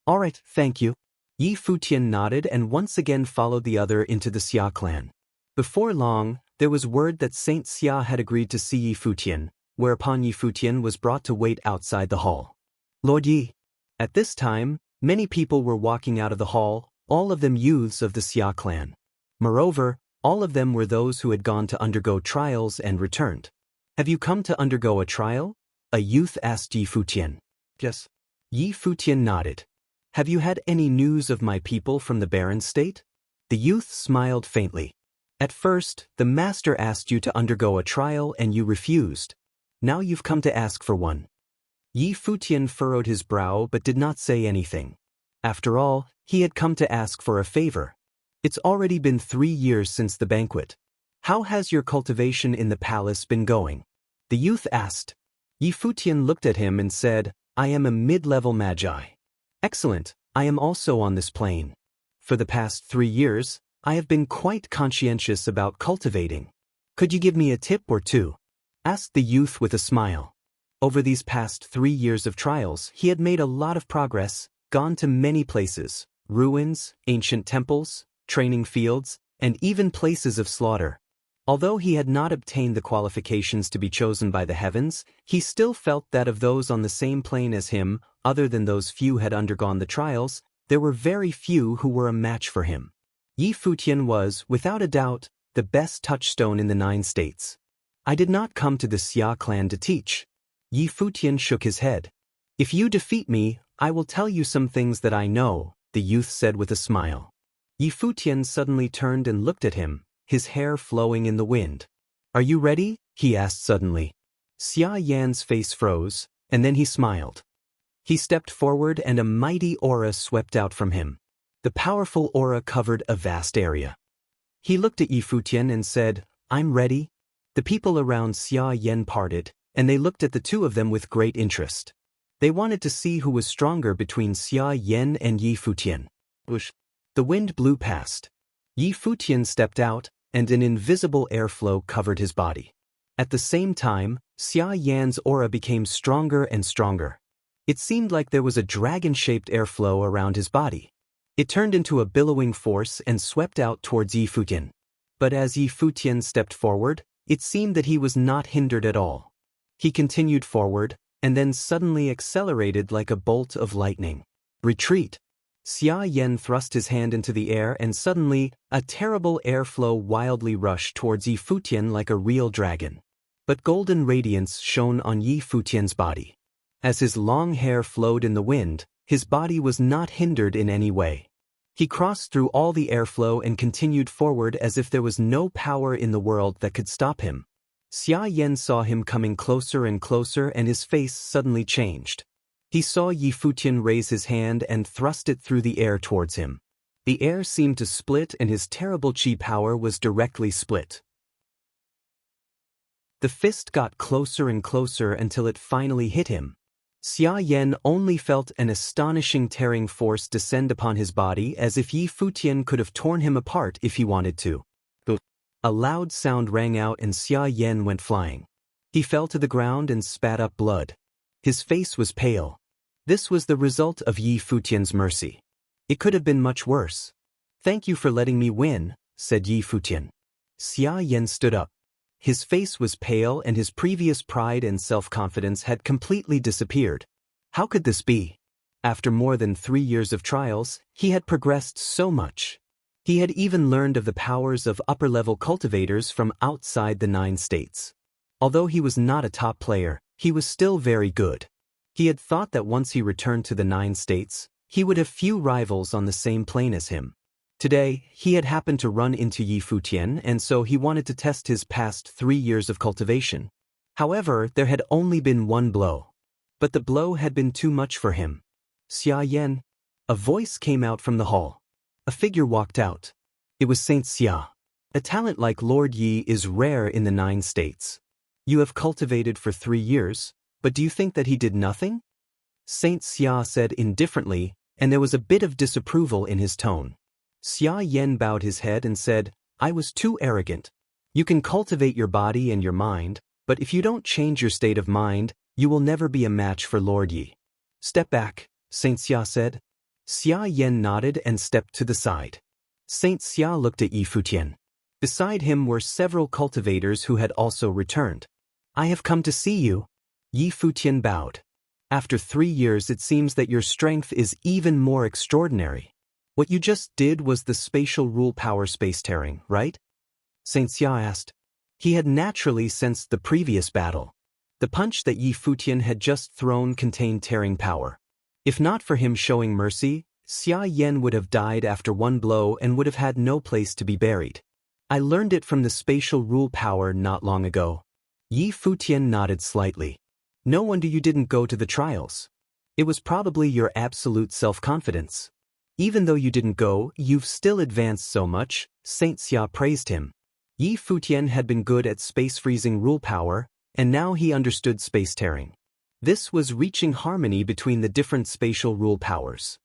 "All right, thank you." Yi Futian nodded and once again followed the other into the Xia clan. Before long, there was word that Saint Xia had agreed to see Yi Futian, whereupon Yi Futian was brought to wait outside the hall. "Lord Yi." At this time, many people were walking out of the hall, all of them youths of the Xia clan. Moreover, all of them were those who had gone to undergo trials and returned. "Have you come to undergo a trial?" a youth asked Yi Futian. "Yes." Yi Futian nodded. "Have you had any news of my people from the barren state?" The youth smiled faintly. "At first, the master asked you to undergo a trial and you refused. Now you've come to ask for one." Yi Futian furrowed his brow but did not say anything. After all, he had come to ask for a favor. "It's already been 3 years since the banquet. How has your cultivation in the palace been going?" the youth asked. Yi Futian looked at him and said, "I am a mid-level magi." "Excellent, I am also on this plane. For the past 3 years, I have been quite conscientious about cultivating. Could you give me a tip or two?" asked the youth with a smile. Over these past 3 years of trials, he had made a lot of progress, gone to many places, ruins, ancient temples, training fields, and even places of slaughter. Although he had not obtained the qualifications to be chosen by the heavens, he still felt that of those on the same plane as him, other than those few had undergone the trials, there were very few who were a match for him. Yi Futian was, without a doubt, the best touchstone in the 9 states. "I did not come to the Xia clan to teach." Yi Futian shook his head. "If you defeat me, I will tell you some things that I know," the youth said with a smile. Yi Futian suddenly turned and looked at him, his hair flowing in the wind. "Are you ready?" he asked suddenly. Xia Yan's face froze, and then he smiled. He stepped forward and a mighty aura swept out from him. The powerful aura covered a vast area. He looked at Yi Futian and said, "I'm ready." The people around Xia Yan parted, and they looked at the two of them with great interest. They wanted to see who was stronger between Xia Yan and Yi Futian. Whoosh. The wind blew past. Yi Futian stepped out, and an invisible airflow covered his body. At the same time, Xia Yan's aura became stronger and stronger. It seemed like there was a dragon-shaped airflow around his body. It turned into a billowing force and swept out towards Yi Futian. But as Yi Futian stepped forward, it seemed that he was not hindered at all. He continued forward, and then suddenly accelerated like a bolt of lightning. "Retreat!" Xia Yan thrust his hand into the air and suddenly, a terrible airflow wildly rushed towards Yi Futian like a real dragon. But golden radiance shone on Yi Futian's body. As his long hair flowed in the wind, his body was not hindered in any way. He crossed through all the airflow and continued forward as if there was no power in the world that could stop him. Xia Yan saw him coming closer and closer and his face suddenly changed. He saw Yi Futian raise his hand and thrust it through the air towards him. The air seemed to split and his terrible chi power was directly split. The fist got closer and closer until it finally hit him. Xia Yan only felt an astonishing tearing force descend upon his body as if Yi Futian could have torn him apart if he wanted to. A loud sound rang out and Xia Yan went flying. He fell to the ground and spat up blood. His face was pale. This was the result of Yi Futian's mercy. It could have been much worse. "Thank you for letting me win," said Yi Futian. Xia Yan stood up. His face was pale and his previous pride and self-confidence had completely disappeared. How could this be? After more than 3 years of trials, he had progressed so much. He had even learned of the powers of upper-level cultivators from outside the 9 states. Although he was not a top player, he was still very good. He had thought that once he returned to the 9 states, he would have few rivals on the same plane as him. Today, he had happened to run into Yi Futian, and so he wanted to test his past 3 years of cultivation. However, there had only been one blow. But the blow had been too much for him. "Xia Yan." A voice came out from the hall. A figure walked out. It was Saint Xia. A talent like Lord Yi is rare in the 9 states. "You have cultivated for 3 years, but do you think that he did nothing?" Saint Xia said indifferently, and there was a bit of disapproval in his tone. Xia Yan bowed his head and said, "I was too arrogant. You can cultivate your body and your mind, but if you don't change your state of mind, you will never be a match for Lord Yi." "Step back," Saint Xia said. Xia Yan nodded and stepped to the side. Saint Xia looked at Yi Futian. Beside him were several cultivators who had also returned. "I have come to see you." Yi Futian bowed. "After 3 years it seems that your strength is even more extraordinary. What you just did was the spatial rule power space tearing, right?" Saint Xia asked. He had naturally sensed the previous battle. The punch that Yi Futian had just thrown contained tearing power. If not for him showing mercy, Xia Yan would have died after one blow and would have had no place to be buried. "I learned it from the spatial rule power not long ago." Yi Futian nodded slightly. "No wonder you didn't go to the trials. It was probably your absolute self-confidence. Even though you didn't go, you've still advanced so much," Saint Xia praised him. Yi Futian had been good at space-freezing rule power, and now he understood space tearing. This was reaching harmony between the different spatial rule powers.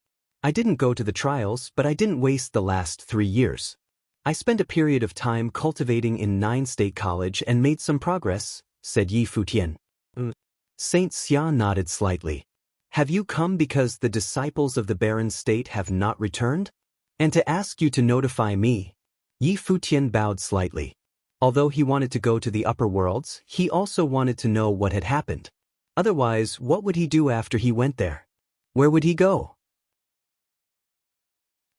"I didn't go to the trials, but I didn't waste the last 3 years. I spent a period of time cultivating in 9-state college and made some progress," said Yi Futian. Saint Xia nodded slightly. "Have you come because the disciples of the barren state have not returned? And to ask you to notify me?" Yi Futian bowed slightly. Although he wanted to go to the upper worlds, he also wanted to know what had happened. Otherwise, what would he do after he went there? Where would he go?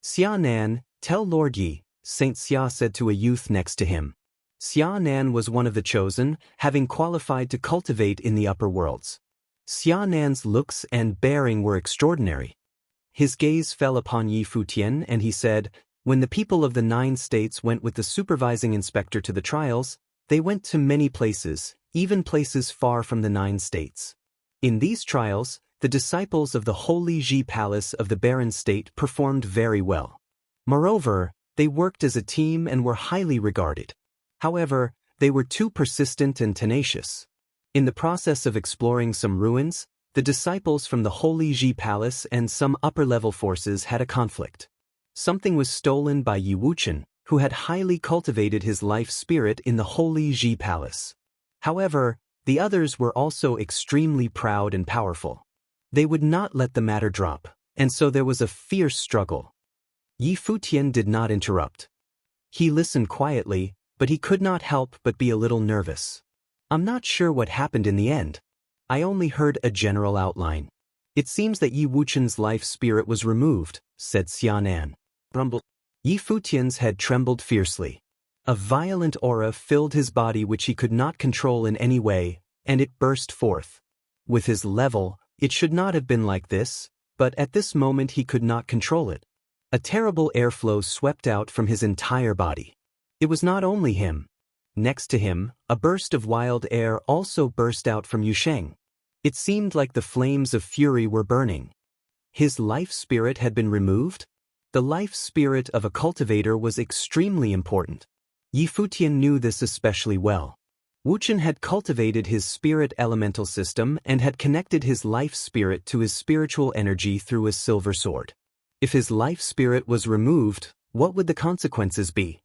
"Xia Nan, tell Lord Yi," Saint Xia said to a youth next to him. Xia Nan was one of the chosen, having qualified to cultivate in the upper worlds. Xia Nan's looks and bearing were extraordinary. His gaze fell upon Yi Futian and he said, "When the people of the 9 states went with the supervising inspector to the trials, they went to many places, even places far from the 9 states. In these trials, the disciples of the Holy Ji Palace of the barren state performed very well. Moreover, they worked as a team and were highly regarded. However, they were too persistent and tenacious. In the process of exploring some ruins, the disciples from the Holy Ji Palace and some upper-level forces had a conflict. Something was stolen by Yi Wuchen, who had highly cultivated his life spirit in the Holy Ji Palace. However, the others were also extremely proud and powerful. They would not let the matter drop, and so there was a fierce struggle." Yi Futian did not interrupt. He listened quietly, but he could not help but be a little nervous. "I'm not sure what happened in the end. I only heard a general outline. It seems that Yi Wuchen's life spirit was removed," said Xia Nan. Yi Futian's head trembled fiercely. A violent aura filled his body which he could not control in any way, and it burst forth. With his level, it should not have been like this, but at this moment he could not control it. A terrible airflow swept out from his entire body. It was not only him. Next to him, a burst of wild air also burst out from Yusheng. It seemed like the flames of fury were burning. His life spirit had been removed? The life spirit of a cultivator was extremely important. Yi Futian knew this especially well. Wuchen had cultivated his spirit elemental system and had connected his life spirit to his spiritual energy through his silver sword. If his life spirit was removed, what would the consequences be?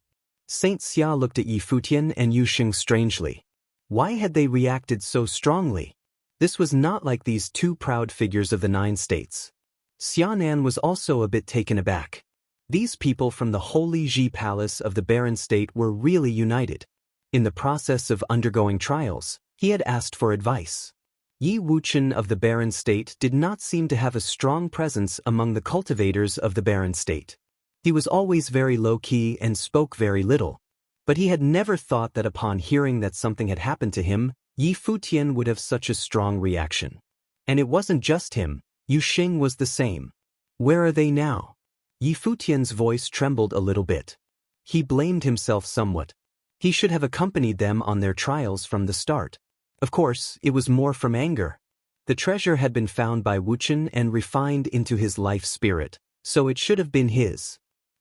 Saint Xia looked at Yi Futian and Yu Xing strangely. Why had they reacted so strongly? This was not like these two proud figures of the 9 states. Xianan was also a bit taken aback. These people from the Holy Ji Palace of the Barren State were really united. In the process of undergoing trials, he had asked for advice. Yi Wuchen of the Barren State did not seem to have a strong presence among the cultivators of the Barren State. He was always very low-key and spoke very little. But he had never thought that upon hearing that something had happened to him, Yi Futian would have such a strong reaction. And it wasn't just him, Yu Xing was the same. Where are they now? Yi Futian's voice trembled a little bit. He blamed himself somewhat. He should have accompanied them on their trials from the start. Of course, it was more from anger. The treasure had been found by Wuchen and refined into his life spirit, so it should have been his.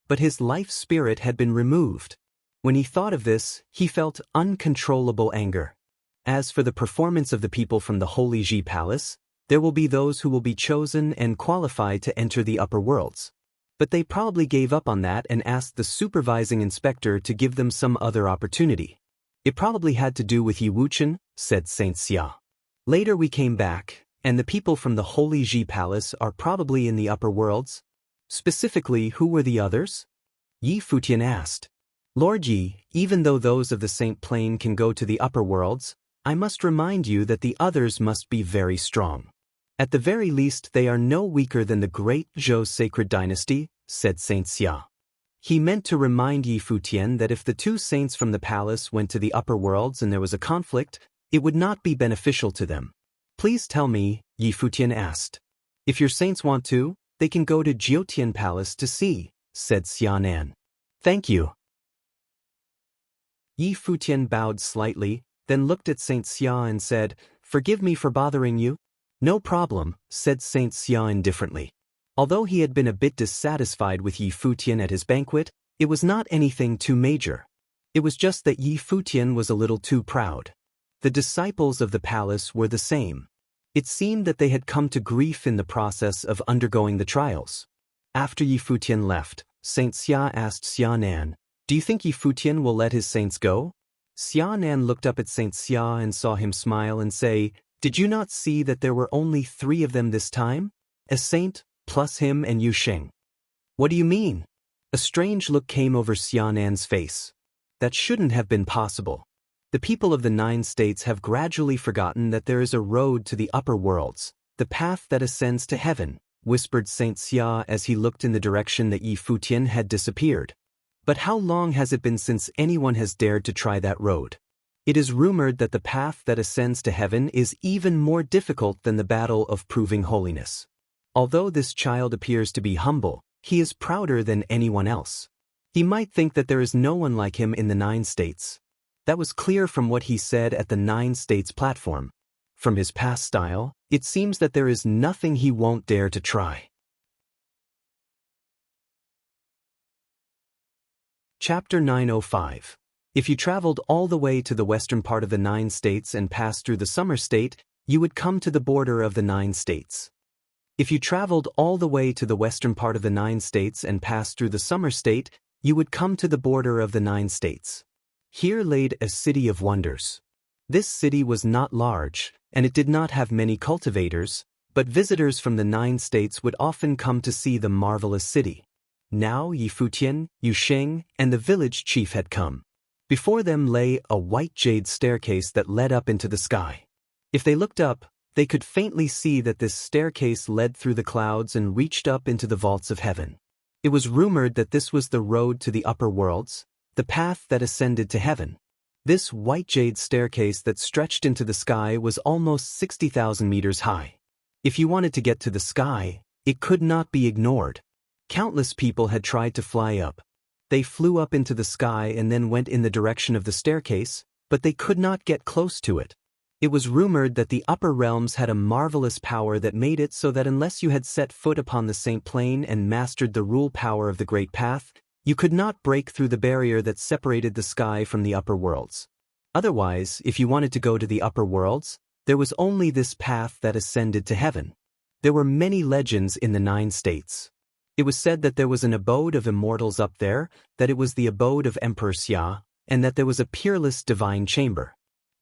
But his life spirit had been removed. When he thought of this, he felt uncontrollable anger. As for the performance of the people from the Holy Ji Palace, there will be those who will be chosen and qualified to enter the upper worlds. But they probably gave up on that and asked the supervising inspector to give them some other opportunity. It probably had to do with Yi Wuchen, said Saint Xia. Later we came back, and the people from the Holy Ji Palace are probably in the upper worlds. Specifically, who were the others? Yi Futian asked. Lord Yi, even though those of the Saint Plane can go to the upper worlds, I must remind you that the others must be very strong. At the very least they are no weaker than the great Zhou sacred dynasty, said Saint Xia. He meant to remind Yi Futian that if the 2 saints from the palace went to the upper worlds and there was a conflict, it would not be beneficial to them. Please tell me, Yi Futian asked. If your saints want to, they can go to Jiutian Palace to see, said Xianan. Thank you. Yi Futian bowed slightly, then looked at Saint Xia and said, Forgive me for bothering you. No problem, said Saint Xia indifferently. Although he had been a bit dissatisfied with Yi Futian at his banquet, it was not anything too major. It was just that Yi Futian was a little too proud. The disciples of the palace were the same. It seemed that they had come to grief in the process of undergoing the trials. After Yi Futian left, Saint Xia asked Xianan, Do you think Yi Futian will let his saints go? Xianan looked up at Saint Xia and saw him smile and say, Did you not see that there were only 3 of them this time? A saint, plus him and Yu Xing. What do you mean? A strange look came over Xianan's face. That shouldn't have been possible. The people of the 9 states have gradually forgotten that there is a road to the upper worlds, the path that ascends to heaven, whispered Saint Xia as he looked in the direction that Yi Futian had disappeared. But how long has it been since anyone has dared to try that road? It is rumored that the path that ascends to heaven is even more difficult than the battle of proving holiness. Although this child appears to be humble, he is prouder than anyone else. He might think that there is no one like him in the 9 states. That was clear from what he said at the 9 states platform. From his past style, it seems that there is nothing he won't dare to try. Chapter 905. If you traveled all the way to the western part of the 9 states and passed through the summer state, you would come to the border of the 9 states. If you traveled all the way to the western part of the 9 states and passed through the summer state, you would come to the border of the 9 states. Here laid a city of wonders. This city was not large, and it did not have many cultivators, but visitors from the 9 states would often come to see the marvelous city. Now Yi Futian, Yu Xing, and the village chief had come. Before them lay a white jade staircase that led up into the sky. If they looked up, they could faintly see that this staircase led through the clouds and reached up into the vaults of heaven. It was rumored that this was the road to the upper worlds, the path that ascended to heaven. This white jade staircase that stretched into the sky was almost 60,000 meters high. If you wanted to get to the sky, it could not be ignored. Countless people had tried to fly up. They flew up into the sky and then went in the direction of the staircase, but they could not get close to it. It was rumored that the upper realms had a marvelous power that made it so that unless you had set foot upon the Saint Plane and mastered the rule power of the Great Path, you could not break through the barrier that separated the sky from the upper worlds. Otherwise, if you wanted to go to the upper worlds, there was only this path that ascended to heaven. There were many legends in the 9 states. It was said that there was an abode of immortals up there, that it was the abode of Emperor Xia, and that there was a peerless divine chamber.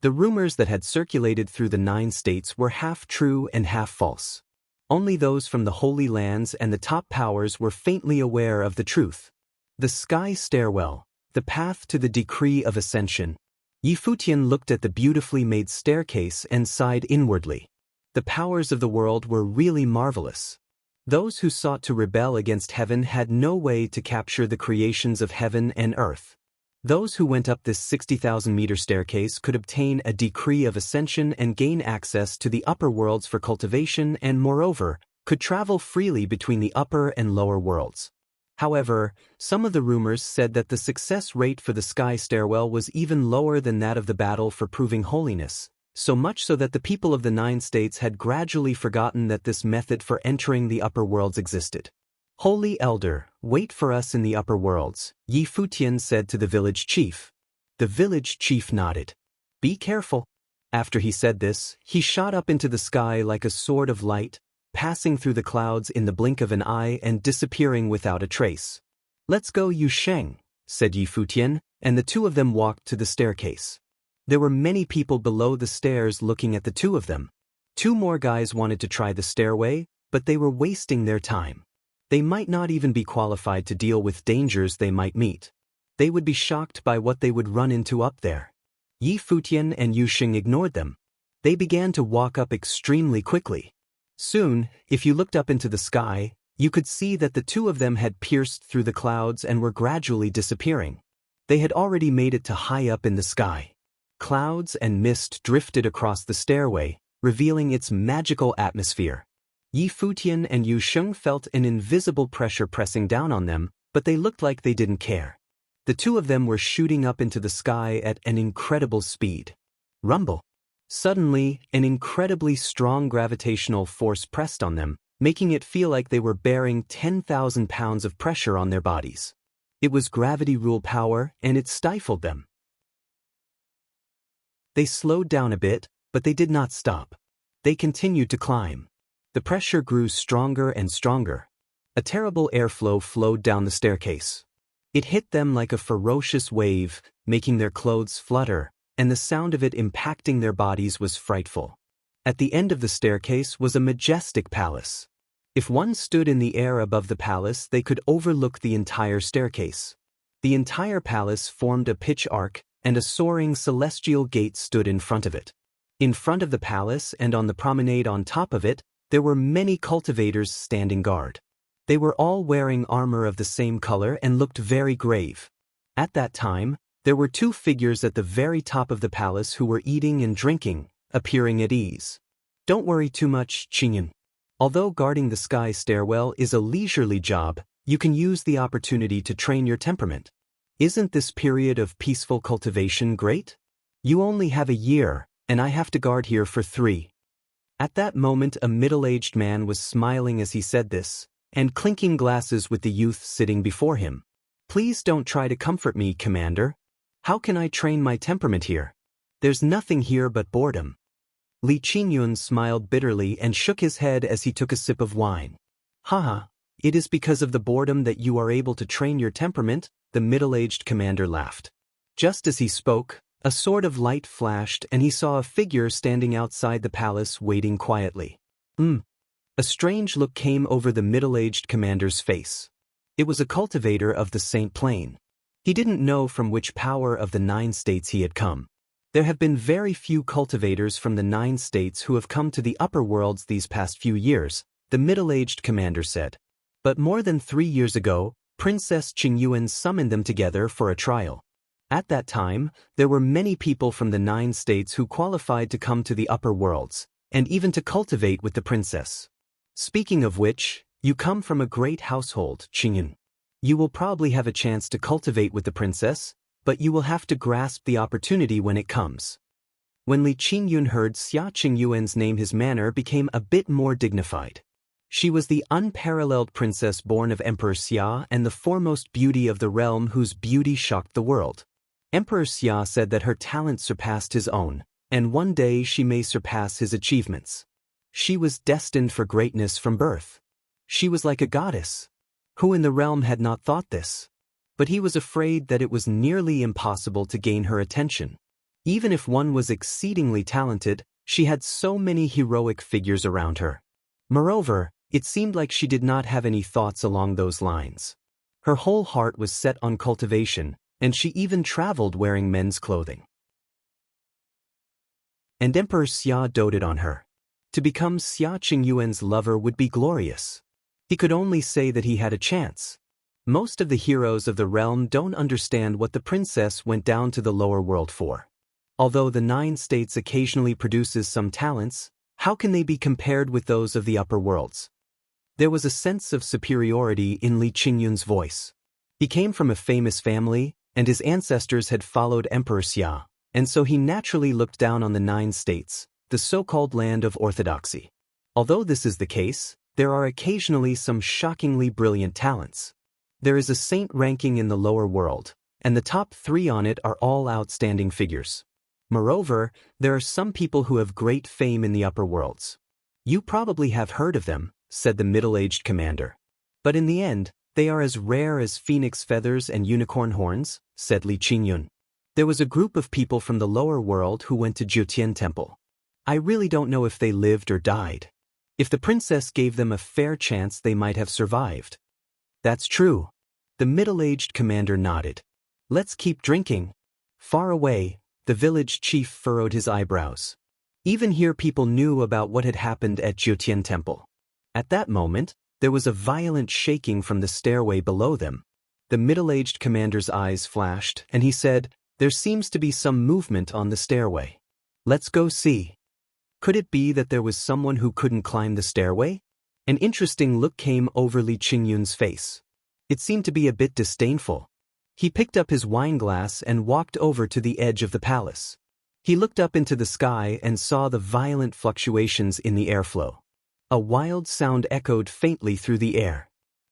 The rumors that had circulated through the 9 states were half true and half false. Only those from the Holy Lands and the top powers were faintly aware of the truth. The sky stairwell, the path to the decree of ascension. Futian looked at the beautifully made staircase and sighed inwardly. The powers of the world were really marvelous. Those who sought to rebel against heaven had no way to capture the creations of heaven and earth. Those who went up this 60,000-meter staircase could obtain a decree of ascension and gain access to the upper worlds for cultivation and, moreover, could travel freely between the upper and lower worlds. However, some of the rumors said that the success rate for the sky stairwell was even lower than that of the battle for proving holiness, so much so that the people of the 9 states had gradually forgotten that this method for entering the upper worlds existed. "Holy Elder, wait for us in the upper worlds," Futian said to the village chief. The village chief nodded. "Be careful." After he said this, he shot up into the sky like a sword of light, passing through the clouds in the blink of an eye and disappearing without a trace. "Let's go, Yu Sheng," said Futian, and the two of them walked to the staircase. There were many people below the stairs looking at the two of them. 2 more guys wanted to try the stairway, but they were wasting their time. They might not even be qualified to deal with dangers they might meet. They would be shocked by what they would run into up there. Futian and Yu Sheng ignored them. They began to walk up extremely quickly. Soon, if you looked up into the sky, you could see that the two of them had pierced through the clouds and were gradually disappearing. They had already made it to high up in the sky. Clouds and mist drifted across the stairway, revealing its magical atmosphere. Futian and Yu Sheng felt an invisible pressure pressing down on them, but they looked like they didn't care. The two of them were shooting up into the sky at an incredible speed. Rumble! Suddenly, an incredibly strong gravitational force pressed on them, making it feel like they were bearing 10,000 pounds of pressure on their bodies. It was gravity rule power, and it stifled them. They slowed down a bit, but they did not stop. They continued to climb. The pressure grew stronger and stronger. A terrible airflow flowed down the staircase. It hit them like a ferocious wave, making their clothes flutter, and the sound of it impacting their bodies was frightful. At the end of the staircase was a majestic palace. If one stood in the air above the palace, they could overlook the entire staircase. The entire palace formed a pitch arc, and a soaring celestial gate stood in front of it. In front of the palace and on the promenade on top of it, there were many cultivators standing guard. They were all wearing armor of the same color and looked very grave. At that time, there were 2 figures at the very top of the palace who were eating and drinking, appearing at ease. "Don't worry too much, Qingyan. Although guarding the sky stairwell is a leisurely job, you can use the opportunity to train your temperament. Isn't this period of peaceful cultivation great? You only have a year, and I have to guard here for 3. At that moment, a middle-aged man was smiling as he said this, and clinking glasses with the youth sitting before him. "Please don't try to comfort me, Commander. How can I train my temperament here? There's nothing here but boredom." Li Qingyun smiled bitterly and shook his head as he took a sip of wine. "Haha, it is because of the boredom that you are able to train your temperament," the middle-aged commander laughed. Just as he spoke, a sword of light flashed and he saw a figure standing outside the palace waiting quietly. A strange look came over the middle-aged commander's face. It was a cultivator of the Saint Plain. He didn't know from which power of the 9 states he had come. There have been very few cultivators from the 9 states who have come to the upper worlds these past few years, the middle-aged commander said. But more than 3 years ago, Princess Qingyuan summoned them together for a trial. At that time, there were many people from the 9 states who qualified to come to the upper worlds, and even to cultivate with the princess. Speaking of which, you come from a great household, Qingyun. You will probably have a chance to cultivate with the princess, but you will have to grasp the opportunity when it comes. When Li Qingyun heard Xia Qingyuan's name, his manner became a bit more dignified. She was the unparalleled princess born of Emperor Xia and the foremost beauty of the realm, whose beauty shocked the world. Emperor Xia said that her talent surpassed his own, and one day she may surpass his achievements. She was destined for greatness from birth. She was like a goddess. Who in the realm had not thought this? But he was afraid that it was nearly impossible to gain her attention. Even if one was exceedingly talented, she had so many heroic figures around her. Moreover, it seemed like she did not have any thoughts along those lines. Her whole heart was set on cultivation, and she even traveled wearing men's clothing. And Emperor Xia doted on her. To become Xia Qingyuan's lover would be glorious. He could only say that he had a chance. Most of the heroes of the realm don't understand what the princess went down to the lower world for. Although the 9 states occasionally produces some talents, how can they be compared with those of the upper worlds? There was a sense of superiority in Li Qingyun's voice. He came from a famous family, and his ancestors had followed Emperor Xia, and so he naturally looked down on the 9 states, the so-called land of orthodoxy. Although this is the case, there are occasionally some shockingly brilliant talents. There is a saint ranking in the lower world, and the top 3 on it are all outstanding figures. Moreover, there are some people who have great fame in the upper worlds. You probably have heard of them, said the middle-aged commander. But in the end, they are as rare as phoenix feathers and unicorn horns, said Li Qingyun. There was a group of people from the lower world who went to Futian temple. I really don't know if they lived or died. If the princess gave them a fair chance, they might have survived. That's true. The middle-aged commander nodded. Let's keep drinking. Far away, the village chief furrowed his eyebrows. Even here people knew about what had happened at Futian temple. At that moment, there was a violent shaking from the stairway below them. The middle-aged commander's eyes flashed, and he said, "There seems to be some movement on the stairway. Let's go see." Could it be that there was someone who couldn't climb the stairway? An interesting look came over Li Qingyun's face. It seemed to be a bit disdainful. He picked up his wineglass and walked over to the edge of the palace. He looked up into the sky and saw the violent fluctuations in the airflow. A wild sound echoed faintly through the air.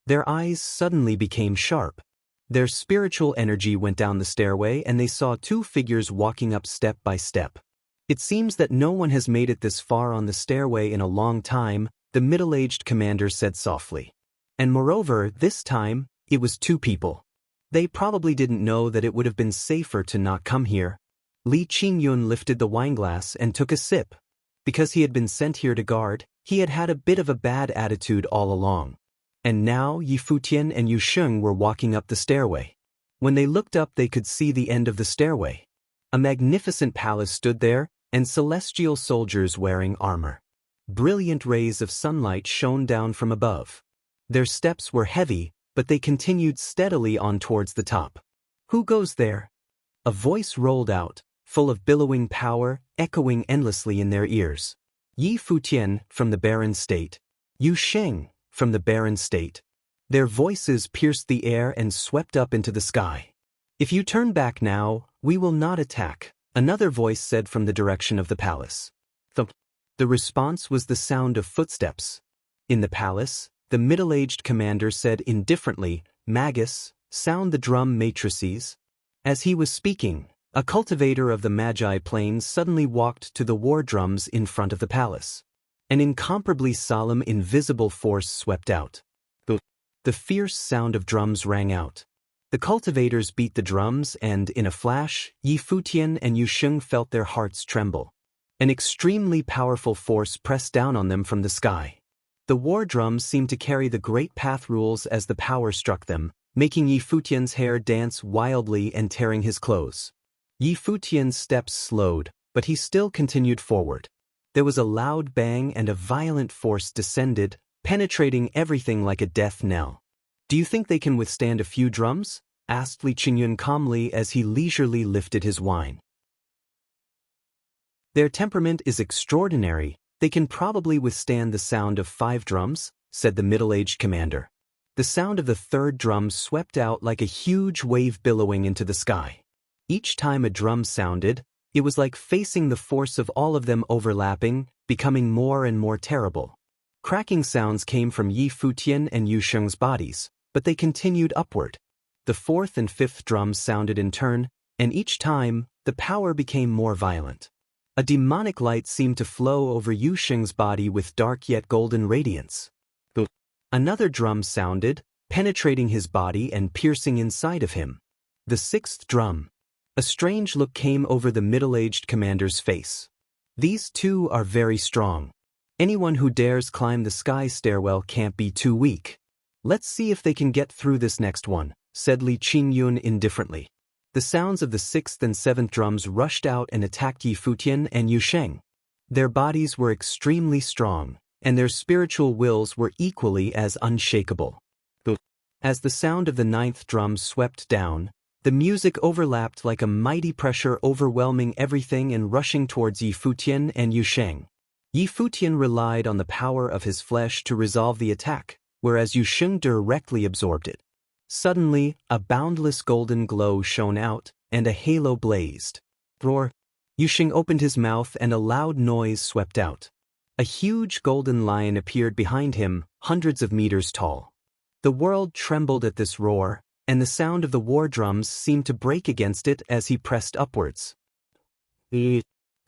Their eyes suddenly became sharp. Their spiritual energy went down the stairway and they saw 2 figures walking up step by step. It seems that no one has made it this far on the stairway in a long time, the middle-aged commander said softly. And moreover, this time, it was 2 people. They probably didn't know that it would have been safer to not come here. Li Qingyun lifted the wineglass and took a sip. Because he had been sent here to guard, he had had a bit of a bad attitude all along. And now Yi Futian and Yu Sheng were walking up the stairway. When they looked up they could see the end of the stairway. A magnificent palace stood there, and celestial soldiers wearing armor. Brilliant rays of sunlight shone down from above. Their steps were heavy, but they continued steadily on towards the top. Who goes there? A voice rolled out, full of billowing power, echoing endlessly in their ears. Yi Futian, from the barren state. Yu Sheng, from the barren state. Their voices pierced the air and swept up into the sky. If you turn back now, we will not attack, another voice said from the direction of the palace. The response was the sound of footsteps. In the palace, the middle-aged commander said indifferently, "Magus, sound the drum matrices." As he was speaking, a cultivator of the Magi plains suddenly walked to the war drums in front of the palace. An incomparably solemn invisible force swept out. The fierce sound of drums rang out. The cultivators beat the drums and, in a flash, Yi Futian and Yu Sheng felt their hearts tremble. An extremely powerful force pressed down on them from the sky. The war drums seemed to carry the great path rules as the power struck them, making Yi Futian's hair dance wildly and tearing his clothes. Yi Futian's steps slowed, but he still continued forward. There was a loud bang and a violent force descended, penetrating everything like a death knell. "Do you think they can withstand a few drums?" asked Li Qingyun calmly as he leisurely lifted his wine. "Their temperament is extraordinary. They can probably withstand the sound of 5 drums," said the middle-aged commander. The sound of the 3rd drum swept out like a huge wave billowing into the sky. Each time a drum sounded, it was like facing the force of all of them overlapping, becoming more and more terrible. Cracking sounds came from Yi Futian and Yu Sheng's bodies, but they continued upward. The 4th and 5th drums sounded in turn, and each time, the power became more violent. A demonic light seemed to flow over Yu Sheng's body with dark yet golden radiance. Another drum sounded, penetrating his body and piercing inside of him. The sixth drum. A strange look came over the middle-aged commander's face. These two are very strong. Anyone who dares climb the sky stairwell can't be too weak. Let's see if they can get through this next one, said Li Qingyun indifferently. The sounds of the sixth and seventh drums rushed out and attacked Yi Futian and Yu Sheng. Their bodies were extremely strong, and their spiritual wills were equally as unshakable. As the sound of the ninth drum swept down, the music overlapped like a mighty pressure overwhelming everything and rushing towards Yi Futian and Yu Sheng. Yi Futian relied on the power of his flesh to resolve the attack, whereas Yu Sheng directly absorbed it. Suddenly, a boundless golden glow shone out, and a halo blazed. Roar! Yu Sheng opened his mouth and a loud noise swept out. A huge golden lion appeared behind him, hundreds of meters tall. The world trembled at this roar, and the sound of the war drums seemed to break against it as he pressed upwards. The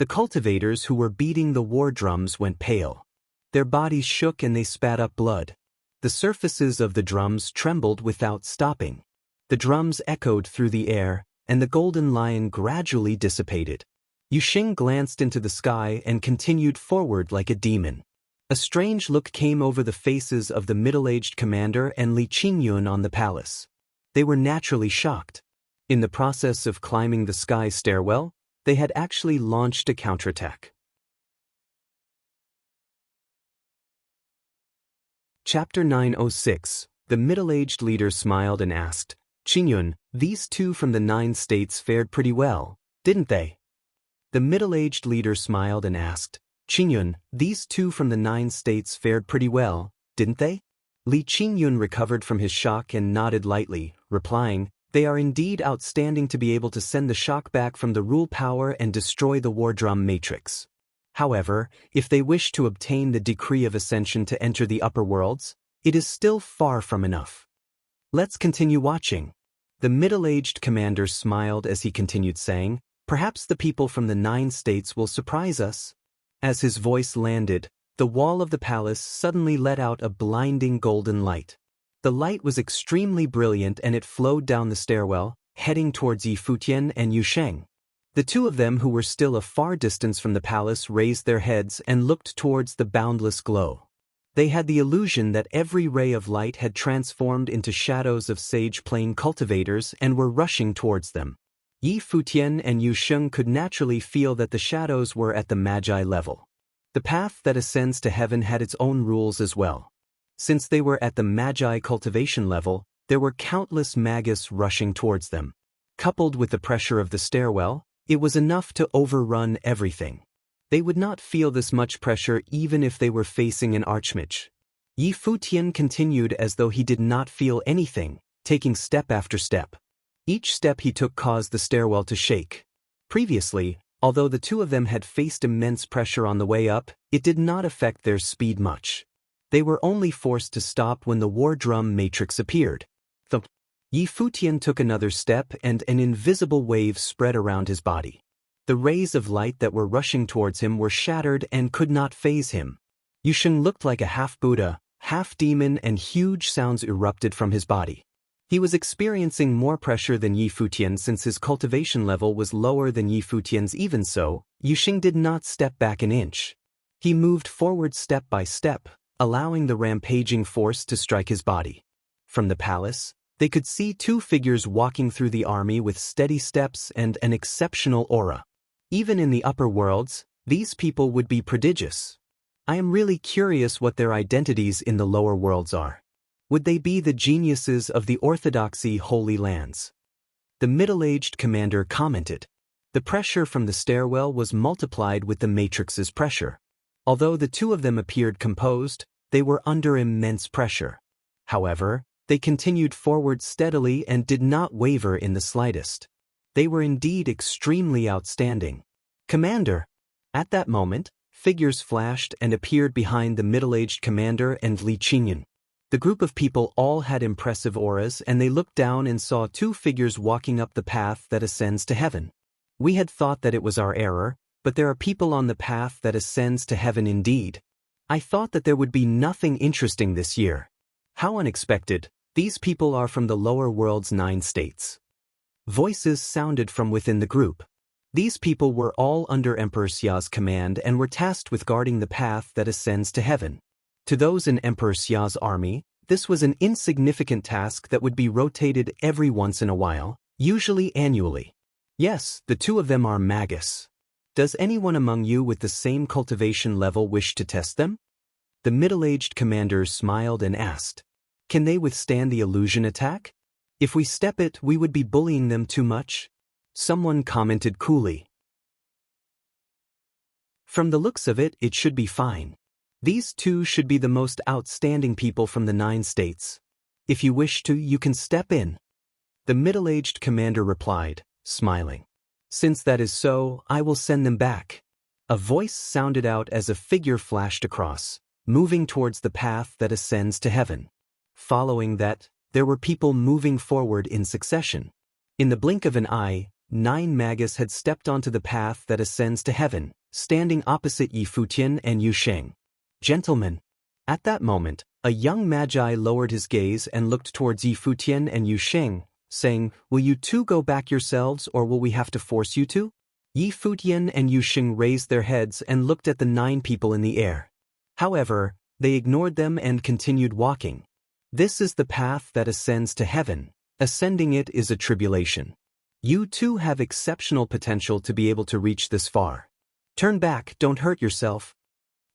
cultivators who were beating the war drums went pale. Their bodies shook and they spat up blood. The surfaces of the drums trembled without stopping. The drums echoed through the air, and the golden lion gradually dissipated. Yu Sheng glanced into the sky and continued forward like a demon. A strange look came over the faces of the middle-aged commander and Li Qingyun on the palace. They were naturally shocked. In the process of climbing the sky stairwell, they had actually launched a counterattack. Chapter 906. The middle-aged leader smiled and asked, "Qingyun, these two from the 9 states fared pretty well, didn't they?" The middle-aged leader smiled and asked, "Qingyun, these two from the 9 states fared pretty well, didn't they?" Li Qingyun recovered from his shock and nodded lightly, replying, "They are indeed outstanding to be able to send the shock back from the rule power and destroy the war drum matrix. However, if they wish to obtain the decree of ascension to enter the upper worlds, it is still far from enough. Let's continue watching." The middle-aged commander smiled as he continued saying, "Perhaps the people from the 9 states will surprise us." As his voice landed, the wall of the palace suddenly let out a blinding golden light. The light was extremely brilliant and it flowed down the stairwell, heading towards Yi Futian and Yu Sheng. The two of them who were still a far distance from the palace raised their heads and looked towards the boundless glow. They had the illusion that every ray of light had transformed into shadows of sage plain cultivators and were rushing towards them. Yi Futian and Yu Sheng could naturally feel that the shadows were at the magi level. The path that ascends to heaven had its own rules as well. Since they were at the magi cultivation level, there were countless magus rushing towards them. Coupled with the pressure of the stairwell, it was enough to overrun everything. They would not feel this much pressure even if they were facing an archmage. Yi Futian continued as though he did not feel anything, taking step after step. Each step he took caused the stairwell to shake. Previously, although the two of them had faced immense pressure on the way up, it did not affect their speed much. They were only forced to stop when the war drum matrix appeared. Yi Futian took another step and an invisible wave spread around his body. The rays of light that were rushing towards him were shattered and could not faze him. Yu Sheng looked like a half-Buddha, half-demon, and huge sounds erupted from his body. He was experiencing more pressure than Yi Futian since his cultivation level was lower than Yi Futian's. Even so, Yu Sheng did not step back an inch. He moved forward step by step, allowing the rampaging force to strike his body. From the palace, they could see two figures walking through the army with steady steps and an exceptional aura. Even in the upper worlds, these people would be prodigious. I am really curious what their identities in the lower worlds are. Would they be the geniuses of the orthodoxy holy lands? The middle-aged commander commented. The pressure from the stairwell was multiplied with the matrix's pressure. Although the two of them appeared composed, they were under immense pressure. However, they continued forward steadily and did not waver in the slightest. They were indeed extremely outstanding. "Commander!" At that moment, figures flashed and appeared behind the middle-aged commander and Li Qingyun. The group of people all had impressive auras and they looked down and saw two figures walking up the path that ascends to heaven. "We had thought that it was our error, but there are people on the path that ascends to heaven indeed. I thought that there would be nothing interesting this year. How unexpected," These people are from the lower world's 9 states. Voices sounded from within the group. These people were all under Emperor Xia's command and were tasked with guarding the path that ascends to heaven. To those in Emperor Xia's army, this was an insignificant task that would be rotated every once in a while, usually annually. Yes, the 2 of them are magus. Does anyone among you with the same cultivation level wish to test them? The middle-aged commander smiled and asked, "Can they withstand the illusion attack? If we step it, we would be bullying them too much." Someone commented coolly. "From the looks of it, it should be fine. These 2 should be the most outstanding people from the 9 states. If you wish to, you can step in." The middle-aged commander replied, smiling. "Since that is so, I will send them back." A voice sounded out as a figure flashed across, moving towards the path that ascends to heaven. Following that, there were people moving forward in succession. In the blink of an eye, 9 magus had stepped onto the path that ascends to heaven, standing opposite Yi Futian and Yu Sheng. "Gentlemen." At that moment, a young magi lowered his gaze and looked towards Yi Futian and Yu Sheng, saying, "Will you 2 go back yourselves, or will we have to force you to?" Yi Futian and Yu Sheng raised their heads and looked at the 9 people in the air. However, they ignored them and continued walking. This is the path that ascends to heaven. Ascending it is a tribulation. You 2 have exceptional potential to be able to reach this far. Turn back, don't hurt yourself.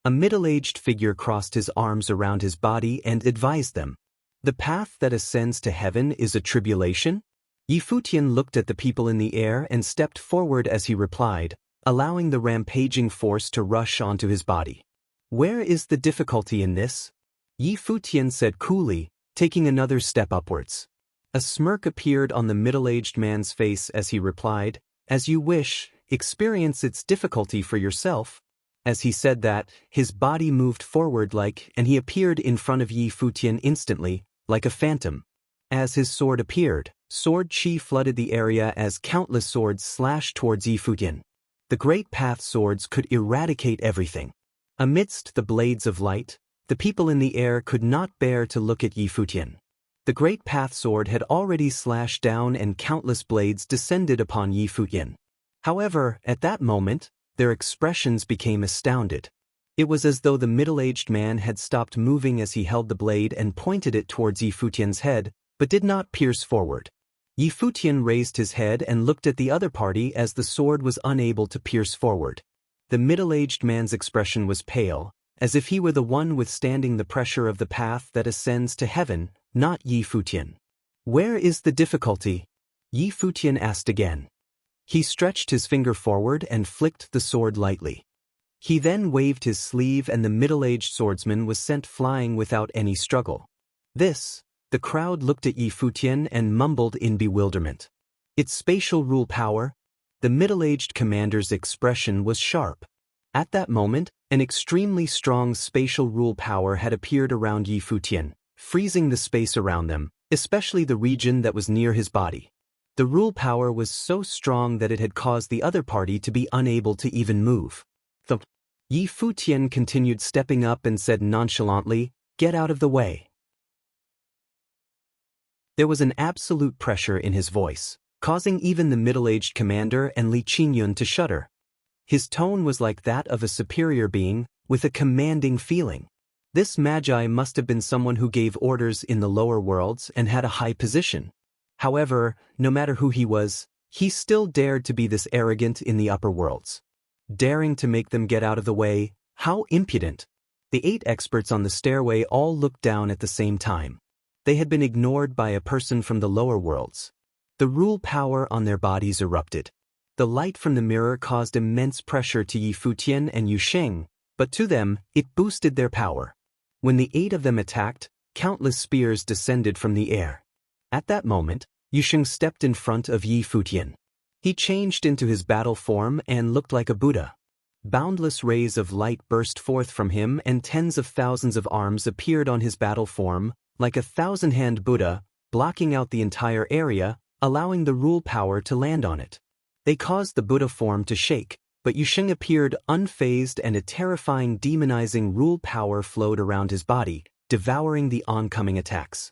A middle-aged figure crossed his arms around his body and advised them. The path that ascends to heaven is a tribulation? Yi Futian looked at the people in the air and stepped forward as he replied, allowing the rampaging force to rush onto his body. "Where is the difficulty in this?" Yi Futian said coolly, taking another step upwards. A smirk appeared on the middle-aged man's face as he replied, "As you wish, experience its difficulty for yourself." As he said that, his body moved forward and he appeared in front of Yi Futian instantly, like a phantom. As his sword appeared, sword chi flooded the area as countless swords slashed towards Yi Futian. The great path swords could eradicate everything. Amidst the blades of light, the people in the air could not bear to look at Yi Futian. The great path sword had already slashed down and countless blades descended upon Yi Futian. However, at that moment, their expressions became astounded. It was as though the middle-aged man had stopped moving as he held the blade and pointed it towards Yi Futian's head, but did not pierce forward. Yi Futian raised his head and looked at the other party as the sword was unable to pierce forward. The middle-aged man's expression was pale, as if he were the one withstanding the pressure of the path that ascends to heaven, not Yi Futian. "Where is the difficulty?" Yi Futian asked again. He stretched his finger forward and flicked the sword lightly. He then waved his sleeve and the middle-aged swordsman was sent flying without any struggle. The crowd looked at Yi Futian and mumbled in bewilderment. "Its spatial rule power?" The middle-aged commander's expression was sharp. At that moment, an extremely strong spatial rule power had appeared around Yi Futian, freezing the space around them, especially the region that was near his body. The rule power was so strong that it had caused the other party to be unable to even move. Yi Futian continued stepping up and said nonchalantly, "Get out of the way." There was an absolute pressure in his voice, causing even the middle-aged commander and Li Qingyun to shudder. His tone was like that of a superior being, with a commanding feeling. This magi must have been someone who gave orders in the lower worlds and had a high position. However, no matter who he was, he still dared to be this arrogant in the upper worlds. Daring to make them get out of the way, how impudent! The 8 experts on the stairway all looked down at the same time. They had been ignored by a person from the lower worlds. The rule power on their bodies erupted. The light from the mirror caused immense pressure to Yi Futian and Yu Sheng, but to them, it boosted their power. When the 8 of them attacked, countless spears descended from the air. At that moment, Yu Sheng stepped in front of Yi Futian. He changed into his battle form and looked like a Buddha. Boundless rays of light burst forth from him and tens of thousands of arms appeared on his battle form, like a 1,000-hand Buddha, blocking out the entire area, allowing the rule power to land on it. They caused the Buddha form to shake, but Yu Sheng appeared unfazed and a terrifying demonizing rule power flowed around his body, devouring the oncoming attacks.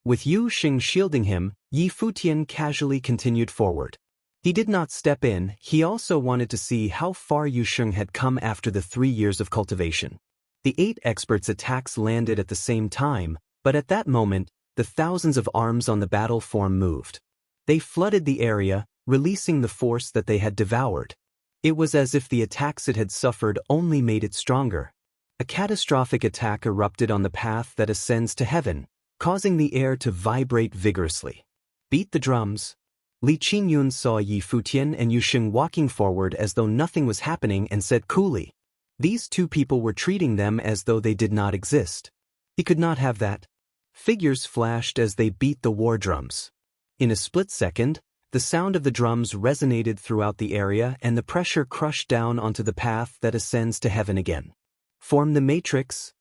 With Yu Xing shielding him, Yi Futian casually continued forward. He did not step in, he also wanted to see how far Yu Xing had come after the 3 years of cultivation. The 8 experts' attacks landed at the same time, but at that moment, the thousands of arms on the battle form moved. They flooded the area, releasing the force that they had devoured. It was as if the attacks it had suffered only made it stronger. A catastrophic attack erupted on the path that ascends to heaven, causing the air to vibrate vigorously. Beat the drums. Li Qingyun saw Yi Futian and Yu Xing walking forward as though nothing was happening and said coolly. These 2 people were treating them as though they did not exist. He could not have that. Figures flashed as they beat the war drums. In a split second, the sound of the drums resonated throughout the area and the pressure crushed down onto the path that ascends to heaven again. Form the matrix,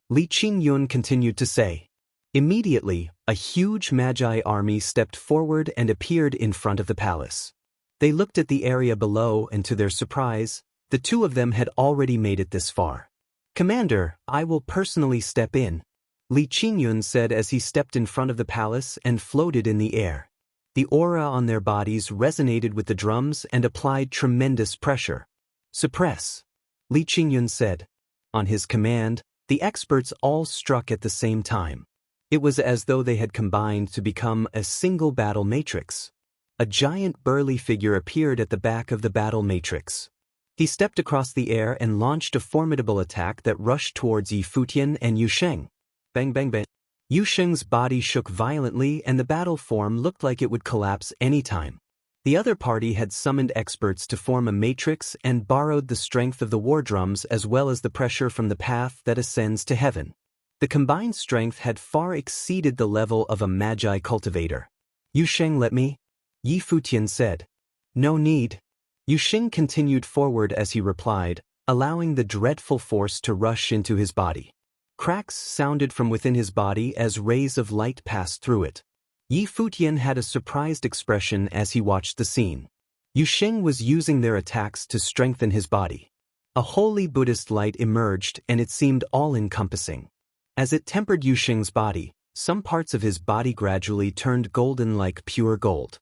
Li Qingyun continued to say. Immediately, a huge magi army stepped forward and appeared in front of the palace. They looked at the area below and to their surprise, the 2 of them had already made it this far. Commander, I will personally step in, Li Qingyun said as he stepped in front of the palace and floated in the air. The aura on their bodies resonated with the drums and applied tremendous pressure. Suppress, Li Qingyun said. On his command, the experts all struck at the same time. It was as though they had combined to become a single battle matrix. A giant burly figure appeared at the back of the battle matrix. He stepped across the air and launched a formidable attack that rushed towards Yi Futian and Yu Xing. Bang bang bang. Yu Xing's body shook violently and the battle form looked like it would collapse any time. The other party had summoned experts to form a matrix and borrowed the strength of the war drums as well as the pressure from the path that ascends to heaven. The combined strength had far exceeded the level of a magi cultivator. Yu Xing, let me? Yi Futian said. No need. Yu Xing continued forward as he replied, allowing the dreadful force to rush into his body. Cracks sounded from within his body as rays of light passed through it. Yi Futian had a surprised expression as he watched the scene. Yu Xing was using their attacks to strengthen his body. A holy Buddhist light emerged and it seemed all-encompassing. As it tempered Yu Xing's body, some parts of his body gradually turned golden like pure gold.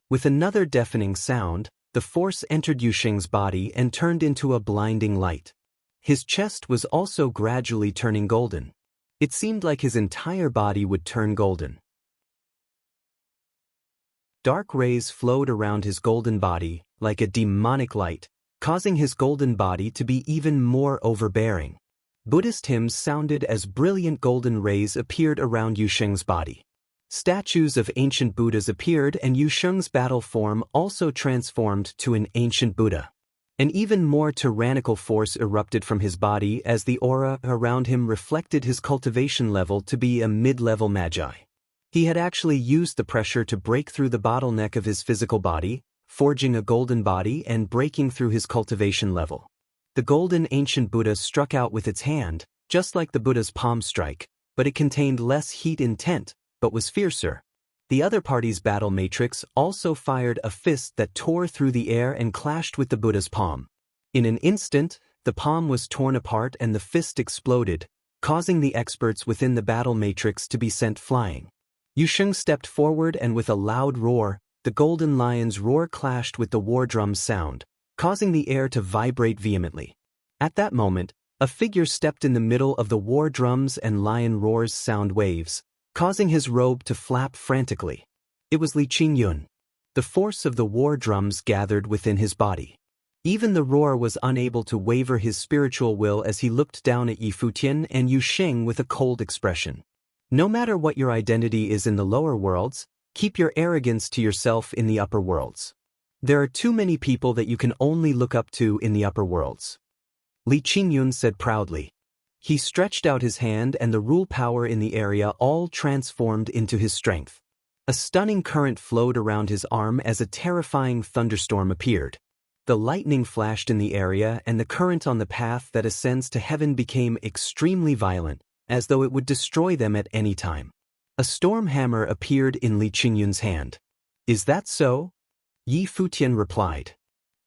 With another deafening sound, the force entered Yu Xing's body and turned into a blinding light. His chest was also gradually turning golden. It seemed like his entire body would turn golden. Dark rays flowed around his golden body, like a demonic light, causing his golden body to be even more overbearing. Buddhist hymns sounded as brilliant golden rays appeared around Yu Xing's body. Statues of ancient Buddhas appeared and Yu Xing's battle form also transformed to an ancient Buddha. An even more tyrannical force erupted from his body as the aura around him reflected his cultivation level to be a mid-level magi. He had actually used the pressure to break through the bottleneck of his physical body, forging a golden body and breaking through his cultivation level. The golden ancient Buddha struck out with its hand, just like the Buddha's palm strike, but it contained less heat intent, but was fiercer. The other party's battle matrix also fired a fist that tore through the air and clashed with the Buddha's palm. In an instant, the palm was torn apart and the fist exploded, causing the experts within the battle matrix to be sent flying. Yu Xing stepped forward and with a loud roar, the golden lion's roar clashed with the war drum's sound, causing the air to vibrate vehemently. At that moment, a figure stepped in the middle of the war drums and lion roar's sound waves, causing his robe to flap frantically. It was Li Qingyun. The force of the war drums gathered within his body. Even the roar was unable to waver his spiritual will as he looked down at Yi Futian and Yu Xing with a cold expression. No matter what your identity is in the lower worlds, keep your arrogance to yourself in the upper worlds. There are too many people that you can only look up to in the upper worlds. Li Qingyun said proudly. He stretched out his hand and the rule power in the area all transformed into his strength. A stunning current flowed around his arm as a terrifying thunderstorm appeared. The lightning flashed in the area and the current on the path that ascends to heaven became extremely violent, as though it would destroy them at any time. A storm hammer appeared in Li Qingyun's hand. Is that so? Yi Futian replied.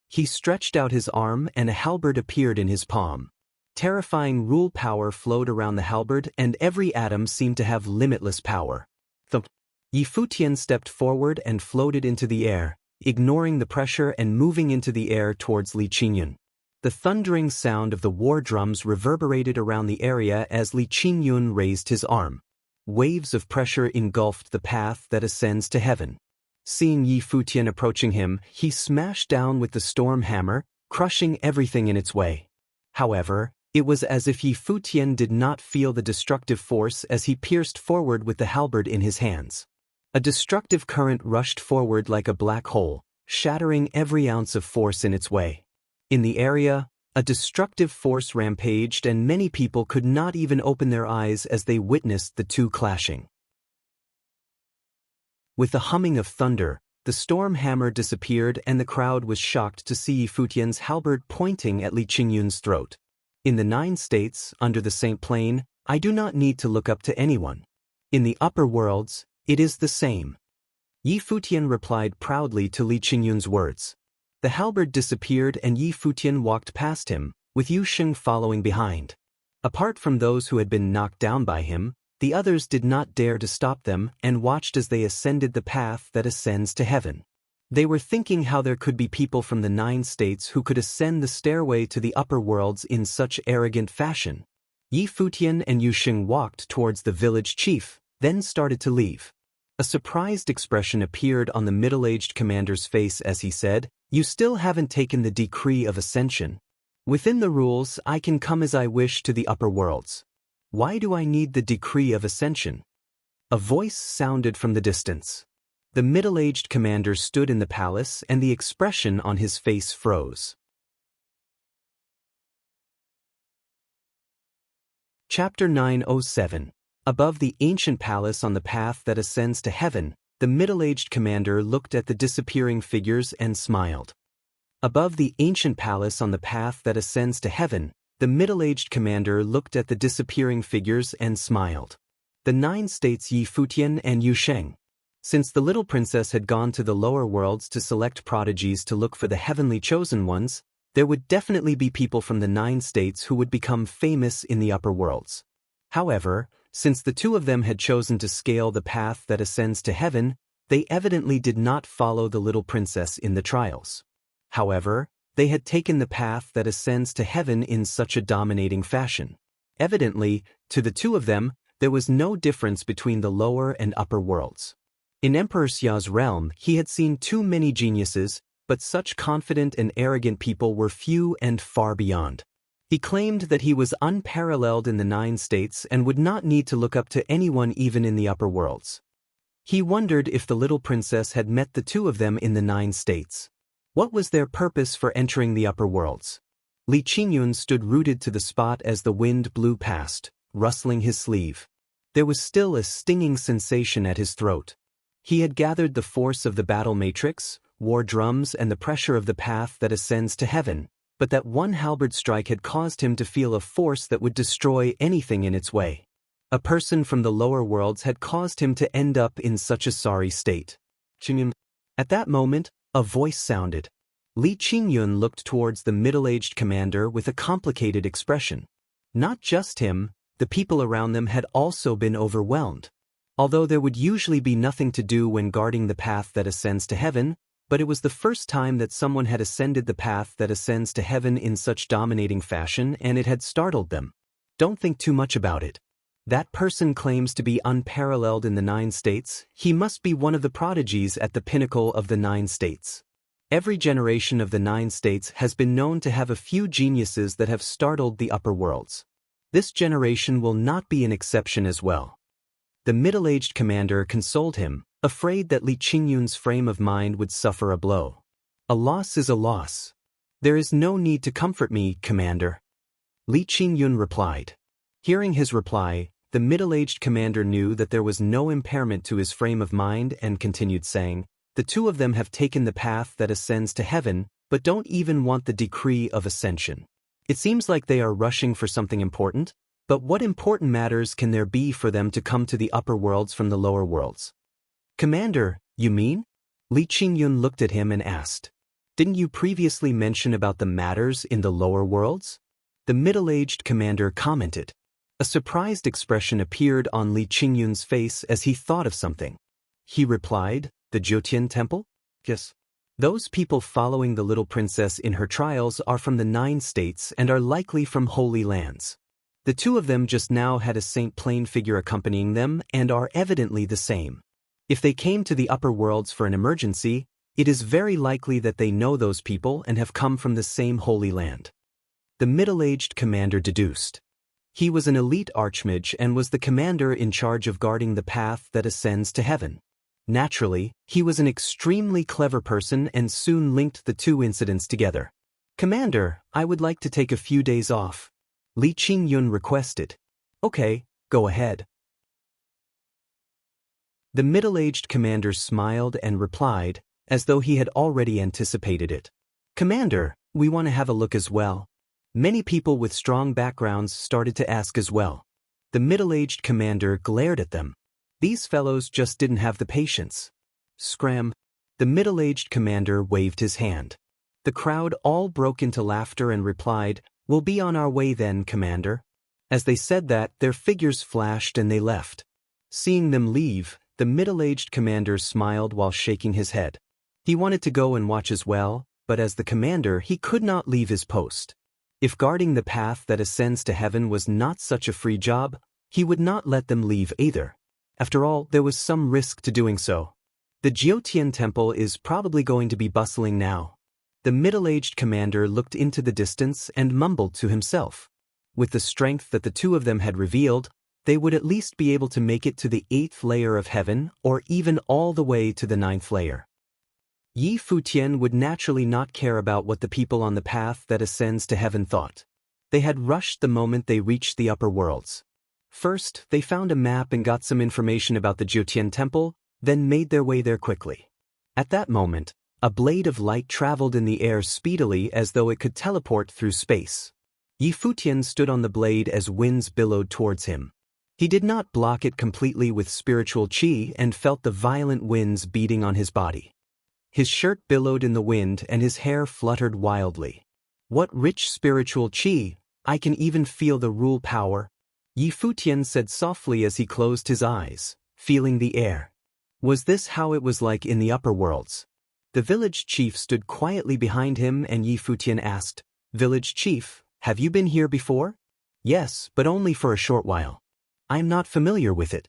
He stretched out his arm and a halberd appeared in his palm. Terrifying rule power flowed around the halberd and every atom seemed to have limitless power. Thump. Yi Futian stepped forward and floated into the air, ignoring the pressure and moving into the air towards Li Qingyun. The thundering sound of the war drums reverberated around the area as Li Qingyun raised his arm. Waves of pressure engulfed the path that ascends to heaven. Seeing Yi Futian approaching him, he smashed down with the storm hammer, crushing everything in its way. However, it was as if Yi Futian did not feel the destructive force as he pierced forward with the halberd in his hands. A destructive current rushed forward like a black hole, shattering every ounce of force in its way. In the area, a destructive force rampaged and many people could not even open their eyes as they witnessed the two clashing. With the humming of thunder, the storm hammer disappeared and the crowd was shocked to see Yi Futian's halberd pointing at Li Qingyun's throat. In the 9 states, under the Saint Plane, I do not need to look up to anyone. In the upper worlds, it is the same. Yi Futian replied proudly to Li Qingyun's words. The halberd disappeared and Yi Futian walked past him, with Yu Sheng following behind. Apart from those who had been knocked down by him, the others did not dare to stop them and watched as they ascended the path that ascends to heaven. They were thinking how there could be people from the 9 states who could ascend the stairway to the upper worlds in such arrogant fashion. Yi Futian and Yu Sheng walked towards the village chief, then started to leave. A surprised expression appeared on the middle-aged commander's face as he said, "You still haven't taken the decree of ascension. Within the rules, I can come as I wish to the upper worlds. Why do I need the decree of ascension?" A voice sounded from the distance. The middle-aged commander stood in the palace and the expression on his face froze. Chapter 907. Above the ancient palace on the path that ascends to heaven, the middle-aged commander looked at the disappearing figures and smiled. Above the ancient palace on the path that ascends to heaven, the middle-aged commander looked at the disappearing figures and smiled. The 9 states Yi Futian and Yu Sheng. Since the little princess had gone to the lower worlds to select prodigies to look for the heavenly chosen ones, there would definitely be people from the 9 states who would become famous in the upper worlds. However, since the 2 of them had chosen to scale the path that ascends to heaven, they evidently did not follow the little princess in the trials. However, they had taken the path that ascends to heaven in such a dominating fashion. Evidently, to the 2 of them, there was no difference between the lower and upper worlds. In Emperor Xia's realm, he had seen too many geniuses, but such confident and arrogant people were few and far beyond. He claimed that he was unparalleled in the 9 states and would not need to look up to anyone even in the upper worlds. He wondered if the little princess had met the 2 of them in the 9 states. What was their purpose for entering the upper worlds? Li Qingyun stood rooted to the spot as the wind blew past, rustling his sleeve. There was still a stinging sensation at his throat. He had gathered the force of the battle matrix, war drums and the pressure of the path that ascends to heaven, but that one halberd strike had caused him to feel a force that would destroy anything in its way. A person from the lower worlds had caused him to end up in such a sorry state. At that moment, a voice sounded. Li Qingyun looked towards the middle-aged commander with a complicated expression. Not just him, the people around them had also been overwhelmed. Although there would usually be nothing to do when guarding the path that ascends to heaven, but it was the first time that someone had ascended the path that ascends to heaven in such dominating fashion, and it had startled them. Don't think too much about it. That person claims to be unparalleled in the 9 states. He must be one of the prodigies at the pinnacle of the 9 states. Every generation of the 9 states has been known to have a few geniuses that have startled the upper worlds. This generation will not be an exception as well. The middle-aged commander consoled him, afraid that Li Qingyun's frame of mind would suffer a blow. A loss is a loss. There is no need to comfort me, Commander. Li Qingyun replied. Hearing his reply, the middle-aged commander knew that there was no impairment to his frame of mind and continued saying, "The 2 of them have taken the path that ascends to heaven, but don't even want the decree of ascension. It seems like they are rushing for something important, but what important matters can there be for them to come to the upper worlds from the lower worlds?" "Commander, you mean?" Li Qingyun looked at him and asked. "Didn't you previously mention about the matters in the lower worlds?" The middle-aged commander commented. A surprised expression appeared on Li Qingyun's face as he thought of something. He replied, "The Jiutian Temple? Yes. Those people following the little princess in her trials are from the 9 states and are likely from Holy Lands. The 2 of them just now had a Saint Plain figure accompanying them and are evidently the same. If they came to the upper worlds for an emergency, it is very likely that they know those people and have come from the same Holy Land." The middle-aged commander deduced. He was an elite archmage and was the commander in charge of guarding the path that ascends to heaven. Naturally, he was an extremely clever person and soon linked the 2 incidents together. "Commander, I would like to take a few days off," Li Qingyun requested. "Okay, go ahead." The middle-aged commander smiled and replied, as though he had already anticipated it. "Commander, we want to have a look as well." Many people with strong backgrounds started to ask as well. The middle-aged commander glared at them. These fellows just didn't have the patience. Scram! The middle-aged commander waved his hand. The crowd all broke into laughter and replied, "We'll be on our way then, Commander." As they said that, their figures flashed and they left. Seeing them leave, the middle-aged commander smiled while shaking his head. He wanted to go and watch as well, but as the commander he could not leave his post. If guarding the path that ascends to heaven was not such a free job, he would not let them leave either. After all, there was some risk to doing so. The Jiutian Temple is probably going to be bustling now. The middle-aged commander looked into the distance and mumbled to himself. With the strength that the 2 of them had revealed, they would at least be able to make it to the 8th layer of heaven or even all the way to the 9th layer. Yi Futian would naturally not care about what the people on the path that ascends to heaven thought. They had rushed the moment they reached the upper worlds. First, they found a map and got some information about the Jiutian Temple, then made their way there quickly. At that moment, a blade of light traveled in the air speedily as though it could teleport through space. Yi Futian stood on the blade as winds billowed towards him. He did not block it completely with spiritual qi and felt the violent winds beating on his body. His shirt billowed in the wind and his hair fluttered wildly. "What rich spiritual qi! I can even feel the rule power," Yi Futian said softly as he closed his eyes, feeling the air. Was this how it was like in the upper worlds? The village chief stood quietly behind him and Yi Futian asked, "Village chief, have you been here before?" "Yes, but only for a short while. I am not familiar with it."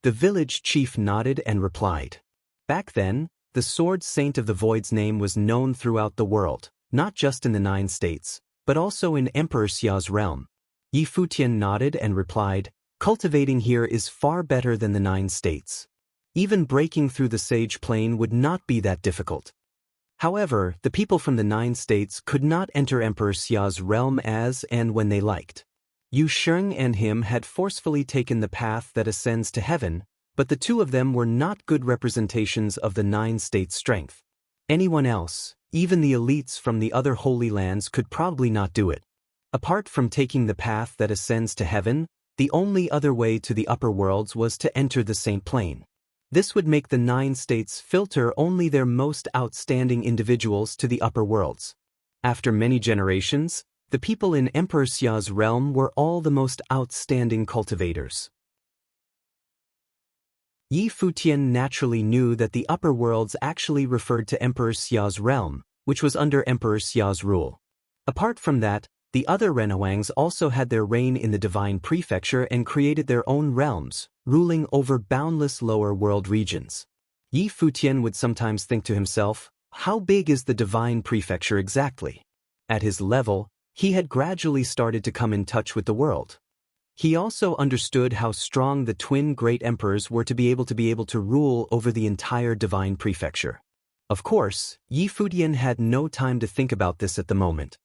The village chief nodded and replied. Back then, the Sword Saint of the Void's name was known throughout the world, not just in the 9 states, but also in Emperor Xia's realm. Yi Futian nodded and replied, "Cultivating here is far better than the 9 states. Even breaking through the Sage Plain would not be that difficult." However, the people from the 9 states could not enter Emperor Xia's realm as and when they liked. Yu Sheng and him had forcefully taken the path that ascends to heaven, but the 2 of them were not good representations of the 9 states' strength. Anyone else, even the elites from the other Holy Lands, could probably not do it. Apart from taking the path that ascends to heaven, the only other way to the upper worlds was to enter the Saint Plain. This would make the 9 states filter only their most outstanding individuals to the upper worlds. After many generations, the people in Emperor Xia's realm were all the most outstanding cultivators. Yi Futian naturally knew that the upper worlds actually referred to Emperor Xia's realm, which was under Emperor Xia's rule. Apart from that, the other Renhuangs also had their reign in the Divine Prefecture and created their own realms, ruling over boundless lower world regions. Yi Futian would sometimes think to himself, how big is the Divine Prefecture exactly? At his level, he had gradually started to come in touch with the world. He also understood how strong the twin great emperors were to be able to rule over the entire Divine Prefecture. Of course, Yi Futian had no time to think about this at the moment.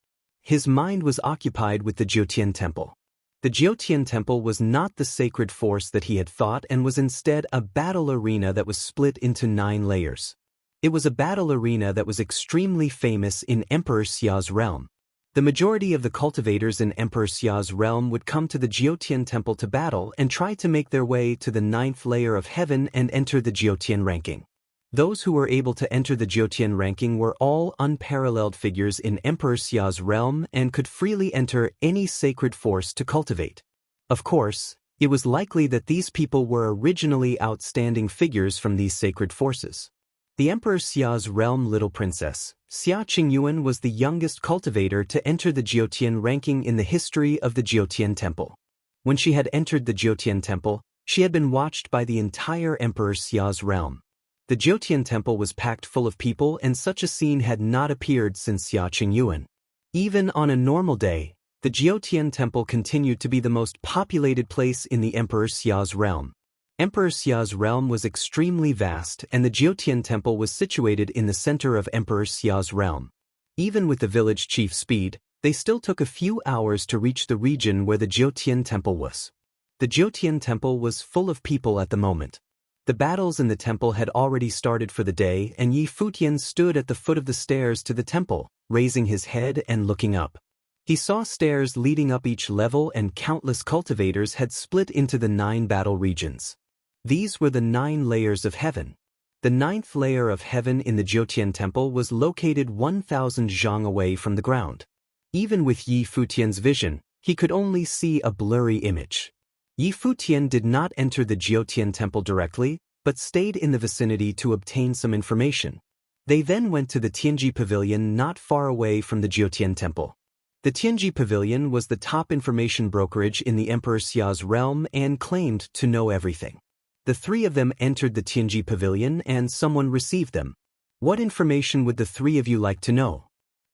His mind was occupied with the Jiutian Temple. The Jiutian Temple was not the sacred force that he had thought and was instead a battle arena that was split into 9 layers. It was a battle arena that was extremely famous in Emperor Xia's realm. The majority of the cultivators in Emperor Xia's realm would come to the Jiutian Temple to battle and try to make their way to the 9th layer of heaven and enter the Jiutian ranking. Those who were able to enter the Jiutian ranking were all unparalleled figures in Emperor Xia's realm and could freely enter any sacred force to cultivate. Of course, it was likely that these people were originally outstanding figures from these sacred forces. The Emperor Xia's realm little princess, Xia Qingyuan, was the youngest cultivator to enter the Jiutian ranking in the history of the Jiutian Temple. When she had entered the Jiutian Temple, she had been watched by the entire Emperor Xia's realm. The Jiutian Temple was packed full of people, and such a scene had not appeared since Xia Qingyuan. Even on a normal day, the Jiutian Temple continued to be the most populated place in the Emperor Xia's realm. Emperor Xia's realm was extremely vast, and the Jiutian Temple was situated in the center of Emperor Xia's realm. Even with the village chief's speed, they still took a few hours to reach the region where the Jiutian Temple was. The Jiutian Temple was full of people at the moment. The battles in the temple had already started for the day, and Yi Futian stood at the foot of the stairs to the temple, raising his head and looking up. He saw stairs leading up each level, and countless cultivators had split into the 9 battle regions. These were the 9 layers of heaven. The 9th layer of heaven in the Jiutian Temple was located 1,000 zhang away from the ground. Even with Yi Futian's vision, he could only see a blurry image. Yi Futian did not enter the Jiutian Temple directly, but stayed in the vicinity to obtain some information. They then went to the Tianji Pavilion not far away from the Jiutian Temple. The Tianji Pavilion was the top information brokerage in the Emperor Xia's realm and claimed to know everything. The 3 of them entered the Tianji Pavilion, and someone received them. What information would the 3 of you like to know?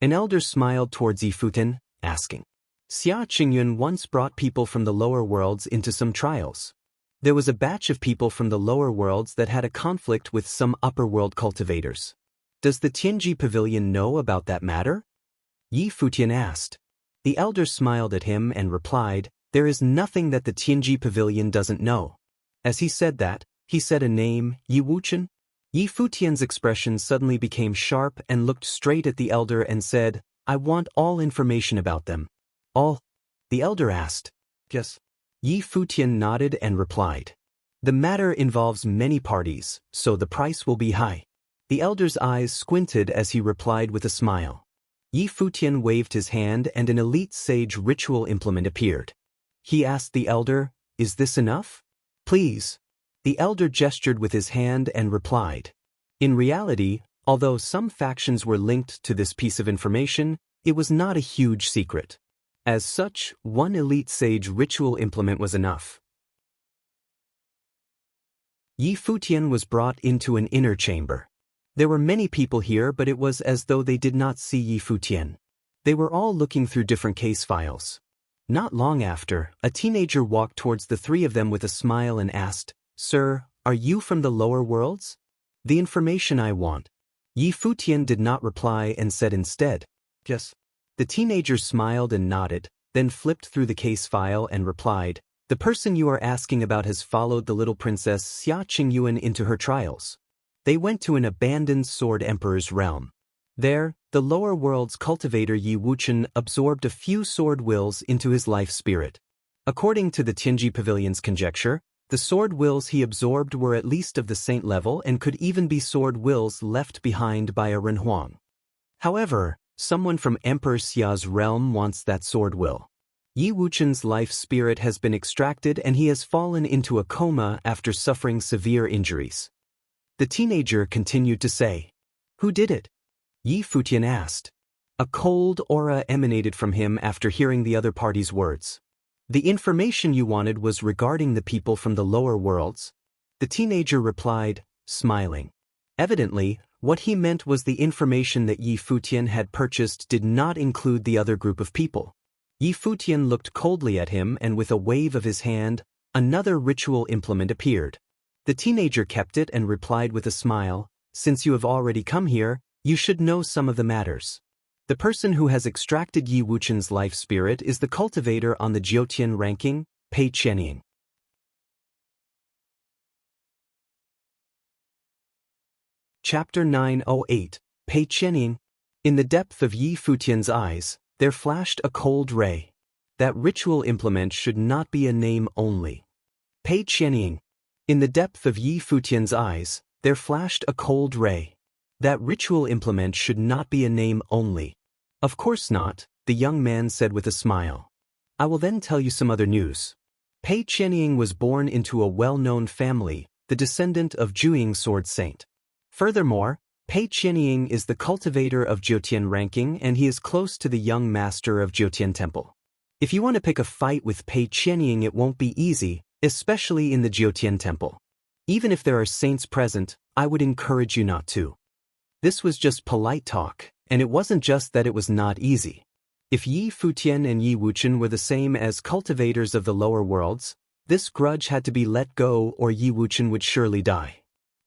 An elder smiled towards Yi Futian, asking. Xia Qingyuan once brought people from the lower worlds into some trials. There was a batch of people from the lower worlds that had a conflict with some upper world cultivators. Does the Tianji Pavilion know about that matter? Yi Futian asked. The elder smiled at him and replied, there is nothing that the Tianji Pavilion doesn't know. As he said that, he said a name, Yi Wuchen. Yi Futian's expression suddenly became sharp and looked straight at the elder and said, I want all information about them. All? The elder asked. Yes. Yi Futian nodded and replied. The matter involves many parties, so the price will be high. The elder's eyes squinted as he replied with a smile. Yi Futian waved his hand and an elite sage ritual implement appeared. He asked the elder, is this enough? Please. The elder gestured with his hand and replied. In reality, although some factions were linked to this piece of information, it was not a huge secret. As such, 1 elite sage ritual implement was enough. Yi Futian was brought into an inner chamber. There were many people here, but it was as though they did not see Yi Futian. They were all looking through different case files. Not long after, a teenager walked towards the 3 of them with a smile and asked, Sir, are you from the lower worlds? The information I want. Yi Futian did not reply and said instead, Yes. The teenager smiled and nodded, then flipped through the case file and replied, The person you are asking about has followed the little princess Xia Qingyuan into her trials. They went to an abandoned sword emperor's realm. There, the lower world's cultivator Yi Wuchen absorbed a few sword wills into his life spirit. According to the Tianji Pavilion's conjecture, the sword wills he absorbed were at least of the saint level and could even be sword wills left behind by a Renhuang. However, someone from Emperor Xia's realm wants that sword will. Yi Wuchen's life spirit has been extracted and he has fallen into a coma after suffering severe injuries. The teenager continued to say, Who did it? Yi Futian asked. A cold aura emanated from him after hearing the other party's words. The information you wanted was regarding the people from the lower worlds? The teenager replied, smiling. Evidently, what he meant was the information that Yi Futian had purchased did not include the other group of people. Yi Futian looked coldly at him and with a wave of his hand, another ritual implement appeared. The teenager kept it and replied with a smile, Since you have already come here, you should know some of the matters. The person who has extracted Yi Wuchen's life spirit is the cultivator on the Jiutian ranking, Pei Qianying. Chapter 908, Pei Qianying. In the depth of Yi Futian's eyes, there flashed a cold ray. That ritual implement should not be a name only. Pei Qianying. In the depth of Yi Futian's eyes, there flashed a cold ray. That ritual implement should not be a name only. Of course not, the young man said with a smile. I will then tell you some other news. Pei Qianying was born into a well-known family, the descendant of Zhuang Sword Saint. Furthermore, Pei Qianying is the cultivator of Jiutian ranking and he is close to the young master of Jiutian Temple. If you want to pick a fight with Pei Qianying, it won't be easy, especially in the Jiutian Temple. Even if there are saints present, I would encourage you not to. This was just polite talk, and it wasn't just that it was not easy. If Yi Futian and Yi Wuchen were the same as cultivators of the lower worlds, this grudge had to be let go or Yi Wuchen would surely die.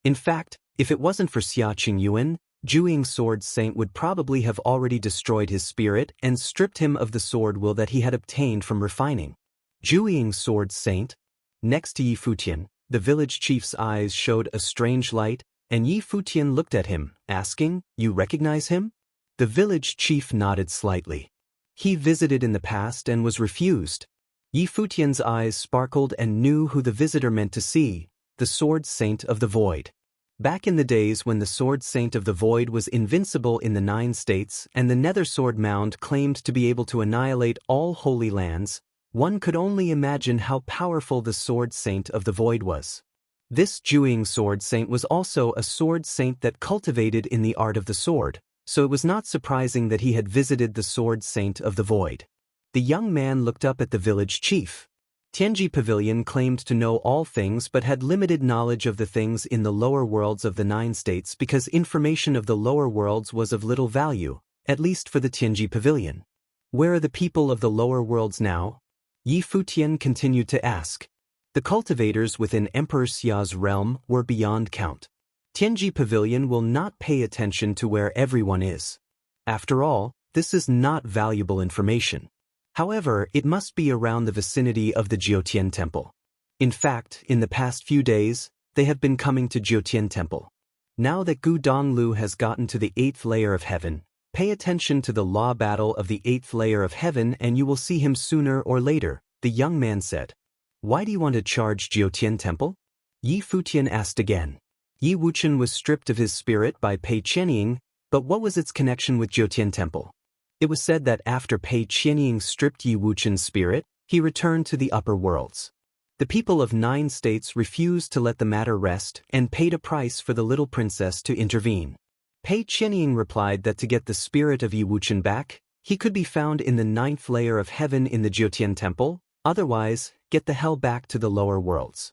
In fact, if it wasn't for Xia Qingyuan, Zhuang Sword Saint would probably have already destroyed his spirit and stripped him of the sword will that he had obtained from refining. Zhuang Sword Saint. Next to Yi Futian, the village chief's eyes showed a strange light, and Yi Futian looked at him, asking, "You recognize him?" The village chief nodded slightly. He visited in the past and was refused. Yi Futian's eyes sparkled and knew who the visitor meant to see, the Sword Saint of the Void. Back in the days when the Sword Saint of the Void was invincible in the 9 states and the Nether Sword Mound claimed to be able to annihilate all holy lands, one could only imagine how powerful the Sword Saint of the Void was. This Zhuang Sword Saint was also a Sword Saint that cultivated in the art of the sword, so it was not surprising that he had visited the Sword Saint of the Void. The young man looked up at the village chief. Tianji Pavilion claimed to know all things but had limited knowledge of the things in the lower worlds of the 9 states because information of the lower worlds was of little value, at least for the Tianji Pavilion. Where are the people of the lower worlds now? Yi Futian continued to ask. The cultivators within Emperor Xia's realm were beyond count. Tianji Pavilion will not pay attention to where everyone is. After all, this is not valuable information. However, it must be around the vicinity of the Jiutian Temple. In fact, in the past few days, they have been coming to Jiutian Temple. Now that Gu Donglu has gotten to the 8th layer of heaven, pay attention to the law battle of the 8th layer of heaven and you will see him sooner or later, the young man said. Why do you want to charge Jiutian Temple? Yi Futian asked again. Yi Wuchen was stripped of his spirit by Pei Qianying, but what was its connection with Jiutian Temple? It was said that after Pei Qianying stripped Yi Wuchen's spirit, he returned to the upper worlds. The people of 9 states refused to let the matter rest and paid a price for the little princess to intervene. Pei Qianying replied that to get the spirit of Yi Wuchen back, he could be found in the 9th layer of heaven in the Jiutian Temple, otherwise, get the hell back to the lower worlds.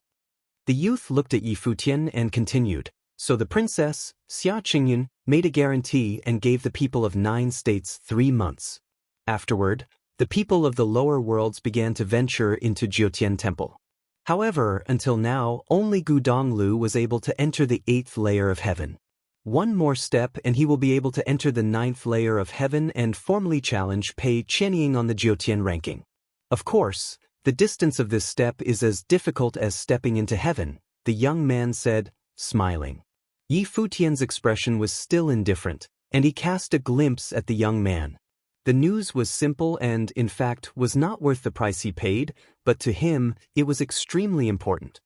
The youth looked at Yi Futian and continued. So the princess, Xia Qingyuan, made a guarantee and gave the people of 9 states 3 months. Afterward, the people of the lower worlds began to venture into Jiutian Temple. However, until now, only Gu Donglu was able to enter the 8th layer of heaven. One more step and he will be able to enter the 9th layer of heaven and formally challenge Pei Qianying on the Jiutian ranking. Of course, the distance of this step is as difficult as stepping into heaven, the young man said, smiling. Yi Futian's expression was still indifferent, and he cast a glimpse at the young man. The news was simple and, in fact, was not worth the price he paid, but to him, it was extremely important.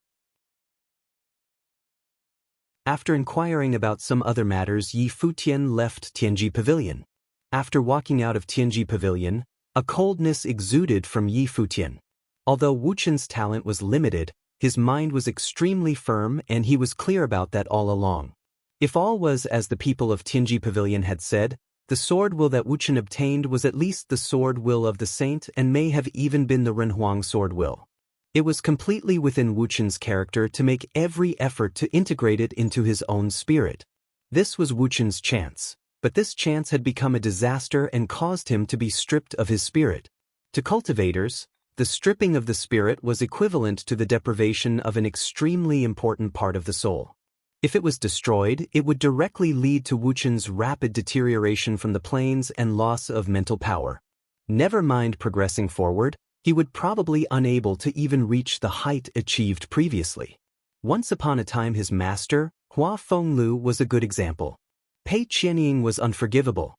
After inquiring about some other matters, Yi Futian left Tianji Pavilion. After walking out of Tianji Pavilion, a coldness exuded from Yi Futian. Although Wuchen's talent was limited, his mind was extremely firm and he was clear about that all along. If all was as the people of Tianji Pavilion had said, the sword will that Wuchen obtained was at least the sword will of the saint and may have even been the Renhuang sword will. It was completely within Wuchen's character to make every effort to integrate it into his own spirit. This was Wuchen's chance, but this chance had become a disaster and caused him to be stripped of his spirit. To cultivators, the stripping of the spirit was equivalent to the deprivation of an extremely important part of the soul. If it was destroyed, it would directly lead to Wuchen's rapid deterioration from the planes and loss of mental power. Never mind progressing forward, he would probably unable to even reach the height achieved previously. Once upon a time his master, Hua Fenglu, was a good example. Pei Qianying was unforgivable.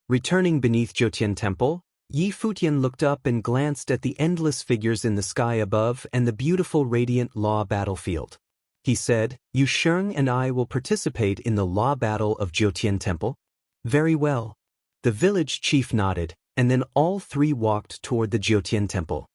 Returning beneath Jiutian Temple, Yi Futian looked up and glanced at the endless figures in the sky above and the beautiful radiant law battlefield. He said, Yu Sheng and I will participate in the law battle of Jiutian Temple. Very well. The village chief nodded, and then all 3 walked toward the Jiutian Temple.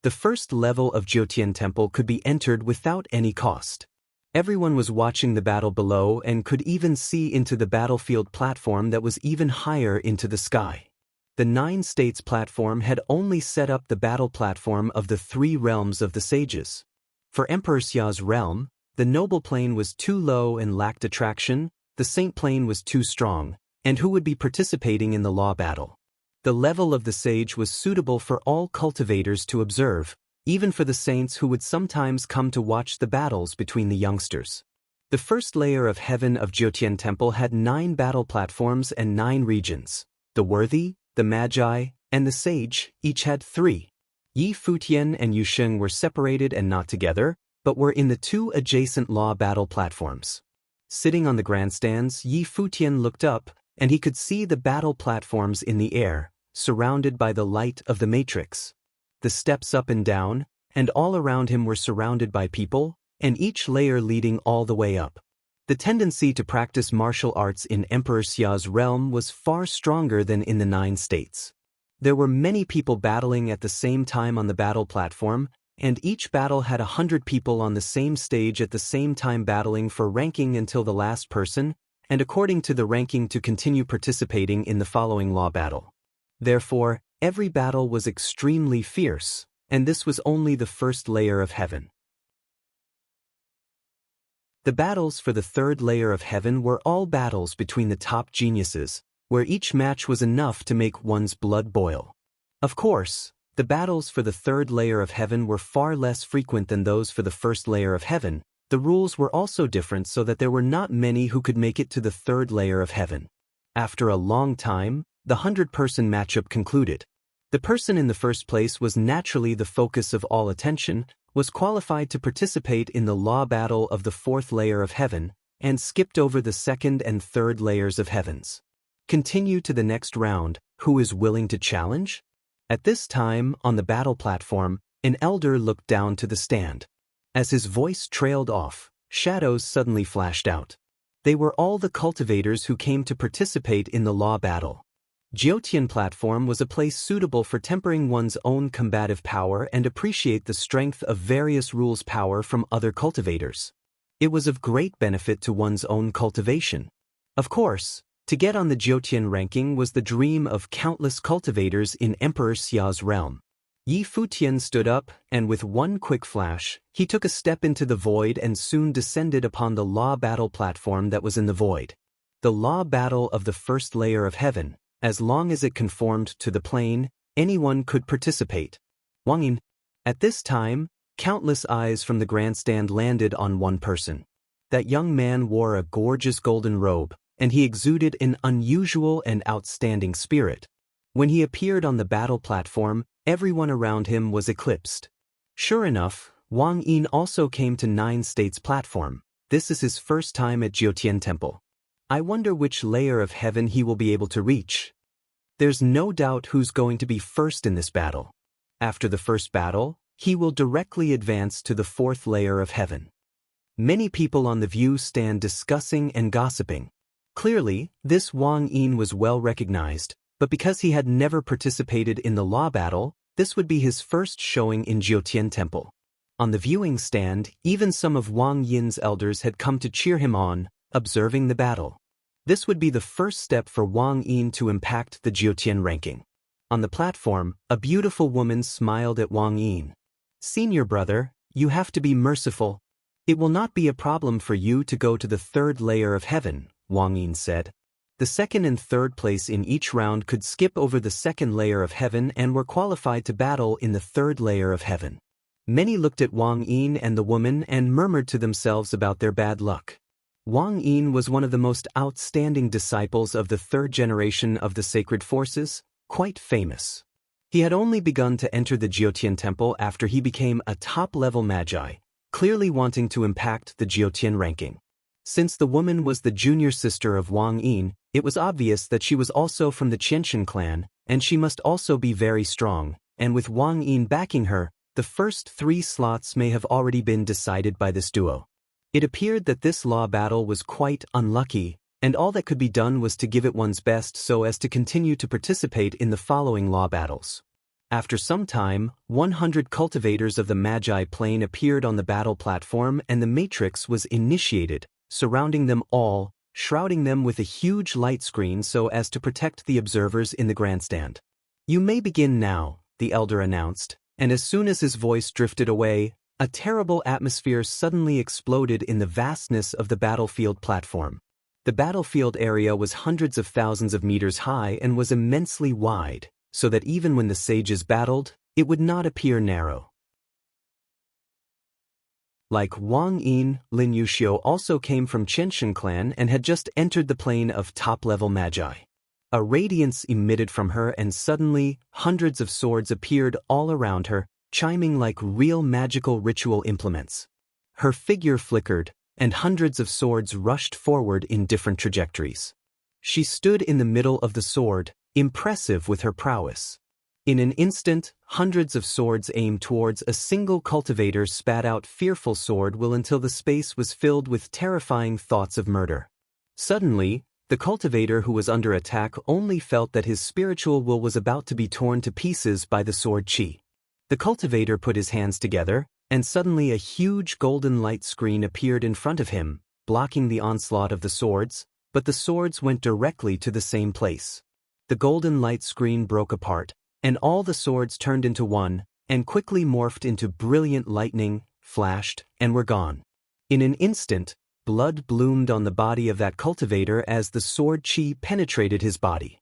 The first level of Futian Temple could be entered without any cost. Everyone was watching the battle below and could even see into the battlefield platform that was even higher into the sky. The 9 states platform had only set up the battle platform of the 3 realms of the sages. For Emperor Xia's realm, the noble plane was too low and lacked attraction, the saint plane was too strong, and who would be participating in the law battle? The level of the sage was suitable for all cultivators to observe, even for the saints who would sometimes come to watch the battles between the youngsters. The first layer of heaven of Futian Temple had 9 battle platforms and 9 regions. The worthy, the magi, and the sage each had 3. Futian and Yusheng were separated and not together, but were in the 2 adjacent law battle platforms. Sitting on the grandstands, Futian looked up, and he could see the battle platforms in the air, surrounded by the light of the matrix. The steps up and down, and all around him were surrounded by people, and each layer leading all the way up. The tendency to practice martial arts in Emperor Xia's realm was far stronger than in the 9 states. There were many people battling at the same time on the battle platform, and each battle had 100 people on the same stage at the same time battling for ranking until the last person, and according to the ranking to continue participating in the following law battle. Therefore, every battle was extremely fierce, and this was only the first layer of heaven. The battles for the 3rd layer of heaven were all battles between the top geniuses, where each match was enough to make one's blood boil. Of course, the battles for the 3rd layer of heaven were far less frequent than those for the 1st layer of heaven. The rules were also different so that there were not many who could make it to the 3rd layer of heaven. After a long time, the 100-person matchup concluded. The person in the first place was naturally the focus of all attention, was qualified to participate in the law battle of the 4th layer of heaven, and skipped over the 2nd and 3rd layers of heavens. Continue to the next round. Who is willing to challenge? At this time, on the battle platform, an elder looked down to the stand. As his voice trailed off, shadows suddenly flashed out. They were all the cultivators who came to participate in the law battle. Futian platform was a place suitable for tempering one's own combative power and appreciate the strength of various rules power from other cultivators. It was of great benefit to one's own cultivation. Of course, to get on the Futian ranking was the dream of countless cultivators in Emperor Xia's realm. Futian stood up, and with one quick flash, he took a step into the void and soon descended upon the law battle platform that was in the void. The law battle of the 1st layer of heaven. As long as it conformed to the plane, anyone could participate. Wang Yin. At this time, countless eyes from the grandstand landed on one person. That young man wore a gorgeous golden robe, and he exuded an unusual and outstanding spirit. When he appeared on the battle platform, everyone around him was eclipsed. Sure enough, Wang Yin also came to 9 states platform. This is his first time at Futian Temple. I wonder which layer of heaven he will be able to reach. There's no doubt who's going to be first in this battle. After the first battle, he will directly advance to the 4th layer of heaven. Many people on the view stand discussing and gossiping. Clearly, this Wang Yin was well recognized, but because he had never participated in the law battle, this would be his first showing in Futian Temple. On the viewing stand, even some of Wang Yin's elders had come to cheer him on, observing the battle. This would be the first step for Wang Yin to impact the Futian ranking. On the platform, a beautiful woman smiled at Wang Yin. "Senior brother, you have to be merciful. It will not be a problem for you to go to the 3rd layer of heaven," Wang Yin said. The 2nd and 3rd place in each round could skip over the 2nd layer of heaven and were qualified to battle in the 3rd layer of heaven. Many looked at Wang Yin and the woman and murmured to themselves about their bad luck. Wang Yin was one of the most outstanding disciples of the 3rd generation of the sacred forces, quite famous. He had only begun to enter the Futian Temple after he became a top-level magi, clearly wanting to impact the Futian ranking. Since the woman was the junior sister of Wang Yin, it was obvious that she was also from the Qianshan clan, and she must also be very strong, and with Wang Yin backing her, the first 3 slots may have already been decided by this duo. It appeared that this law battle was quite unlucky, and all that could be done was to give it one's best so as to continue to participate in the following law battles. After some time, 100 cultivators of the Magi plane appeared on the battle platform and the matrix was initiated, surrounding them all, shrouding them with a huge light screen so as to protect the observers in the grandstand. "You may begin now," the elder announced, and as soon as his voice drifted away, a terrible atmosphere suddenly exploded in the vastness of the battlefield platform. The battlefield area was hundreds of thousands of meters high and was immensely wide, so that even when the sages battled, it would not appear narrow. Like Wang Yin, Lin Yuxiu also came from Qianshan clan and had just entered the plane of top-level Magi. A radiance emitted from her and suddenly, hundreds of swords appeared all around her, chiming like real magical ritual implements. Her figure flickered, and hundreds of swords rushed forward in different trajectories. She stood in the middle of the sword, impressive with her prowess. In an instant, hundreds of swords aimed towards a single cultivator spat out fearful sword will until the space was filled with terrifying thoughts of murder. Suddenly, the cultivator who was under attack only felt that his spiritual will was about to be torn to pieces by the sword chi. The cultivator put his hands together, and suddenly a huge golden light screen appeared in front of him, blocking the onslaught of the swords, but the swords went directly to the same place. The golden light screen broke apart, and all the swords turned into one, and quickly morphed into brilliant lightning, flashed, and were gone. In an instant, blood bloomed on the body of that cultivator as the sword chi penetrated his body.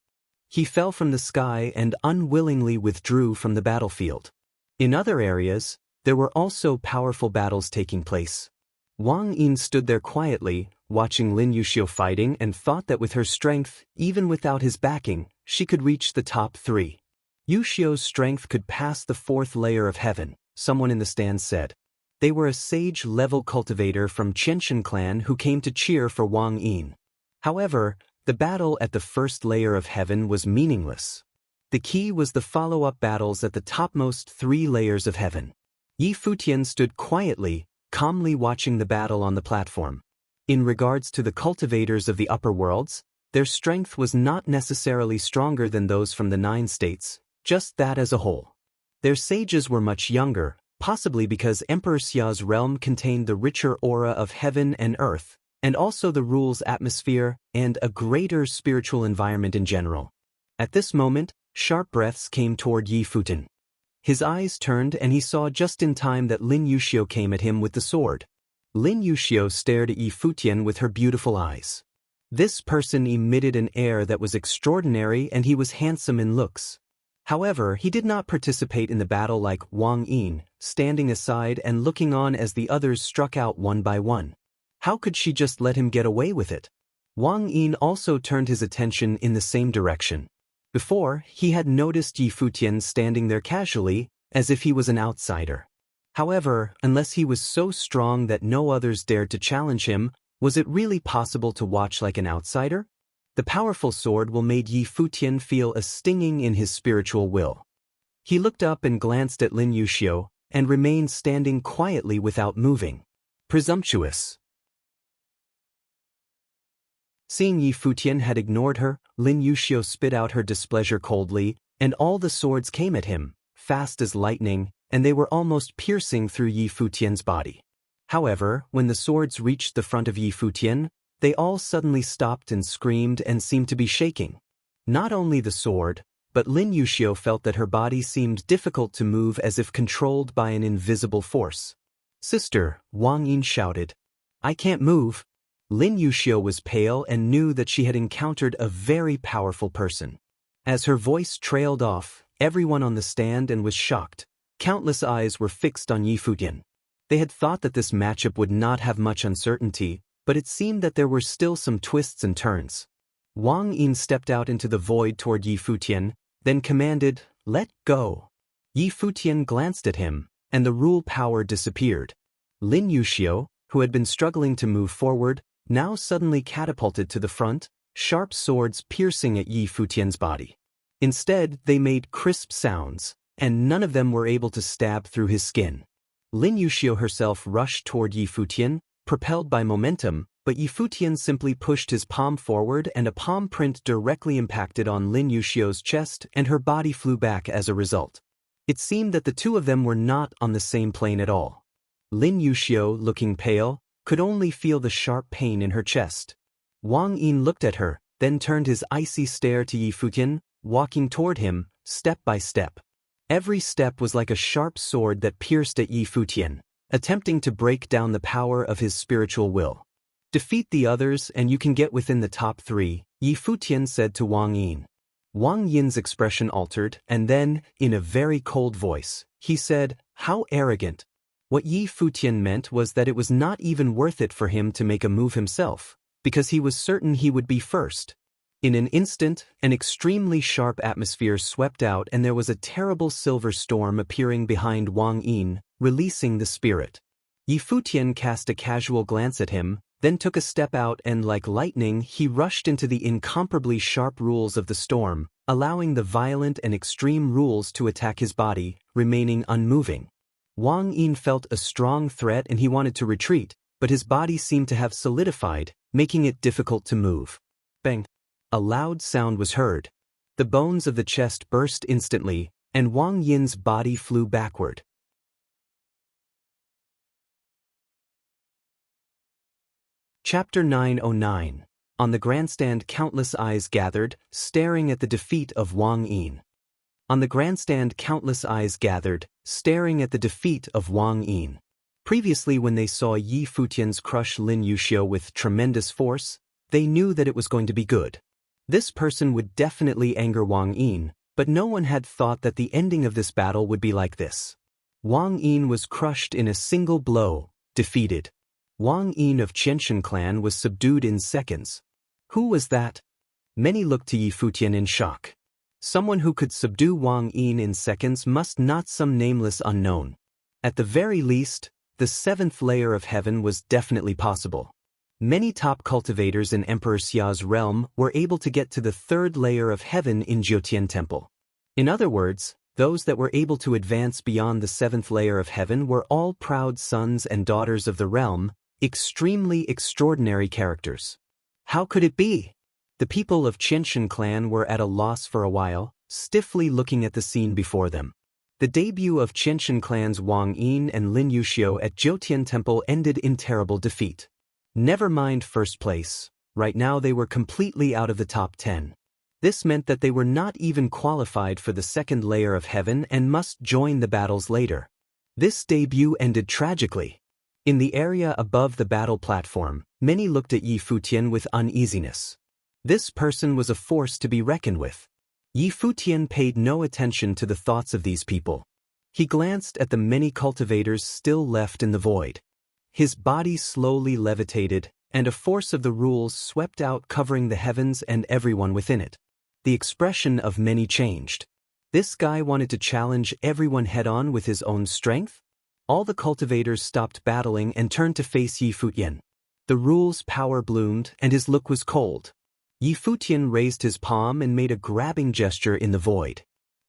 He fell from the sky and unwillingly withdrew from the battlefield. In other areas, there were also powerful battles taking place. Wang Yin stood there quietly, watching Lin Yuxiu fighting and thought that with her strength, even without his backing, she could reach the top 3. Yuxiu's strength could pass the 4th layer of heaven, someone in the stand said. They were a sage-level cultivator from Qianshan clan who came to cheer for Wang Yin. However, the battle at the 1st layer of heaven was meaningless. The key was the follow-up battles at the topmost 3 layers of heaven. Futian stood quietly, calmly watching the battle on the platform. In regards to the cultivators of the upper worlds, their strength was not necessarily stronger than those from the 9 states, just that as a whole. Their sages were much younger, possibly because Emperor Xia's realm contained the richer aura of heaven and earth, and also the rule's atmosphere and a greater spiritual environment in general. At this moment, sharp breaths came toward Futian. His eyes turned and he saw just in time that Lin Yuxiu came at him with the sword. Lin Yuxiu stared at Futian with her beautiful eyes. This person emitted an air that was extraordinary and he was handsome in looks. However, he did not participate in the battle like Wang Yin, standing aside and looking on as the others struck out one by one. How could she just let him get away with it? Wang Yin also turned his attention in the same direction. Before, he had noticed Futian standing there casually, as if he was an outsider. However, unless he was so strong that no others dared to challenge him, was it really possible to watch like an outsider? The powerful sword will made Futian feel a stinging in his spiritual will. He looked up and glanced at Lin Yuxiu, and remained standing quietly without moving. Presumptuous. Seeing Futian had ignored her, Lin Yuxiu spit out her displeasure coldly, and all the swords came at him, fast as lightning, and they were almost piercing through Futian's body. However, when the swords reached the front of Futian, they all suddenly stopped and screamed and seemed to be shaking. Not only the sword, but Lin Yuxiu felt that her body seemed difficult to move as if controlled by an invisible force. "Sister," Wang Yin shouted. "I can't move." Lin Yuxiu was pale and knew that she had encountered a very powerful person. As her voice trailed off, everyone on the stand and was shocked. Countless eyes were fixed on Futian. They had thought that this matchup would not have much uncertainty, but it seemed that there were still some twists and turns. Wang Yin stepped out into the void toward Futian, then commanded, "Let go." Futian glanced at him, and the rule power disappeared. Lin Yuxiu, who had been struggling to move forward, now suddenly catapulted to the front, sharp swords piercing at Futian's body. Instead, they made crisp sounds, and none of them were able to stab through his skin. Lin Yuxiu herself rushed toward Futian, propelled by momentum, but Futian simply pushed his palm forward and a palm print directly impacted on Lin Yuxiu's chest and her body flew back as a result. It seemed that the two of them were not on the same plane at all. Lin Yuxiu, looking pale, could only feel the sharp pain in her chest. Wang Yin looked at her, then turned his icy stare to Yi Futian, walking toward him, step by step. Every step was like a sharp sword that pierced at Yi Futian, attempting to break down the power of his spiritual will. Defeat the others and you can get within the top 3, Yi Futian said to Wang Yin. Wang Yin's expression altered, and then, in a very cold voice, he said, "How arrogant." What Yi Futian meant was that it was not even worth it for him to make a move himself, because he was certain he would be first. In an instant, an extremely sharp atmosphere swept out and there was a terrible silver storm appearing behind Wang Yin, releasing the spirit. Yi Futian cast a casual glance at him, then took a step out and like lightning he rushed into the incomparably sharp rules of the storm, allowing the violent and extreme rules to attack his body, remaining unmoving. Wang Yin felt a strong threat and he wanted to retreat, but his body seemed to have solidified, making it difficult to move. Bang! A loud sound was heard. The bones of the chest burst instantly, and Wang Yin's body flew backward. Chapter 909. On the grandstand, countless eyes gathered, staring at the defeat of Wang Yin. On the grandstand, countless eyes gathered, staring at the defeat of Wang Yin. Previously, when they saw Yi Futian's crush Lin Yuxiu with tremendous force, they knew that it was going to be good. This person would definitely anger Wang Yin, but no one had thought that the ending of this battle would be like this. Wang Yin was crushed in a single blow, defeated. Wang Yin of Qianshan clan was subdued in seconds. Who was that? Many looked to Yi Futian in shock. Someone who could subdue Wang Yin in seconds must not some nameless unknown. At the very least, the 7th layer of heaven was definitely possible. Many top cultivators in Emperor Xia's realm were able to get to the 3rd layer of heaven in Jiutian Temple. In other words, those that were able to advance beyond the 7th layer of heaven were all proud sons and daughters of the realm, extremely extraordinary characters. How could it be? The people of Qianshan clan were at a loss for a while, stiffly looking at the scene before them. The debut of Qianshan clan's Wang Yin and Lin Yuxiu at Jiutian Temple ended in terrible defeat. Never mind first place, right now they were completely out of the top 10. This meant that they were not even qualified for the 2nd layer of heaven and must join the battles later. This debut ended tragically. In the area above the battle platform, many looked at Yi Futian with uneasiness. This person was a force to be reckoned with. Yi Futian paid no attention to the thoughts of these people. He glanced at the many cultivators still left in the void. His body slowly levitated, and a force of the rules swept out, covering the heavens and everyone within it. The expression of many changed. This guy wanted to challenge everyone head-on with his own strength? All the cultivators stopped battling and turned to face Yi Futian. The rule's power bloomed, and his look was cold. Yi Futian raised his palm and made a grabbing gesture in the void.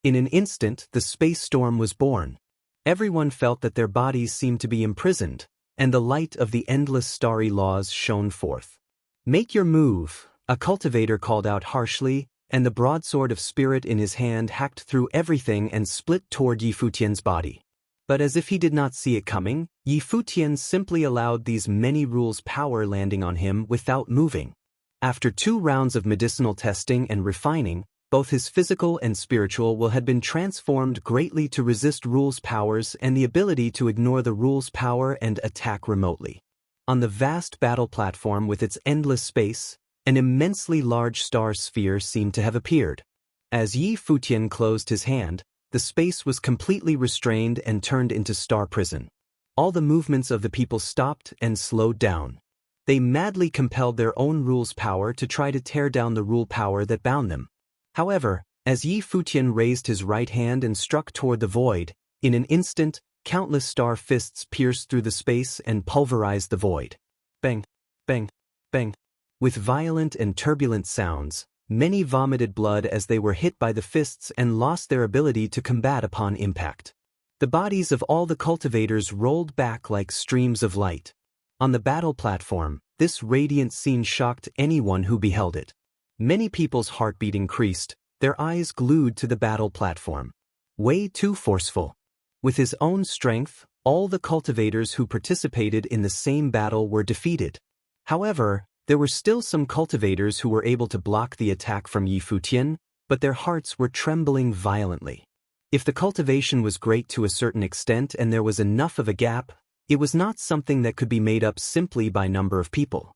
In an instant, the space storm was born. Everyone felt that their bodies seemed to be imprisoned, and the light of the endless starry laws shone forth. "Make your move," a cultivator called out harshly, and the broadsword of spirit in his hand hacked through everything and split toward Yi Futian's body. But as if he did not see it coming, Yi Futian simply allowed these many rules' power landing on him without moving. After 2 rounds of medicinal testing and refining, both his physical and spiritual will had been transformed greatly to resist rules' powers and the ability to ignore the rules' power and attack remotely. On the vast battle platform with its endless space, an immensely large star sphere seemed to have appeared. As Yi Futian closed his hand, the space was completely restrained and turned into star prison. All the movements of the people stopped and slowed down. They madly compelled their own rules' power to try to tear down the rule power that bound them. However, as Yi Futian raised his right hand and struck toward the void, in an instant, countless star fists pierced through the space and pulverized the void. Bang, bang, bang. With violent and turbulent sounds, many vomited blood as they were hit by the fists and lost their ability to combat upon impact. The bodies of all the cultivators rolled back like streams of light. On the battle platform, this radiant scene shocked anyone who beheld it. Many people's heartbeat increased, their eyes glued to the battle platform. Way too forceful. With his own strength, all the cultivators who participated in the same battle were defeated. However, there were still some cultivators who were able to block the attack from Yi Futian, but their hearts were trembling violently. If the cultivation was great to a certain extent and there was enough of a gap, it was not something that could be made up simply by number of people.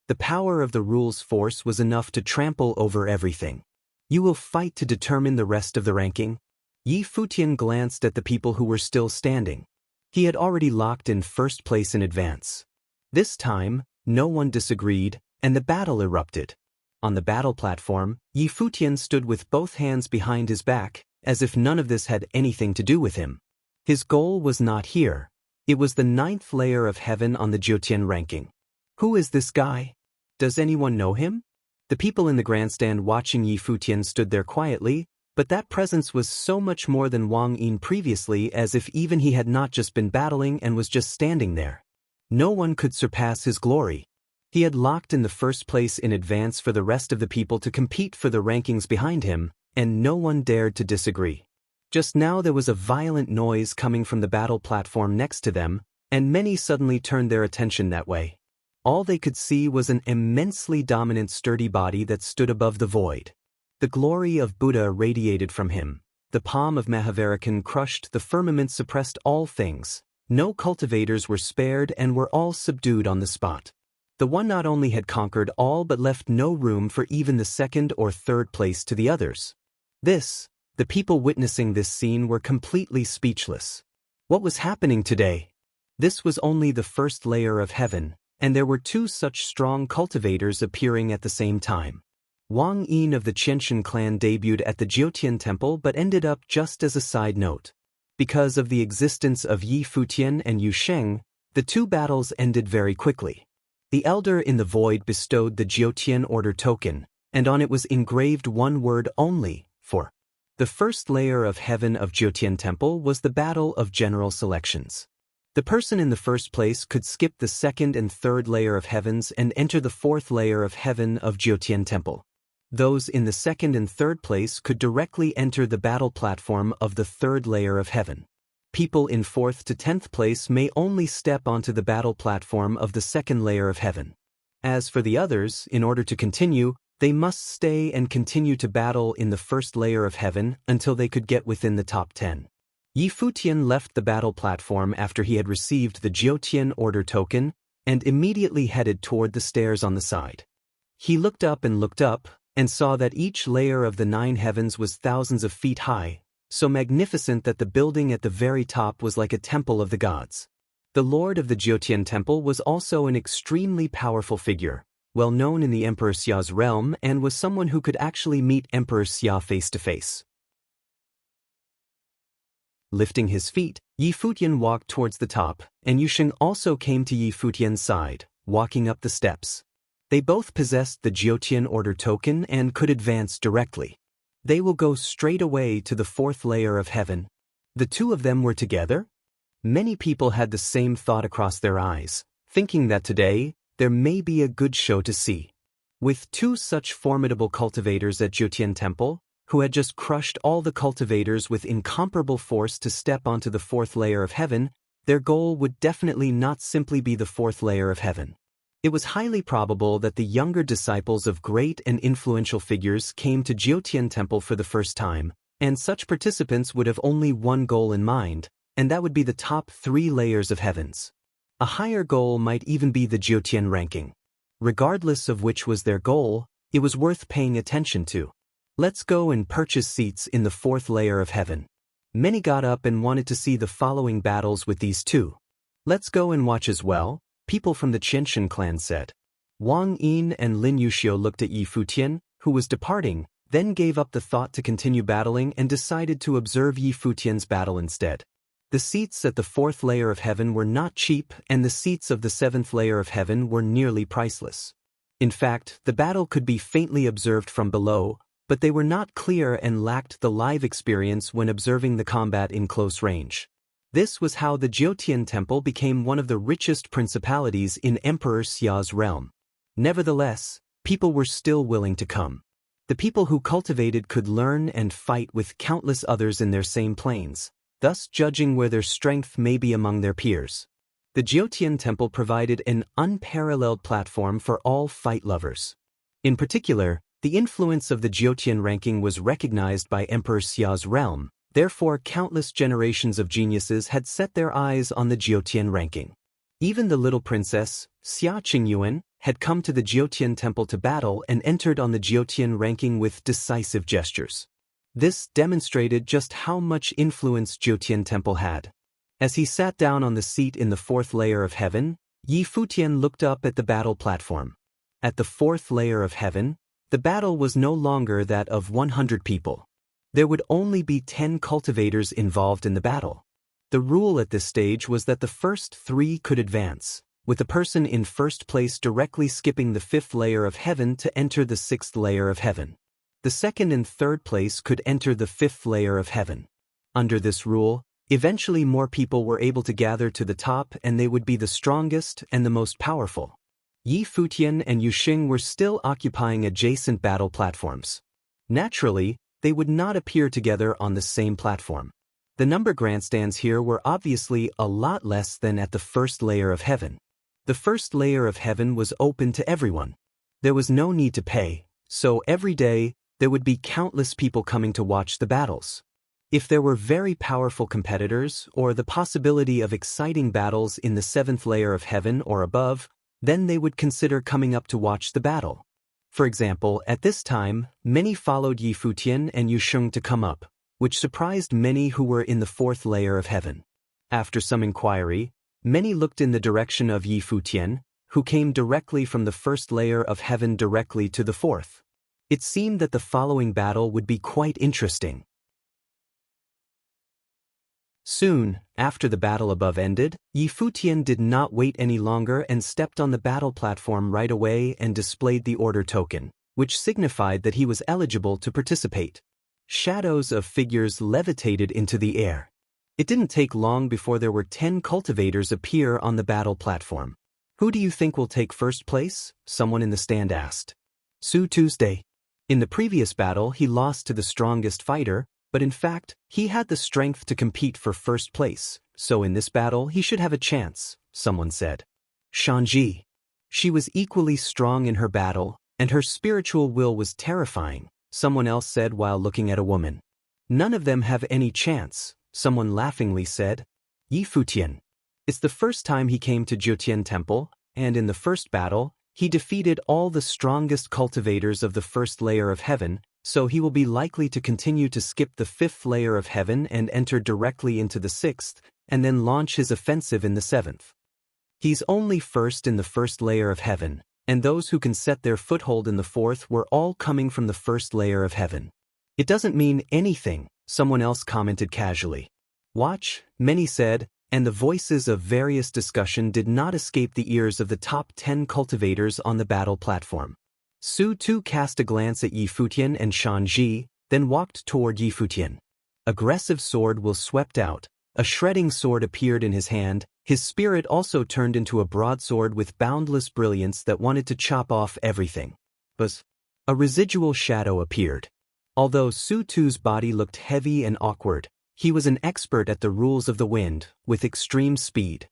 The power of the rule's force was enough to trample over everything. You will fight to determine the rest of the ranking? Yi Futian glanced at the people who were still standing. He had already locked in first place in advance. This time, no one disagreed, and the battle erupted. On the battle platform, Yi Futian stood with both hands behind his back, as if none of this had anything to do with him. His goal was not here. It was the 9th layer of heaven on the Jiotian ranking. Who is this guy? Does anyone know him? The people in the grandstand watching Yi Futian stood there quietly, but that presence was so much more than Wang Yin previously, as if even he had not just been battling and was just standing there. No one could surpass his glory. He had locked in the first place in advance for the rest of the people to compete for the rankings behind him, and no one dared to disagree. Just now there was a violent noise coming from the battle platform next to them, and many suddenly turned their attention that way. All they could see was an immensely dominant sturdy body that stood above the void. The glory of Buddha radiated from him. The palm of Mahavirakan crushed the firmament, suppressed all things. No cultivators were spared and were all subdued on the spot. The one not only had conquered all but left no room for even the second or third place to the others. The people witnessing this scene were completely speechless. What was happening today? This was only the first layer of heaven, and there were two such strong cultivators appearing at the same time. Wang Yin of the Qianshan clan debuted at the Jiotian temple but ended up just as a side note. Because of the existence of Yi Futian and Yu Sheng, the two battles ended very quickly. The elder in the void bestowed the Jiotian order token, and on it was engraved one word only, for. The first layer of heaven of Jiotian temple was the battle of general selections. The person in the first place could skip the second and third layer of heavens and enter the fourth layer of heaven of Jiotian temple. Those in the second and third place could directly enter the battle platform of the third layer of heaven. People in 4th to 10th place may only step onto the battle platform of the second layer of heaven. As for the others, in order to continue, they must stay and continue to battle in the first layer of heaven until they could get within the top 10. Yi Futian left the battle platform after he had received the Jiotian order token and immediately headed toward the stairs on the side. He looked up and saw that each layer of the 9 heavens was thousands of feet high, so magnificent that the building at the very top was like a temple of the gods. The lord of the Jiotian temple was also an extremely powerful figure, well known in the Emperor Xia's realm, and was someone who could actually meet Emperor Xia face to face. Lifting his feet, Yi Futian walked towards the top, and Yu Sheng also came to Yi Futian's side, walking up the steps. They both possessed the Jiotian order token and could advance directly. They will go straight away to the 4th layer of heaven. The two of them were together? Many people had the same thought across their eyes, thinking that today, there may be a good show to see. With two such formidable cultivators at Jiotian temple, who had just crushed all the cultivators with incomparable force to step onto the 4th layer of heaven, their goal would definitely not simply be the 4th layer of heaven. It was highly probable that the younger disciples of great and influential figures came to Jiotian temple for the first time, and such participants would have only one goal in mind, and that would be the top 3 layers of heavens. A higher goal might even be the Jiotian ranking. Regardless of which was their goal, it was worth paying attention to. Let's go and purchase seats in the 4th layer of heaven. Many got up and wanted to see the following battles with these two. Let's go and watch as well, people from the Qianshan clan said. Wang Yin and Lin Yuxiu looked at Yi Futian, who was departing, then gave up the thought to continue battling and decided to observe Yi Futian's battle instead. The seats at the 4th layer of heaven were not cheap, and the seats of the 7th layer of heaven were nearly priceless. In fact, the battle could be faintly observed from below, but they were not clear and lacked the live experience when observing the combat in close range. This was how the Jiotian temple became one of the richest principalities in Emperor Xia's realm. Nevertheless, people were still willing to come. The people who cultivated could learn and fight with countless others in their same planes, thus judging where their strength may be among their peers. The Jiotian temple provided an unparalleled platform for all fight lovers. In particular, the influence of the Jiotian ranking was recognized by Emperor Xia's realm, therefore countless generations of geniuses had set their eyes on the Jiotian ranking. Even the little princess, Xia Qingyuan, had come to the Jiotian temple to battle and entered on the Jiotian ranking with decisive gestures. This demonstrated just how much influence Jiotian temple had. As he sat down on the seat in the fourth layer of heaven, Yi Futian looked up at the battle platform. At the fourth layer of heaven, the battle was no longer that of 100 people. There would only be 10 cultivators involved in the battle. The rule at this stage was that the first 3 could advance, with the person in first place directly skipping the 5th layer of heaven to enter the 6th layer of heaven. The second and third place could enter the 5th layer of heaven. Under this rule, eventually more people were able to gather to the top and they would be the strongest and the most powerful. Yi Futian and Yu Xing were still occupying adjacent battle platforms. Naturally, they would not appear together on the same platform. The number grandstands here were obviously a lot less than at the first layer of heaven. The first layer of heaven was open to everyone. There was no need to pay, so every day, there would be countless people coming to watch the battles. If there were very powerful competitors or the possibility of exciting battles in the 7th layer of heaven or above, then they would consider coming up to watch the battle. For example, at this time, many followed Yi Futian and Yu Xing to come up, which surprised many who were in the 4th layer of heaven. After some inquiry, many looked in the direction of Yi Futian, who came directly from the 1st layer of heaven directly to the 4th. It seemed that the following battle would be quite interesting. Soon, after the battle above ended, Yi Futian did not wait any longer and stepped on the battle platform right away and displayed the order token, which signified that he was eligible to participate. Shadows of figures levitated into the air. It didn't take long before there were 10 cultivators appear on the battle platform. "Who do you think will take first place?" someone in the stand asked. Su Tuesday. In the previous battle he lost to the strongest fighter, but in fact, he had the strength to compete for first place, so in this battle he should have a chance, someone said. Shanji. She was equally strong in her battle, and her spiritual will was terrifying, someone else said while looking at a woman. None of them have any chance, someone laughingly said. Yi Futian. It's the first time he came to Jiotian Temple, and in the first battle, he defeated all the strongest cultivators of the 1st layer of heaven, so he will be likely to continue to skip the 5th layer of heaven and enter directly into the 6th, and then launch his offensive in the 7th. He's only first in the 1st layer of heaven, and those who can set their foothold in the 4th were all coming from the 1st layer of heaven. It doesn't mean anything, someone else commented casually. Watch, many said, and the voices of various discussion did not escape the ears of the top 10 cultivators on the battle platform. Su Tu cast a glance at Yi Futian and Shanji, then walked toward Yi Futian. Aggressive sword will swept out, a shredding sword appeared in his hand, his spirit also turned into a broadsword with boundless brilliance that wanted to chop off everything. But a residual shadow appeared. Although Su Tu's body looked heavy and awkward, he was an expert at the rules of the wind, with extreme speed.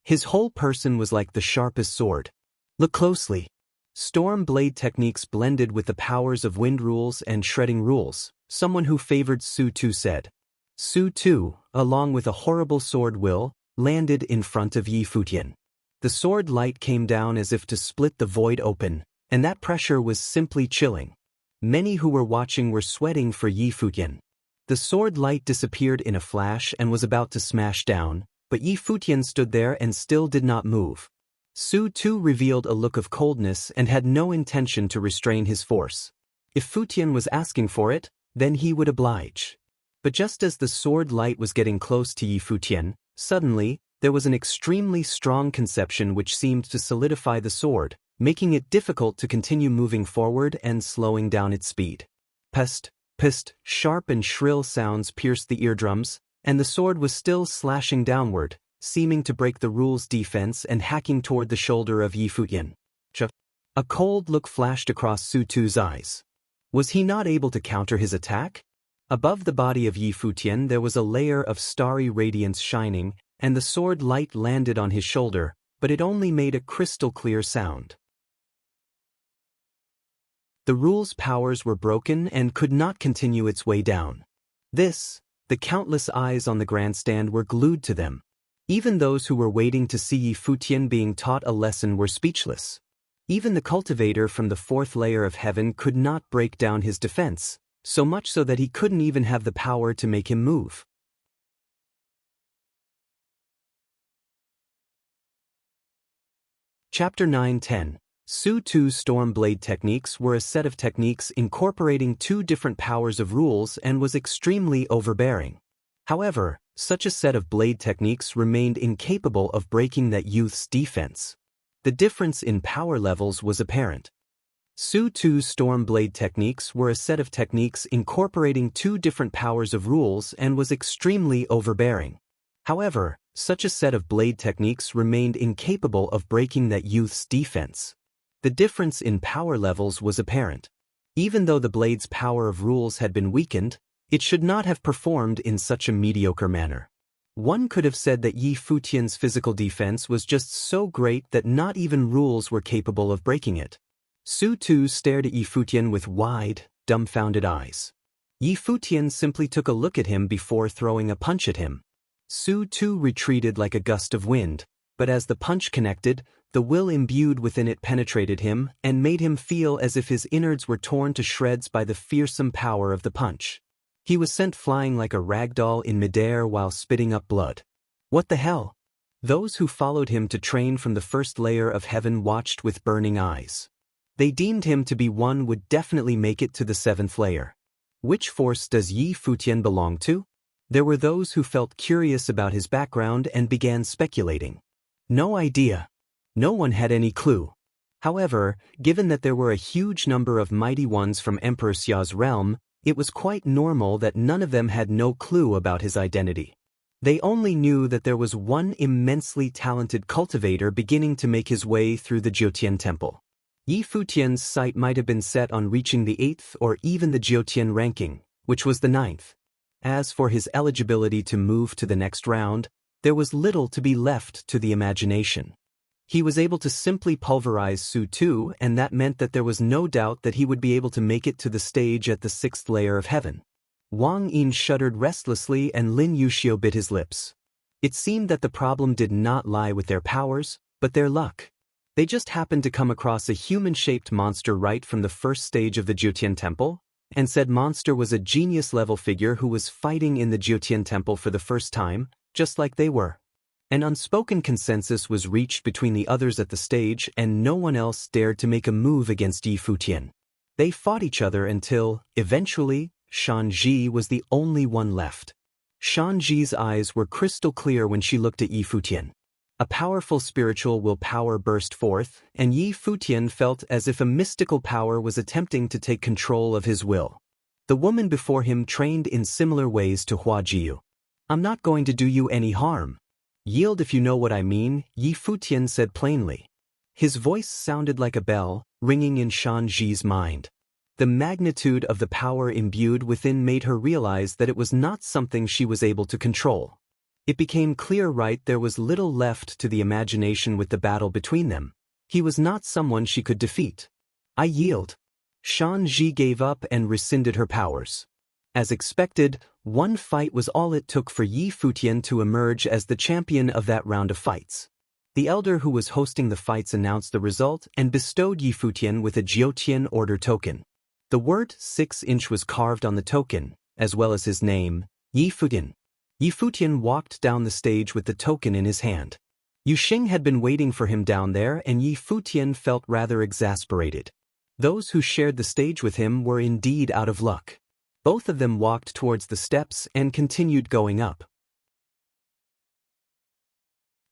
His whole person was like the sharpest sword. Look closely. Storm blade techniques blended with the powers of wind rules and shredding rules, someone who favored Su Tu said. Su Tu, along with a horrible sword will, landed in front of Yi Futian. The sword light came down as if to split the void open, and that pressure was simply chilling. Many who were watching were sweating for Yi Futian. The sword light disappeared in a flash and was about to smash down, but Yi Futian stood there and still did not move. Su Tu revealed a look of coldness and had no intention to restrain his force. If Futian was asking for it, then he would oblige. But just as the sword light was getting close to Yi Futian, suddenly, there was an extremely strong conception which seemed to solidify the sword, making it difficult to continue moving forward and slowing down its speed. Pest, pest, sharp and shrill sounds pierced the eardrums, and the sword was still slashing downward, seeming to break the rule's defense and hacking toward the shoulder of Yi Futian. A cold look flashed across Su Tu's eyes. Was he not able to counter his attack? Above the body of Yi Futian there was a layer of starry radiance shining, and the sword light landed on his shoulder, but it only made a crystal-clear sound. The rule's powers were broken and could not continue its way down. The countless eyes on the grandstand were glued to them. Even those who were waiting to see Yi Futian being taught a lesson were speechless. Even the cultivator from the fourth layer of heaven could not break down his defense, so much so that he couldn't even have the power to make him move. Chapter 9-10. Su-2 Storm Blade Techniques were a set of techniques incorporating two different powers of rules and was extremely overbearing. However, such a set of blade techniques remained incapable of breaking that youth's defense. The difference in power levels was apparent. Su-2 Storm Blade Techniques were a set of techniques incorporating two different powers of rules and was extremely overbearing. However, such a set of blade techniques remained incapable of breaking that youth's defense. The difference in power levels was apparent. Even though the blade's power of rules had been weakened, it should not have performed in such a mediocre manner. One could have said that Yi Futian's physical defense was just so great that not even rules were capable of breaking it. Su-2 stared at Yi Futian with wide, dumbfounded eyes. Yi Futian simply took a look at him before throwing a punch at him. Su-2 retreated like a gust of wind, but as the punch connected, the will imbued within it penetrated him and made him feel as if his innards were torn to shreds by the fearsome power of the punch. He was sent flying like a rag doll in midair while spitting up blood. What the hell? Those who followed him to train from the first layer of heaven watched with burning eyes. They deemed him to be one would definitely make it to the seventh layer. Which force does Yi Futian belong to? There were those who felt curious about his background and began speculating. No idea. No one had any clue. However, given that there were a huge number of mighty ones from Emperor Xia's realm, it was quite normal that none of them had no clue about his identity. They only knew that there was one immensely talented cultivator beginning to make his way through the Jiutian temple. Yi Futian's sight might have been set on reaching the 8th or even the Jiutian ranking, which was the 9th. As for his eligibility to move to the next round, there was little to be left to the imagination. He was able to simply pulverize Su-2, and that meant that there was no doubt that he would be able to make it to the stage at the 6th layer of heaven. Wang Yin shuddered restlessly and Lin Yuxiu bit his lips. It seemed that the problem did not lie with their powers, but their luck. They just happened to come across a human-shaped monster right from the first stage of the Jiutian temple, and said monster was a genius-level figure who was fighting in the Jiutian temple for the first time, just like they were. An unspoken consensus was reached between the others at the stage, and no one else dared to make a move against Yi Futian. They fought each other until, eventually, Shanji was the only one left. Shanji's eyes were crystal clear when she looked at Yi Futian. A powerful spiritual willpower burst forth, and Yi Futian felt as if a mystical power was attempting to take control of his will. The woman before him trained in similar ways to Hua Jiu. "I'm not going to do you any harm. Yield if you know what I mean," Yi Futian said plainly. His voice sounded like a bell, ringing in Shanji's mind. The magnitude of the power imbued within made her realize that it was not something she was able to control. It became clear right there was little left to the imagination with the battle between them. He was not someone she could defeat. "I yield." Shanji gave up and rescinded her powers. As expected, one fight was all it took for Yi Futian to emerge as the champion of that round of fights. The elder who was hosting the fights announced the result and bestowed Yi Futian with a Jiutian order token. The word 6-inch was carved on the token, as well as his name, Yi Futian. Yi Futian walked down the stage with the token in his hand. Yu Xing had been waiting for him down there, and Yi Futian felt rather exasperated. Those who shared the stage with him were indeed out of luck. Both of them walked towards the steps and continued going up.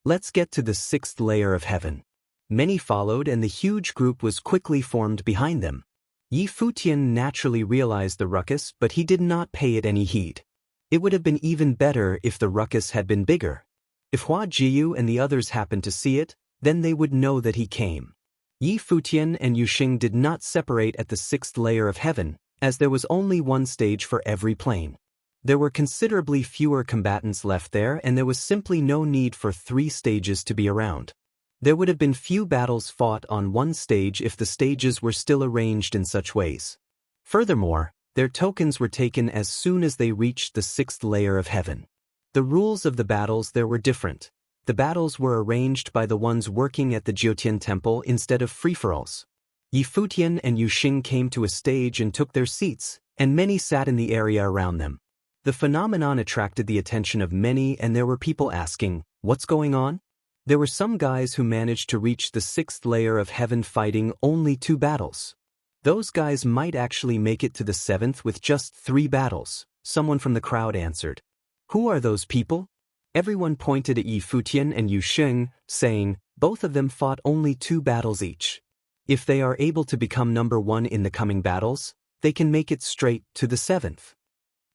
Let's get to the 6th layer of heaven. Many followed, and the huge group was quickly formed behind them. Yi Futian naturally realized the ruckus, but he did not pay it any heed. It would have been even better if the ruckus had been bigger. If Hua Jiu and the others happened to see it, then they would know that he came. Yi Futian and Yu Xing did not separate at the 6th layer of heaven, as there was only one stage for every plane. There were considerably fewer combatants left there, and there was simply no need for 3 stages to be around. There would have been few battles fought on one stage if the stages were still arranged in such ways. Furthermore, their tokens were taken as soon as they reached the 6th layer of heaven. The rules of the battles there were different. The battles were arranged by the ones working at the Futian temple instead of free-for-alls. Futian and Yuxing came to a stage and took their seats, and many sat in the area around them. The phenomenon attracted the attention of many, and there were people asking, "What's going on?" There were some guys who managed to reach the 6th layer of heaven fighting only 2 battles. Those guys might actually make it to the 7th with just 3 battles, someone from the crowd answered. Who are those people? Everyone pointed at Futian and Yuxing, saying, both of them fought only 2 battles each. If they are able to become number 1 in the coming battles, they can make it straight to the 7th.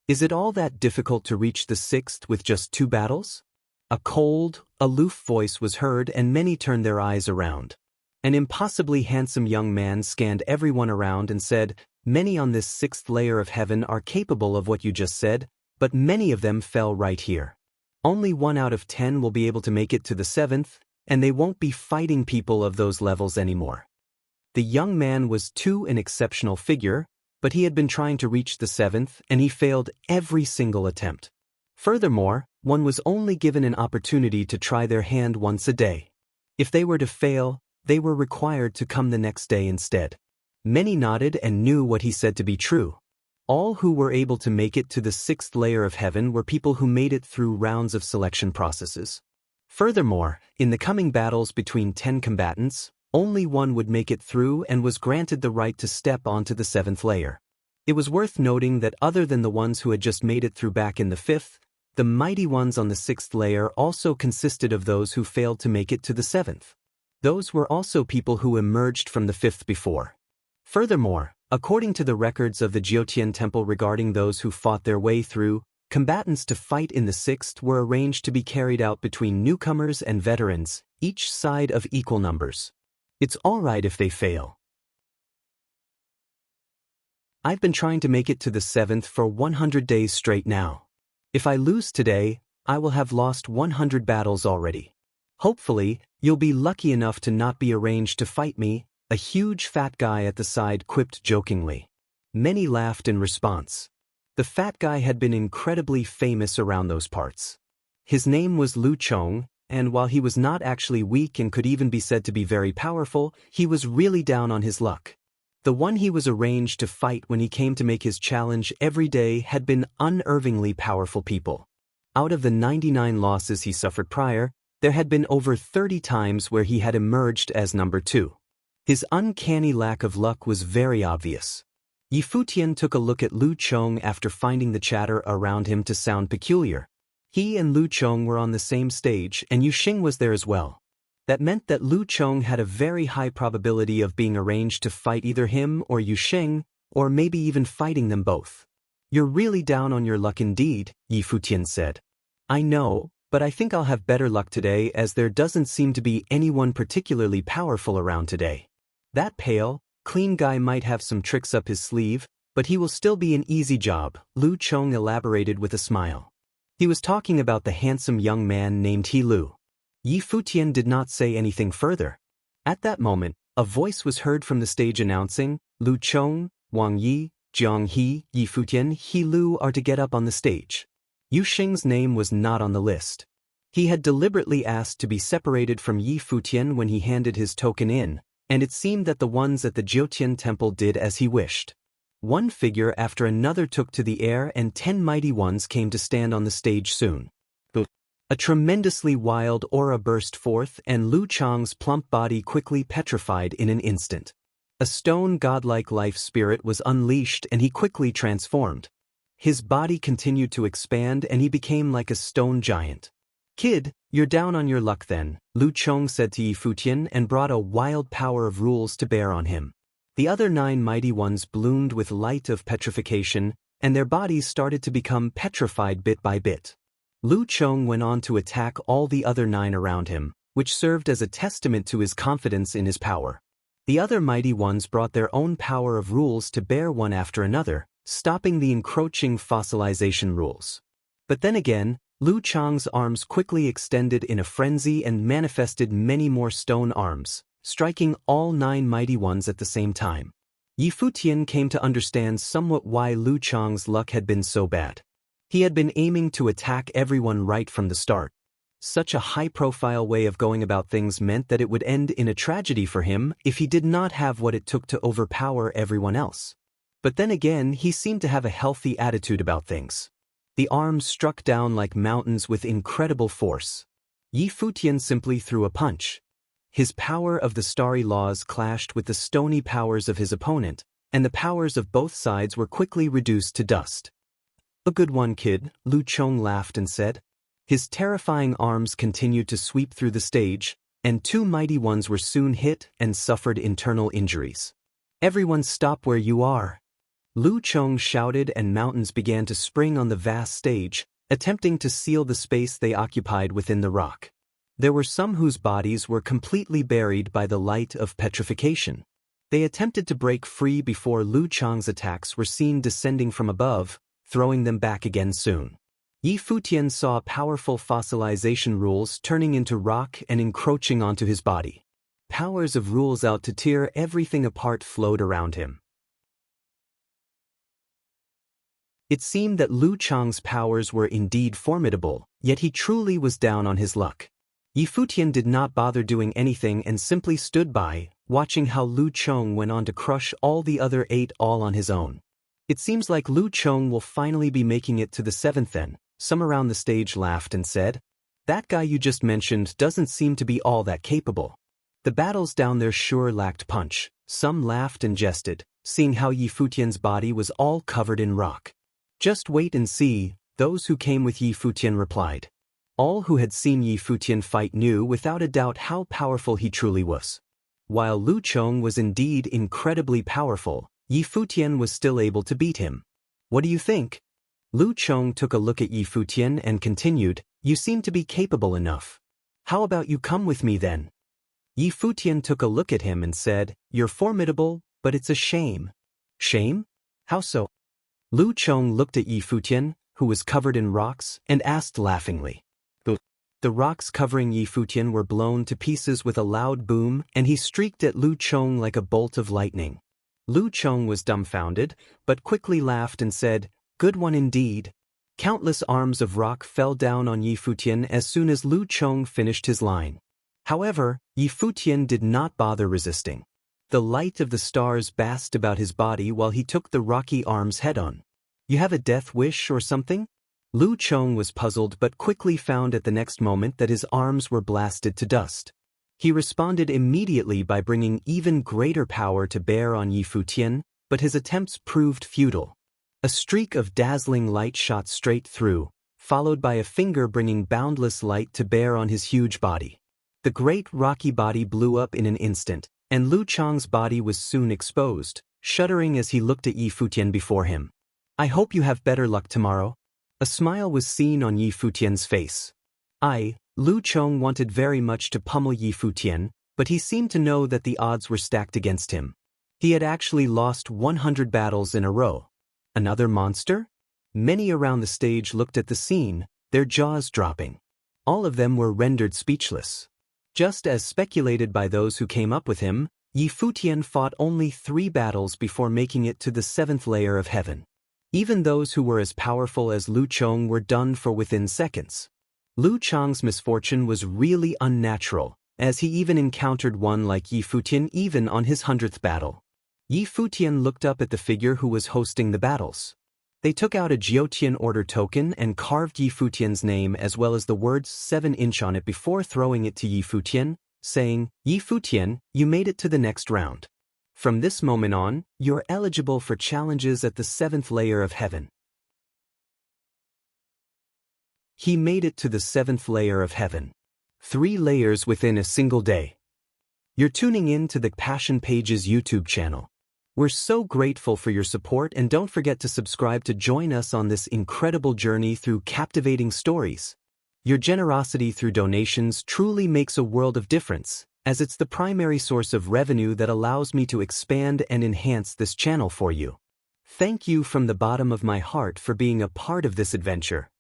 Is it all that difficult to reach the 6th with just 2 battles? A cold, aloof voice was heard, and many turned their eyes around. An impossibly handsome young man scanned everyone around and said, "Many on this 6th layer of heaven are capable of what you just said, but many of them fell right here. Only 1 out of 10 will be able to make it to the 7th, and they won't be fighting people of those levels anymore." The young man was too an exceptional figure, but he had been trying to reach the 7th, and he failed every single attempt. Furthermore, one was only given an opportunity to try their hand once a day. If they were to fail, they were required to come the next day instead. Many nodded and knew what he said to be true. All who were able to make it to the 6th layer of heaven were people who made it through rounds of selection processes. Furthermore, in the coming battles between 10 combatants, only one would make it through and was granted the right to step onto the 7th layer. It was worth noting that other than the ones who had just made it through back in the 5th, the mighty ones on the 6th layer also consisted of those who failed to make it to the 7th. Those were also people who emerged from the 5th before. Furthermore, according to the records of the Futian temple regarding those who fought their way through, combatants to fight in the 6th were arranged to be carried out between newcomers and veterans, each side of equal numbers. It's alright if they fail. I've been trying to make it to the 7th for 100 days straight now. If I lose today, I will have lost 100 battles already. Hopefully, you'll be lucky enough to not be arranged to fight me, a huge fat guy at the side quipped jokingly. Many laughed in response. The fat guy had been incredibly famous around those parts. His name was Lu Chong, and while he was not actually weak and could even be said to be very powerful, he was really down on his luck. The one he was arranged to fight when he came to make his challenge every day had been unnervingly powerful people. Out of the 99 losses he suffered prior, there had been over 30 times where he had emerged as number 2. His uncanny lack of luck was very obvious. Futian took a look at Lu Chong after finding the chatter around him to sound peculiar. He and Lu Chong were on the same stage, and Yuxing was there as well. That meant that Lu Chong had a very high probability of being arranged to fight either him or Yuxing, or maybe even fighting them both. "You're really down on your luck indeed," Futian said. "I know, but I think I'll have better luck today as there doesn't seem to be anyone particularly powerful around today. That pale, clean guy might have some tricks up his sleeve, but he will still be an easy job," Lu Chong elaborated with a smile. He was talking about the handsome young man named He Lu. Futian did not say anything further. At that moment, a voice was heard from the stage announcing, "Lu Chong, Wang Yi, Jiang He, Futian, He Lu are to get up on the stage." Yuxing's name was not on the list. He had deliberately asked to be separated from Futian when he handed his token in, and it seemed that the ones at the Futian temple did as he wished. One figure after another took to the air, and 10 mighty ones came to stand on the stage soon. A tremendously wild aura burst forth, and Lu Chong's plump body quickly petrified in an instant. A stone godlike life spirit was unleashed, and he quickly transformed. His body continued to expand, and he became like a stone giant. "Kid, you're down on your luck then," Lu Chong said to Futian, and brought a wild power of rules to bear on him. The other 9 mighty ones bloomed with light of petrification, and their bodies started to become petrified bit by bit. Lu Chong went on to attack all the other 9 around him, which served as a testament to his confidence in his power. The other mighty ones brought their own power of rules to bear one after another, stopping the encroaching fossilization rules. But then again, Lu Chang's arms quickly extended in a frenzy and manifested many more stone arms, striking all 9 mighty ones at the same time. Yi Futian came to understand somewhat why Lu Chang's luck had been so bad. He had been aiming to attack everyone right from the start. Such a high-profile way of going about things meant that it would end in a tragedy for him if he did not have what it took to overpower everyone else. But then again, he seemed to have a healthy attitude about things. The arms struck down like mountains with incredible force. Yi Futian simply threw a punch. His power of the starry laws clashed with the stony powers of his opponent, and the powers of both sides were quickly reduced to dust. "A good one, kid," Lu Chong laughed and said. His terrifying arms continued to sweep through the stage, and 2 mighty ones were soon hit and suffered internal injuries. "Everyone stop where you are!" Lu Chong shouted, and mountains began to spring on the vast stage, attempting to seal the space they occupied within the rock. There were some whose bodies were completely buried by the light of petrification. They attempted to break free before Lu Chang's attacks were seen descending from above, throwing them back again soon. Yi Futian saw powerful fossilization rules turning into rock and encroaching onto his body. Powers of rules out to tear everything apart flowed around him. It seemed that Lu Chang's powers were indeed formidable, yet he truly was down on his luck. Yi Futian did not bother doing anything and simply stood by, watching how Lu Chong went on to crush all the other 8 all on his own. "It seems like Lu Chong will finally be making it to the 7th then," some around the stage laughed and said. "That guy you just mentioned doesn't seem to be all that capable. The battles down there sure lacked punch." Some laughed and jested, seeing how Yi Futian's body was all covered in rock. "Just wait and see," those who came with Yi Futian replied. All who had seen Yi Futian fight knew without a doubt how powerful he truly was. While Lu Chong was indeed incredibly powerful, Yi Futian was still able to beat him. "What do you think?" Lu Chong took a look at Yi Futian and continued, "You seem to be capable enough. How about you come with me then?" Yi Futian took a look at him and said, "You're formidable, but it's a shame." "Shame? How so?" Lu Chong looked at Yi Futian, who was covered in rocks, and asked laughingly. The rocks covering Yi Futian were blown to pieces with a loud boom, and he streaked at Lu Chong like a bolt of lightning. Lu Chong was dumbfounded, but quickly laughed and said, "Good one indeed." Countless arms of rock fell down on Yi Futian as soon as Lu Chong finished his line. However, Yi Futian did not bother resisting. The light of the stars basked about his body while he took the rocky arms head-on. "You have a death wish or something?" Lu Chong was puzzled but quickly found at the next moment that his arms were blasted to dust. He responded immediately by bringing even greater power to bear on Yi Futian, but his attempts proved futile. A streak of dazzling light shot straight through, followed by a finger bringing boundless light to bear on his huge body. The great rocky body blew up in an instant, and Lu Chang's body was soon exposed, shuddering as he looked at Yi Futian before him. "I hope you have better luck tomorrow." A smile was seen on Yi Futian's face. Lu Chong wanted very much to pummel Yi Futian, but he seemed to know that the odds were stacked against him. He had actually lost 100 battles in a row. Another monster? Many around the stage looked at the scene, their jaws dropping. All of them were rendered speechless. Just as speculated by those who came up with him, Yi Futian fought only 3 battles before making it to the 7th layer of heaven. Even those who were as powerful as Lu Chong were done for within seconds. Lu Chong's misfortune was really unnatural, as he even encountered one like Yi Futian even on his 100th battle. Yi Futian looked up at the figure who was hosting the battles. They took out a Jiutian order token and carved Yi Futian's name as well as the words 7-inch on it before throwing it to Yi Futian, saying, "Yi Futian, you made it to the next round. From this moment on, you're eligible for challenges at the 7th layer of heaven." He made it to the 7th layer of heaven. 3 layers within a single day. You're tuning in to the Passion Pages YouTube channel. We're so grateful for your support, and don't forget to subscribe to join us on this incredible journey through captivating stories. Your generosity through donations truly makes a world of difference, as it's the primary source of revenue that allows me to expand and enhance this channel for you. Thank you from the bottom of my heart for being a part of this adventure.